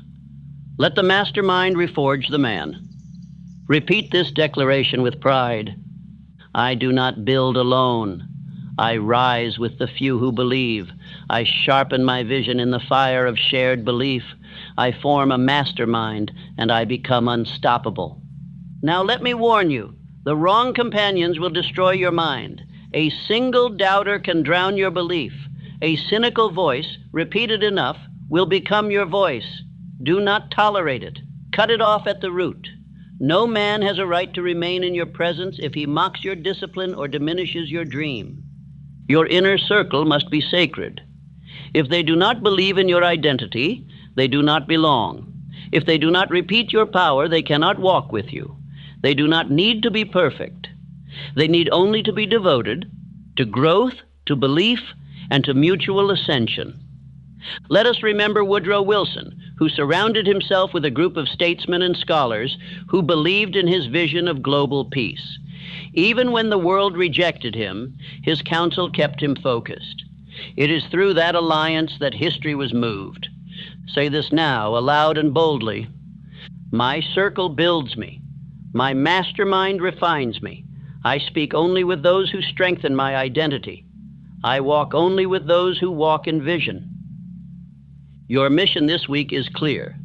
Let the mastermind reforge the man. Repeat this declaration with pride. I do not build alone. I rise with the few who believe. I sharpen my vision in the fire of shared belief. I form a mastermind, and I become unstoppable. Now let me warn you, the wrong companions will destroy your mind. A single doubter can drown your belief. A cynical voice, repeated enough, will become your voice. Do not tolerate it. Cut it off at the root. No man has a right to remain in your presence if he mocks your discipline or diminishes your dream. Your inner circle must be sacred. If they do not believe in your identity, they do not belong. If they do not repeat your power, they cannot walk with you. They do not need to be perfect. They need only to be devoted to growth, to belief, and to mutual ascension. Let us remember Woodrow Wilson, who surrounded himself with a group of statesmen and scholars who believed in his vision of global peace. Even when the world rejected him, his counsel kept him focused. It is through that alliance that history was moved. Say this now, aloud and boldly. My circle builds me. My mastermind refines me. I speak only with those who strengthen my identity. I walk only with those who walk in vision. Your mission this week is clear.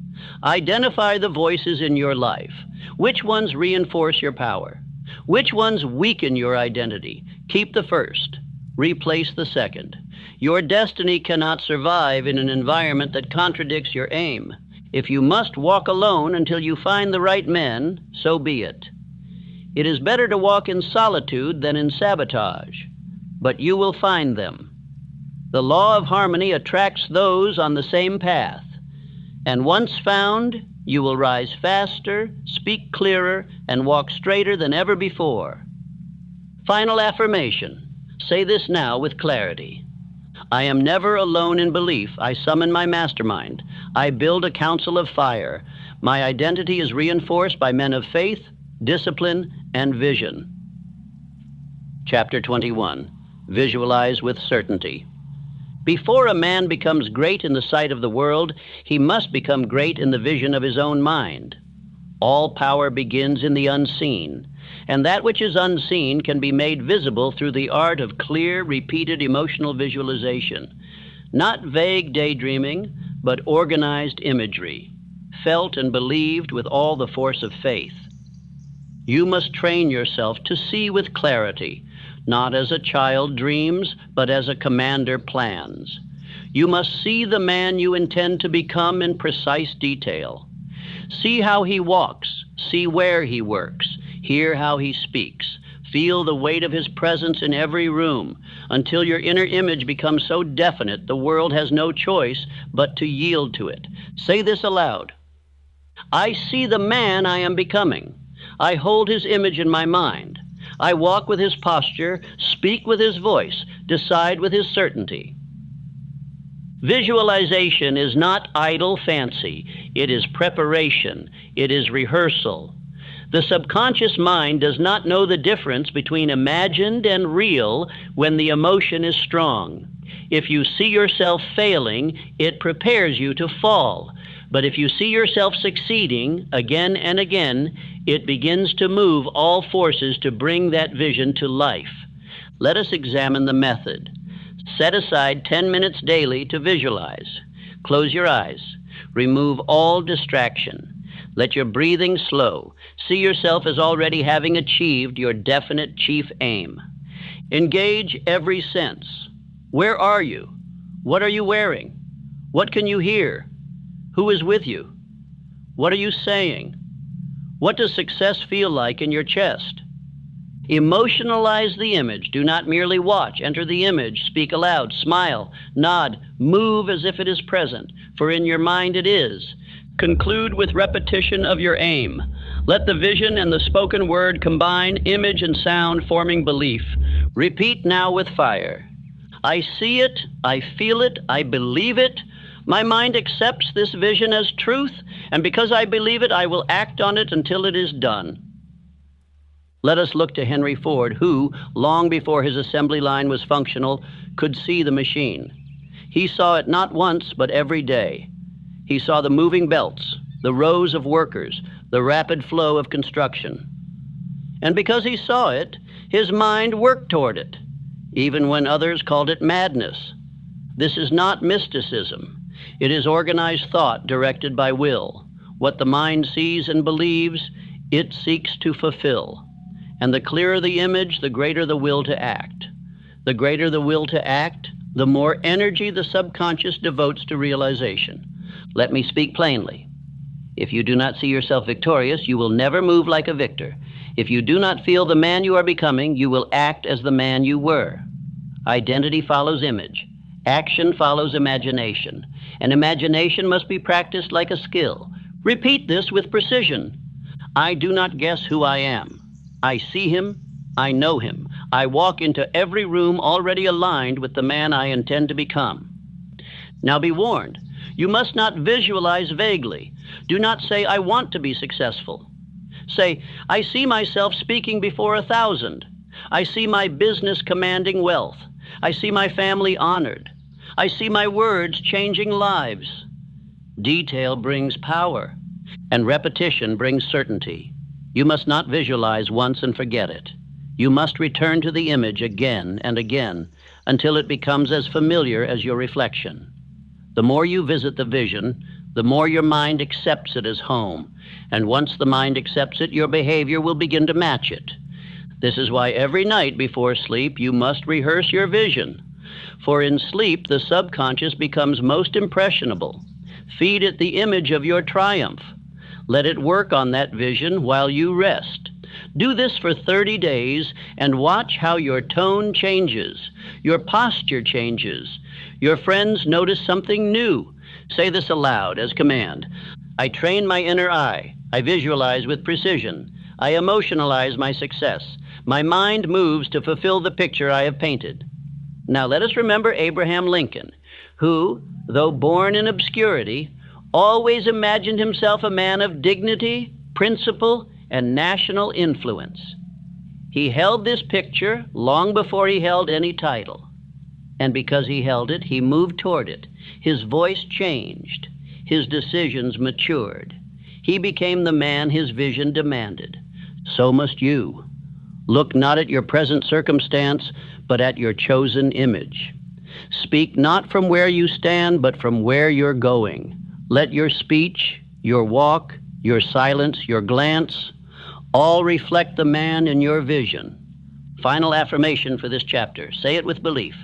Identify the voices in your life. Which ones reinforce your power? Which ones weaken your identity? Keep the first. Replace the second. Your destiny cannot survive in an environment that contradicts your aim. If you must walk alone until you find the right men, so be it. It is better to walk in solitude than in sabotage, but you will find them. The law of harmony attracts those on the same path, and once found, you will rise faster, speak clearer, and walk straighter than ever before. Final affirmation. Say this now with clarity. I am never alone in belief. I summon my mastermind. I build a council of fire. My identity is reinforced by men of faith, discipline, and vision. Chapter 21. Visualize with certainty. Before a man becomes great in the sight of the world, he must become great in the vision of his own mind. All power begins in the unseen, and that which is unseen can be made visible through the art of clear, repeated emotional visualization. Not vague daydreaming, but organized imagery, felt and believed with all the force of faith. You must train yourself to see with clarity, not as a child dreams, but as a commander plans. You must see the man you intend to become in precise detail. See how he walks, see where he works, hear how he speaks, feel the weight of his presence in every room, until your inner image becomes so definite the world has no choice but to yield to it. Say this aloud. I see the man I am becoming. I hold his image in my mind. I walk with his posture, speak with his voice, decide with his certainty. Visualization is not idle fancy. It is preparation. It is rehearsal. The subconscious mind does not know the difference between imagined and real when the emotion is strong. If you see yourself failing, it prepares you to fall. But if you see yourself succeeding again and again, it begins to move all forces to bring that vision to life. Let us examine the method. Set aside 10 minutes daily to visualize. Close your eyes. Remove all distraction. Let your breathing slow. See yourself as already having achieved your definite chief aim. Engage every sense. Where are you? What are you wearing? What can you hear? Who is with you? What are you saying? What does success feel like in your chest? Emotionalize the image. Do not merely watch. Enter the image. Speak aloud. Smile. Nod. Move as if it is present, for in your mind it is. Conclude with repetition of your aim. Let the vision and the spoken word combine, image and sound forming belief. Repeat now with fire. I see it. I feel it. I believe it. My mind accepts this vision as truth, and because I believe it, I will act on it until it is done. Let us look to Henry Ford, who, long before his assembly line was functional, could see the machine. He saw it not once, but every day. He saw the moving belts, the rows of workers, the rapid flow of construction. And because he saw it, his mind worked toward it, even when others called it madness. This is not mysticism. It is organized thought directed by will. What the mind sees and believes, it seeks to fulfill. And the clearer the image, the greater the will to act. The greater the will to act, the more energy the subconscious devotes to realization. Let me speak plainly. If you do not see yourself victorious, you will never move like a victor. If you do not feel the man you are becoming, you will act as the man you were. Identity follows image. Action follows imagination. And imagination must be practiced like a skill. Repeat this with precision. I do not guess who I am. I see him. I know him. I walk into every room already aligned with the man I intend to become. Now be warned. You must not visualize vaguely. Do not say, I want to be successful. Say, I see myself speaking before 1,000. I see my business commanding wealth. I see my family honored. I see my words changing lives. Detail brings power, and repetition brings certainty. You must not visualize once and forget it. You must return to the image again and again until it becomes as familiar as your reflection. The more you visit the vision, the more your mind accepts it as home. And once the mind accepts it, your behavior will begin to match it. This is why every night before sleep, you must rehearse your vision. For in sleep, the subconscious becomes most impressionable. Feed it the image of your triumph. Let it work on that vision while you rest. Do this for 30 days and watch how your tone changes, your posture changes. Your friends notice something new. Say this aloud as command. I train my inner eye. I visualize with precision. I emotionalize my success. My mind moves to fulfill the picture I have painted. Now let us remember Abraham Lincoln, who, though born in obscurity, always imagined himself a man of dignity, principle, and national influence. He held this picture long before he held any title. And because he held it, he moved toward it. His voice changed. His decisions matured. He became the man his vision demanded. So must you. Look not at your present circumstance, but at your chosen image. Speak not from where you stand, but from where you're going. Let your speech, your walk, your silence, your glance, all reflect the man in your vision. Final affirmation for this chapter. Say it with belief.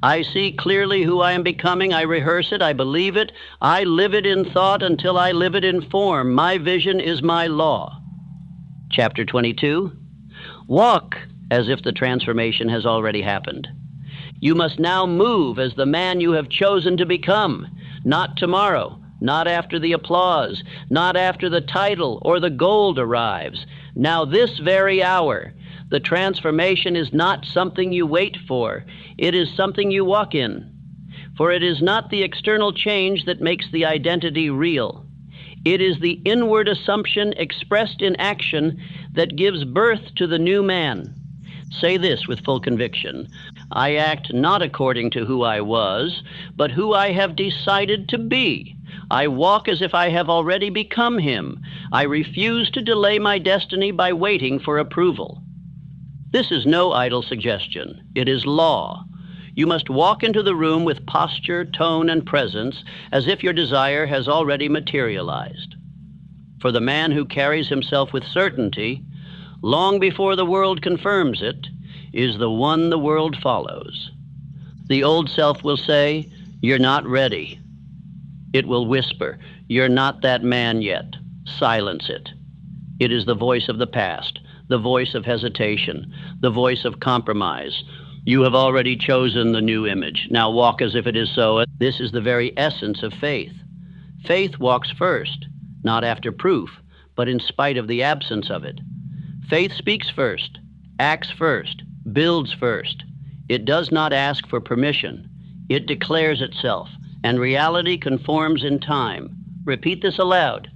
I see clearly who I am becoming. I rehearse it. I believe it. I live it in thought until I live it in form. My vision is my law. Chapter 22. Walk as if the transformation has already happened. You must now move as the man you have chosen to become. Not tomorrow, not after the applause, not after the title or the gold arrives. Now this very hour. The transformation is not something you wait for. It is something you walk in. For it is not the external change that makes the identity real. It is the inward assumption expressed in action that gives birth to the new man. Say this with full conviction. I act not according to who I was, but who I have decided to be. I walk as if I have already become him. I refuse to delay my destiny by waiting for approval. This is no idle suggestion. It is law. You must walk into the room with posture, tone, and presence as if your desire has already materialized. For the man who carries himself with certainty, long before the world confirms it, is the one the world follows. The old self will say, "You're not ready." It will whisper, "You're not that man yet." Silence it. It is the voice of the past, the voice of hesitation, the voice of compromise. You have already chosen the new image. Now walk as if it is so. This is the very essence of faith. Faith walks first, not after proof, but in spite of the absence of it. Faith speaks first, acts first, builds first. It does not ask for permission. It declares itself, and reality conforms in time. Repeat this aloud.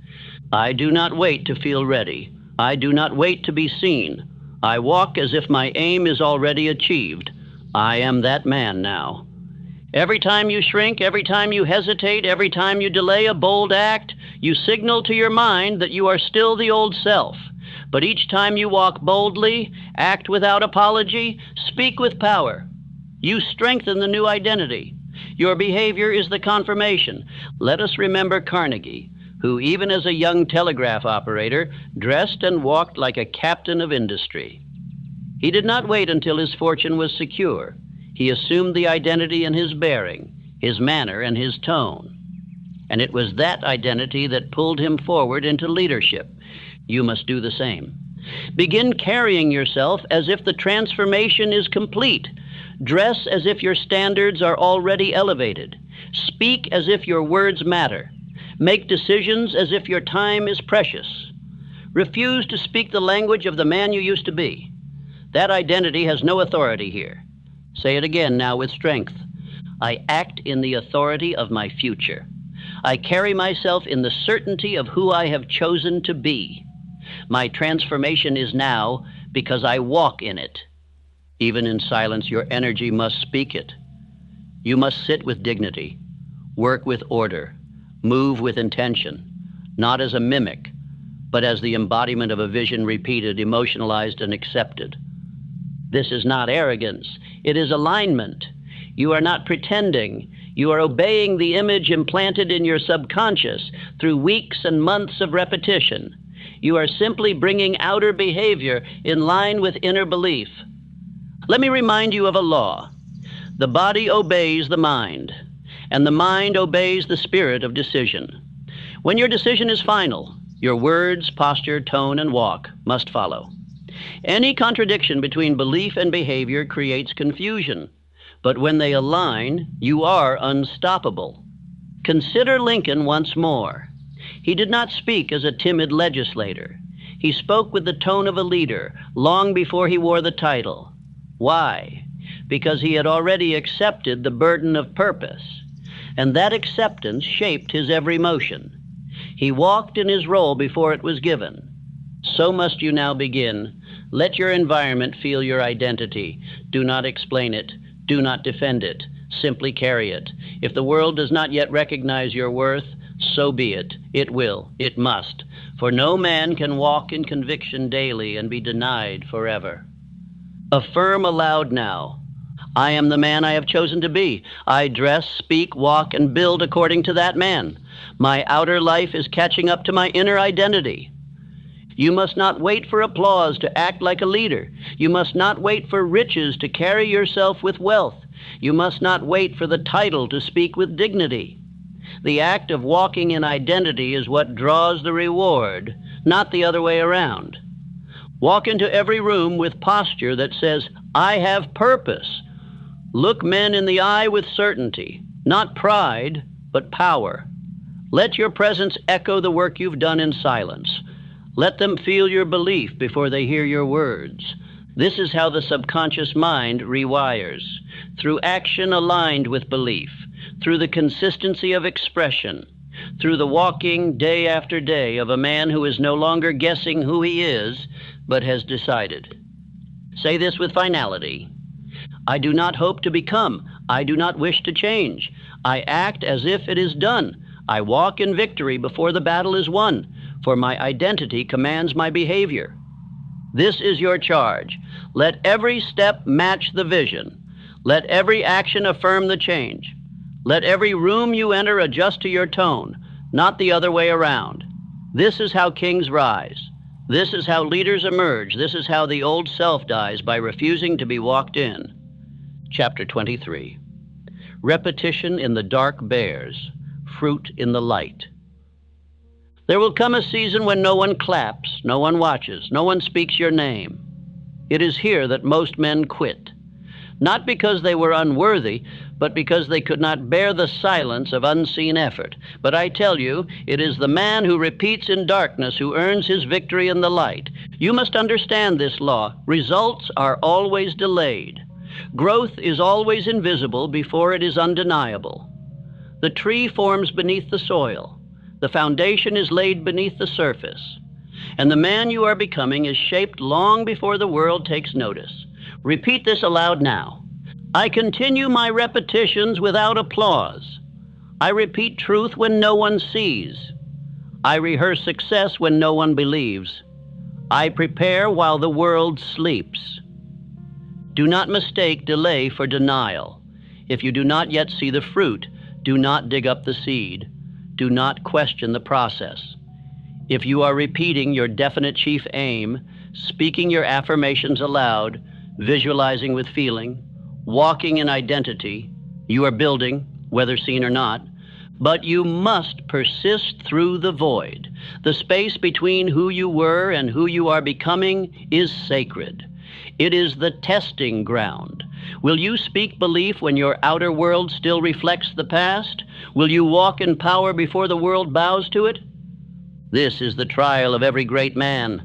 I do not wait to feel ready. I do not wait to be seen. I walk as if my aim is already achieved. I am that man now. Every time you shrink, every time you hesitate, every time you delay a bold act, you signal to your mind that you are still the old self. But each time you walk boldly, act without apology, speak with power, you strengthen the new identity. Your behavior is the confirmation. Let us remember Carnegie, who even as a young telegraph operator, dressed and walked like a captain of industry. He did not wait until his fortune was secure. He assumed the identity in his bearing, his manner, and his tone. and it was that identity that pulled him forward into leadership. You must do the same. Begin carrying yourself as if the transformation is complete. Dress as if your standards are already elevated. Speak as if your words matter. Make decisions as if your time is precious. Refuse to speak the language of the man you used to be. That identity has no authority here. Say it again now with strength. I act in the authority of my future. I carry myself in the certainty of who I have chosen to be. My transformation is now because I walk in it. Even in silence, your energy must speak it. You must sit with dignity, work with order, move with intention, not as a mimic, but as the embodiment of a vision repeated, emotionalized, and accepted. This is not arrogance. It is alignment. You are not pretending. You are obeying the image implanted in your subconscious through weeks and months of repetition. You are simply bringing outer behavior in line with inner belief. Let me remind you of a law. The body obeys the mind, and the mind obeys the spirit of decision. When your decision is final, your words, posture, tone, and walk must follow. Any contradiction between belief and behavior creates confusion, but when they align, you are unstoppable. Consider Lincoln once more. He did not speak as a timid legislator. He spoke with the tone of a leader long before he wore the title. Why? Because he had already accepted the burden of purpose, and that acceptance shaped his every motion. He walked in his role before it was given. So must you now begin. Let your environment feel your identity. Do not explain it. Do not defend it. Simply carry it. If the world does not yet recognize your worth, so be it. It will. It must. For no man can walk in conviction daily and be denied forever. Affirm aloud now. I am the man I have chosen to be. I dress, speak, walk, and build according to that man. My outer life is catching up to my inner identity. You must not wait for applause to act like a leader. You must not wait for riches to carry yourself with wealth. You must not wait for the title to speak with dignity. The act of walking in identity is what draws the reward, not the other way around. Walk into every room with posture that says, I have purpose. Look men in the eye with certainty, not pride, but power. Let your presence echo the work you've done in silence. Let them feel your belief before they hear your words. This is how the subconscious mind rewires, through action aligned with belief, through the consistency of expression, through the walking day after day of a man who is no longer guessing who he is, but has decided. Say this with finality. I do not hope to become. I do not wish to change. I act as if it is done. I walk in victory before the battle is won, for my identity commands my behavior. This is your charge. Let every step match the vision. Let every action affirm the change. Let every room you enter adjust to your tone, not the other way around. This is how kings rise. This is how leaders emerge. This is how the old self dies, by refusing to be walked in. Chapter 23. Repetition in the dark bears, fruit in the light. There will come a season when no one claps, no one watches, no one speaks your name. It is here that most men quit, not because they were unworthy, but because they could not bear the silence of unseen effort. But I tell you, it is the man who repeats in darkness who earns his victory in the light. You must understand this law. Results are always delayed. Growth is always invisible before it is undeniable. The tree forms beneath the soil. The foundation is laid beneath the surface. And the man you are becoming is shaped long before the world takes notice. Repeat this aloud now. I continue my repetitions without applause. I repeat truth when no one sees. I rehearse success when no one believes. I prepare while the world sleeps. Do not mistake delay for denial. If you do not yet see the fruit, do not dig up the seed. Do not question the process. If you are repeating your definite chief aim, speaking your affirmations aloud, visualizing with feeling, walking in identity, you are building, whether seen or not, But you must persist through the void. The space between who you were and who you are becoming is sacred. It is the testing ground. Will you speak belief when your outer world still reflects the past? Will you walk in power before the world bows to it? This is the trial of every great man.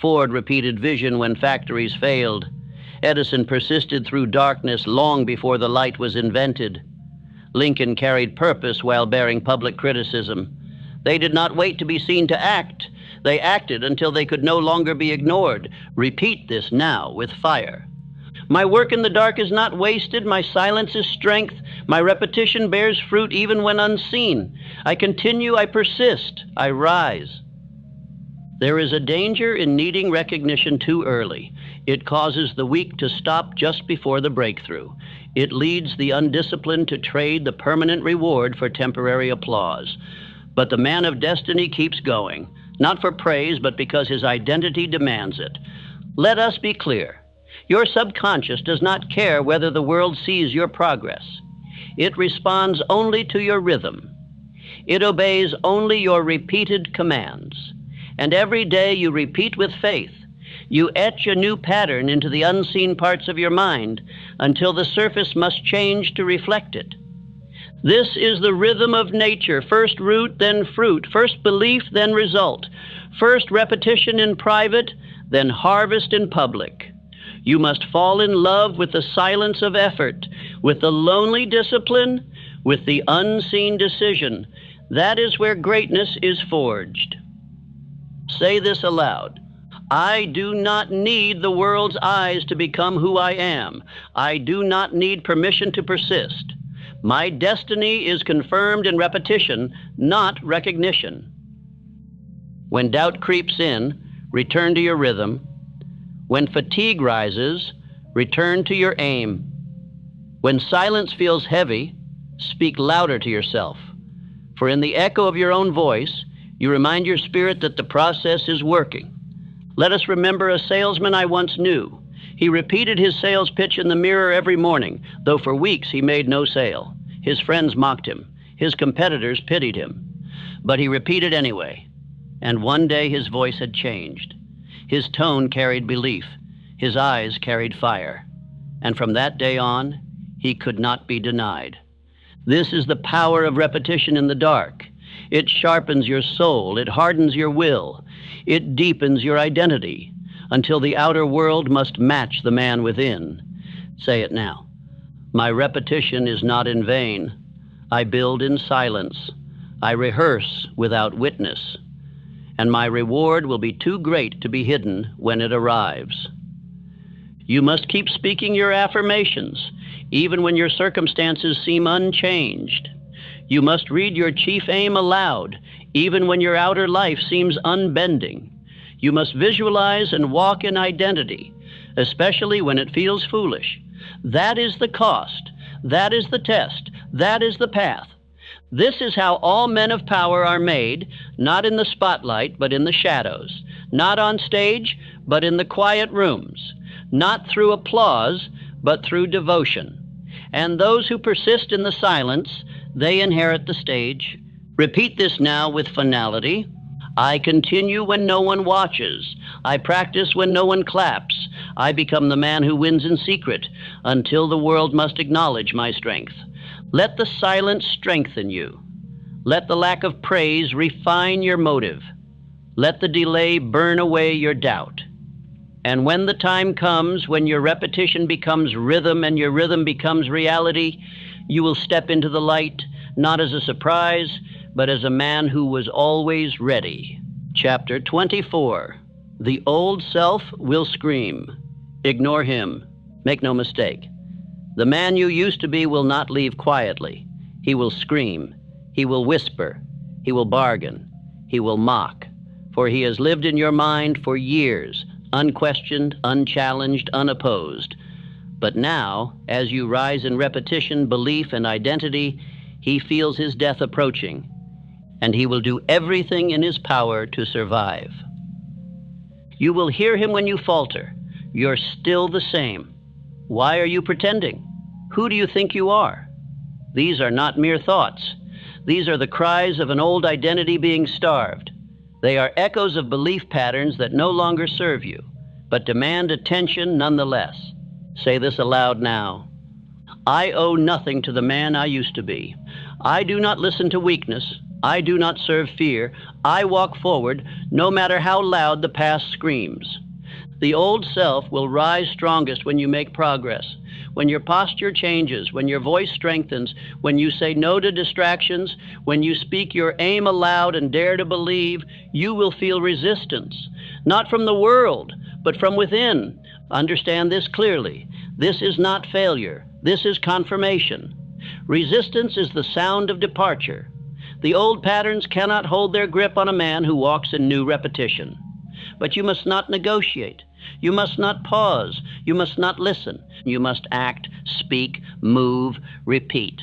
Ford repeated vision when factories failed. Edison persisted through darkness long before the light was invented. Lincoln carried purpose while bearing public criticism. They did not wait to be seen to act. They acted until they could no longer be ignored. Repeat this now with fire. My work in the dark is not wasted. My silence is strength. My repetition bears fruit even when unseen. I continue, I persist, I rise. There is a danger in needing recognition too early. It causes the weak to stop just before the breakthrough. It leads the undisciplined to trade the permanent reward for temporary applause. But the man of destiny keeps going, not for praise, but because his identity demands it. Let us be clear. Your subconscious does not care whether the world sees your progress. It responds only to your rhythm. It obeys only your repeated commands. And every day you repeat with faith. You etch a new pattern into the unseen parts of your mind until the surface must change to reflect it. This is the rhythm of nature. First root, then fruit. First belief, then result. First repetition in private, then harvest in public. You must fall in love with the silence of effort, with the lonely discipline, with the unseen decision. That is where greatness is forged. Say this aloud. I do not need the world's eyes to become who I am. I do not need permission to persist. My destiny is confirmed in repetition, not recognition. When doubt creeps in, return to your rhythm. When fatigue rises, return to your aim. When silence feels heavy, speak louder to yourself. For in the echo of your own voice, you remind your spirit that the process is working. Let us remember a salesman I once knew. He repeated his sales pitch in the mirror every morning, though for weeks he made no sale. His friends mocked him. His competitors pitied him. But he repeated anyway. And one day his voice had changed. His tone carried belief. His eyes carried fire. And from that day on, he could not be denied. This is the power of repetition in the dark. It sharpens your soul. It hardens your will. It deepens your identity until the outer world must match the man within. Say it now. My repetition is not in vain. I build in silence. I rehearse without witness. And my reward will be too great to be hidden when it arrives. You must keep speaking your affirmations, even when your circumstances seem unchanged. You must read your chief aim aloud, even when your outer life seems unbending. You must visualize and walk in identity, especially when it feels foolish. That is the cost. That is the test. That is the path. This is how all men of power are made, not in the spotlight, but in the shadows. Not on stage, but in the quiet rooms. Not through applause, but through devotion. And those who persist in the silence, they inherit the stage. Repeat this now with finality. I continue when no one watches. I practice when no one claps. I become the man who wins in secret until the world must acknowledge my strength. Let the silence strengthen you. Let the lack of praise refine your motive. Let the delay burn away your doubt. And when the time comes, when your repetition becomes rhythm and your rhythm becomes reality, you will step into the light, not as a surprise, but as a man who was always ready. Chapter 24. The old self will scream. Ignore him. Make no mistake. The man you used to be will not leave quietly. He will scream. He will whisper. He will bargain. He will mock. For he has lived in your mind for years, unquestioned, unchallenged, unopposed. But now, as you rise in repetition, belief, and identity, he feels his death approaching, and he will do everything in his power to survive. You will hear him when you falter. You're still the same. Why are you pretending? Who do you think you are? These are not mere thoughts. These are the cries of an old identity being starved. They are echoes of belief patterns that no longer serve you, but demand attention nonetheless. Say this aloud now. I owe nothing to the man I used to be. I do not listen to weakness. I do not serve fear. I walk forward, no matter how loud the past screams. The old self will rise strongest when you make progress, when your posture changes, when your voice strengthens, when you say no to distractions, when you speak your aim aloud and dare to believe. You will feel resistance, not from the world, but from within. Understand this clearly. This is not failure. This is confirmation. Resistance is the sound of departure. The old patterns cannot hold their grip on a man who walks in new repetition. But you must not negotiate. You must not pause. You must not listen. You must act, speak, move, repeat.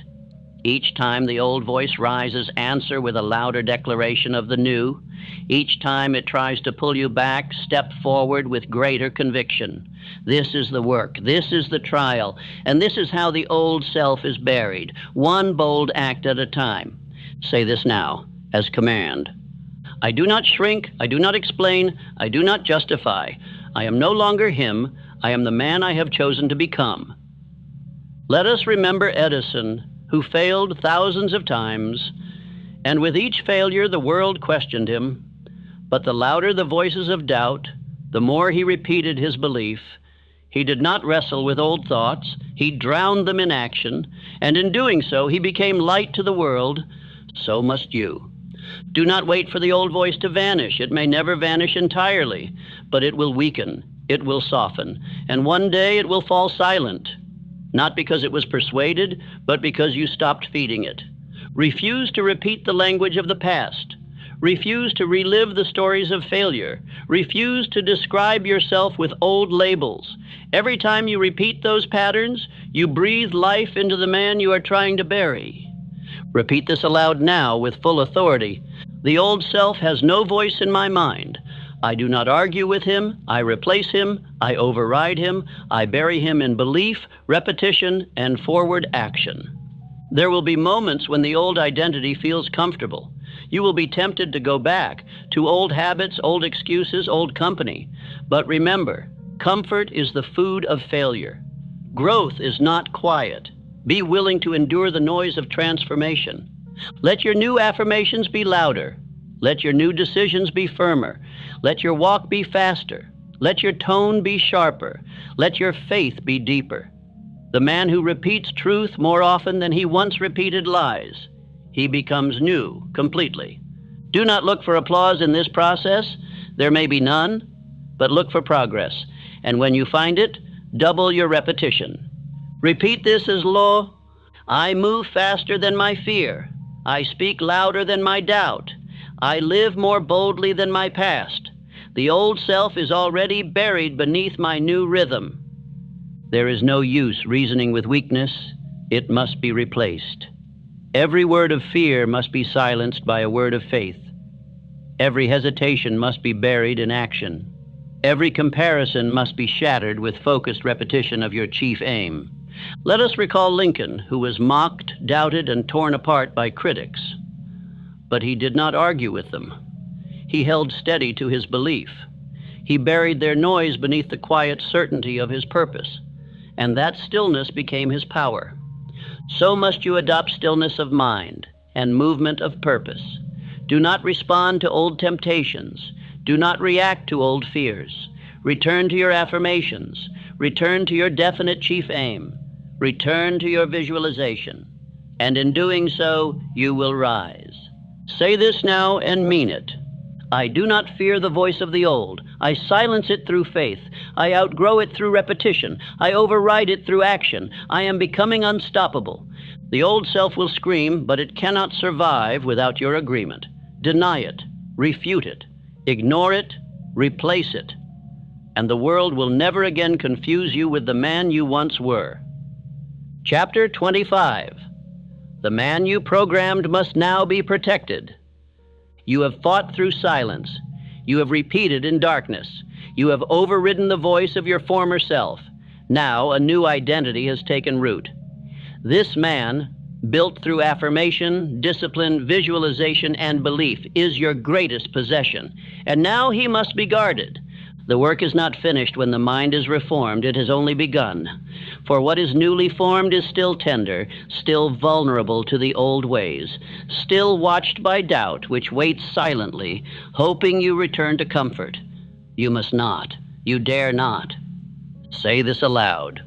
Each time the old voice rises, answer with a louder declaration of the new. Each time it tries to pull you back, step forward with greater conviction. This is the work. This is the trial. And this is how the old self is buried, one bold act at a time. Say this now, as command. I do not shrink. I do not explain. I do not justify. I am no longer him. I am the man I have chosen to become. Let us remember Edison, who failed thousands of times, and with each failure the world questioned him. But the louder the voices of doubt, the more he repeated his belief. He did not wrestle with old thoughts. He drowned them in action, and in doing so he became light to the world. So must you. Do not wait for the old voice to vanish. It may never vanish entirely, but it will weaken, it will soften, and one day it will fall silent, not because it was persuaded, but because you stopped feeding it. Refuse to repeat the language of the past. Refuse to relive the stories of failure. Refuse to describe yourself with old labels. Every time you repeat those patterns, you breathe life into the man you are trying to bury. Repeat this aloud now with full authority. The old self has no voice in my mind. I do not argue with him. I replace him. I override him. I bury him in belief, repetition, and forward action. There will be moments when the old identity feels comfortable. You will be tempted to go back to old habits, old excuses, old company. But remember, comfort is the food of failure. Growth is not quiet. Be willing to endure the noise of transformation. Let your new affirmations be louder. Let your new decisions be firmer. Let your walk be faster. Let your tone be sharper. Let your faith be deeper. The man who repeats truth more often than he once repeated lies, he becomes new completely. Do not look for applause in this process. There may be none, but look for progress. And when you find it, double your repetition. Repeat this as law. I move faster than my fear. I speak louder than my doubt. I live more boldly than my past. The old self is already buried beneath my new rhythm. There is no use reasoning with weakness. It must be replaced. Every word of fear must be silenced by a word of faith. Every hesitation must be buried in action. Every comparison must be shattered with focused repetition of your chief aim. Let us recall Lincoln, who was mocked, doubted, and torn apart by critics. But he did not argue with them. He held steady to his belief. He buried their noise beneath the quiet certainty of his purpose, and that stillness became his power. So must you adopt stillness of mind and movement of purpose. Do not respond to old temptations. Do not react to old fears. Return to your affirmations. Return to your definite chief aim. Return to your visualization. And in doing so, you will rise. Say this now and mean it. I do not fear the voice of the old. I silence it through faith. I outgrow it through repetition. I override it through action. I am becoming unstoppable. The old self will scream, but it cannot survive without your agreement. Deny it. Refute it. Ignore it. Replace it. And the world will never again confuse you with the man you once were. Chapter 25. The man you programmed must now be protected. You have fought through silence. You have repeated in darkness. You have overridden the voice of your former self. Now a new identity has taken root. This man, built through affirmation, discipline, visualization, and belief, is your greatest possession. And now he must be guarded. The work is not finished when the mind is reformed. It has only begun. For what is newly formed is still tender, still vulnerable to the old ways, still watched by doubt, which waits silently, hoping you return to comfort. You must not. You dare not. Say this aloud.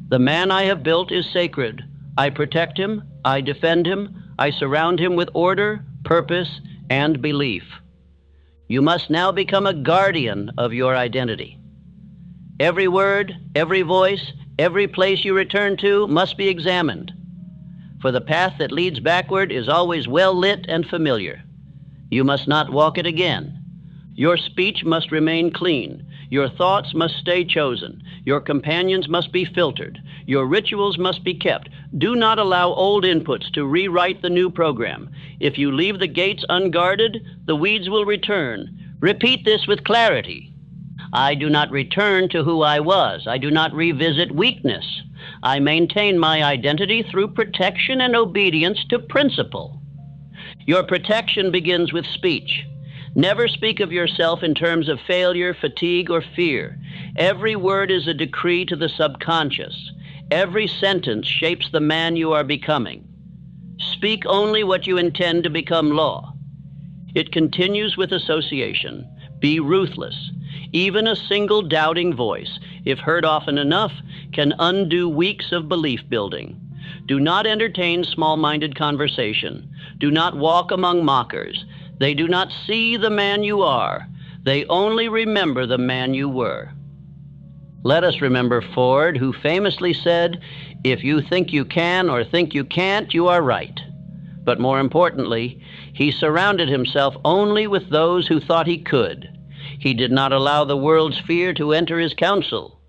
The man I have built is sacred. I protect him. I defend him. I surround him with order, purpose, and belief. You must now become a guardian of your identity. Every word, every voice, every place you return to must be examined, for the path that leads backward is always well lit and familiar. You must not walk it again. Your speech must remain clean. Your thoughts must stay chosen. Your companions must be filtered. Your rituals must be kept. Do not allow old inputs to rewrite the new program. If you leave the gates unguarded, the weeds will return. Repeat this with clarity. I do not return to who I was. I do not revisit weakness. I maintain my identity through protection and obedience to principle. Your protection begins with speech. Never speak of yourself in terms of failure, fatigue, or fear. Every word is a decree to the subconscious. Every sentence shapes the man you are becoming. Speak only what you intend to become law. It continues with association. Be ruthless. Even a single doubting voice, if heard often enough, can undo weeks of belief building. Do not entertain small-minded conversation. Do not walk among mockers. They do not see the man you are. They only remember the man you were. Let us remember Ford, who famously said, "If you think you can or think you can't, you are right." But more importantly, he surrounded himself only with those who thought he could. He did not allow the world's fear to enter his counsel.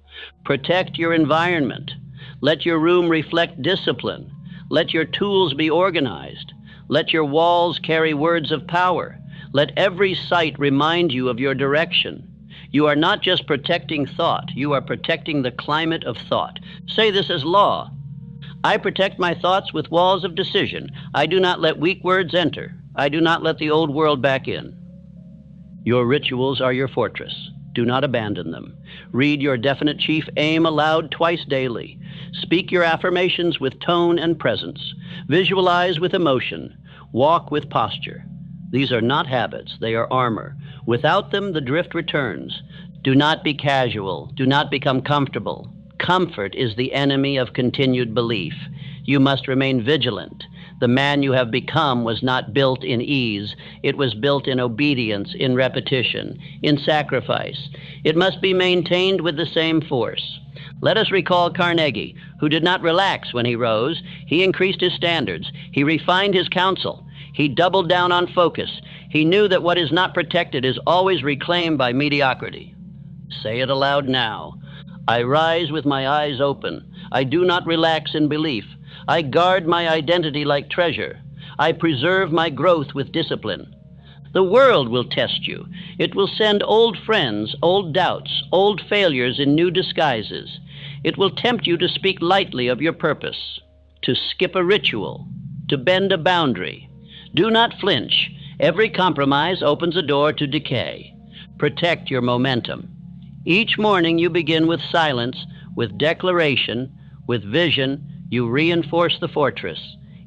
Protect your environment. Let your room reflect discipline. Let your tools be organized. Let your walls carry words of power. Let every sight remind you of your direction. You are not just protecting thought, you are protecting the climate of thought. Say this as law. I protect my thoughts with walls of decision. I do not let weak words enter. I do not let the old world back in. Your rituals are your fortress. Do not abandon them. Read your definite chief aim aloud twice daily. Speak your affirmations with tone and presence. Visualize with emotion. Walk with posture. These are not habits, they are armor. Without them, the drift returns. Do not be casual. Do not become comfortable. Comfort is the enemy of continued belief. You must remain vigilant. The man you have become was not built in ease. It was built in obedience, in repetition, in sacrifice. It must be maintained with the same force. Let us recall Carnegie, who did not relax when he rose. He increased his standards. He refined his counsel. He doubled down on focus. He knew that what is not protected is always reclaimed by mediocrity. Say it aloud now. I rise with my eyes open. I do not relax in belief. I guard my identity like treasure. I preserve my growth with discipline. The world will test you. It will send old friends, old doubts, old failures in new disguises. It will tempt you to speak lightly of your purpose, to skip a ritual, to bend a boundary. Do not flinch. Every compromise opens a door to decay. Protect your momentum. Each morning you begin with silence, with declaration, with vision. You reinforce the fortress.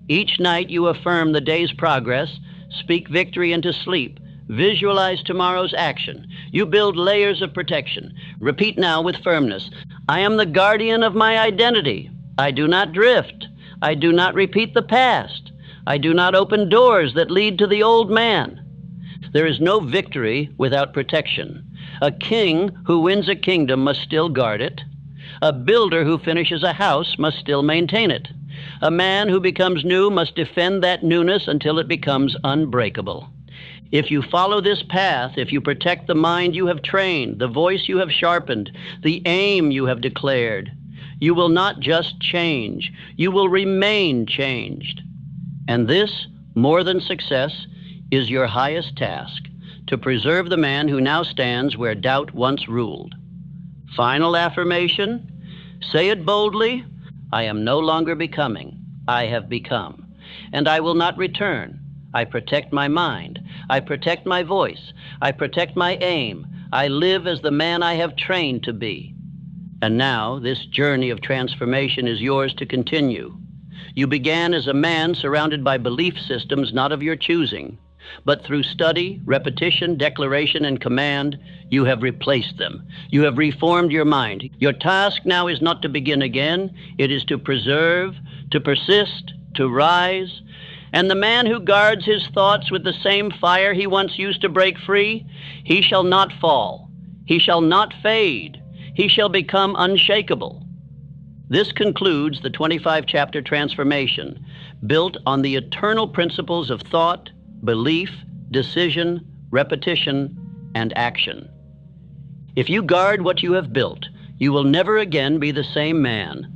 Each night you affirm the day's progress, speak victory into sleep, visualize tomorrow's action. You build layers of protection. Repeat now with firmness. I am the guardian of my identity. I do not drift. I do not repeat the past. I do not open doors that lead to the old man. There is no victory without protection. A king who wins a kingdom must still guard it. A builder who finishes a house must still maintain it. A man who becomes new must defend that newness until it becomes unbreakable. If you follow this path, if you protect the mind you have trained, the voice you have sharpened, the aim you have declared, you will not just change, you will remain changed. And this, more than success, is your highest task, to preserve the man who now stands where doubt once ruled. Final affirmation, say it boldly, I am no longer becoming. I have become. And I will not return. I protect my mind. I protect my voice. I protect my aim. I live as the man I have trained to be. And now this journey of transformation is yours to continue. You began as a man surrounded by belief systems not of your choosing, but through study, repetition, declaration, and command, you have replaced them. You have reformed your mind. Your task now is not to begin again. It is to preserve, to persist, to rise. And the man who guards his thoughts with the same fire he once used to break free, he shall not fall. He shall not fade. He shall become unshakable. This concludes the 25-chapter transformation, built on the eternal principles of thought, belief, decision, repetition, and action. If you guard what you have built, you will never again be the same man,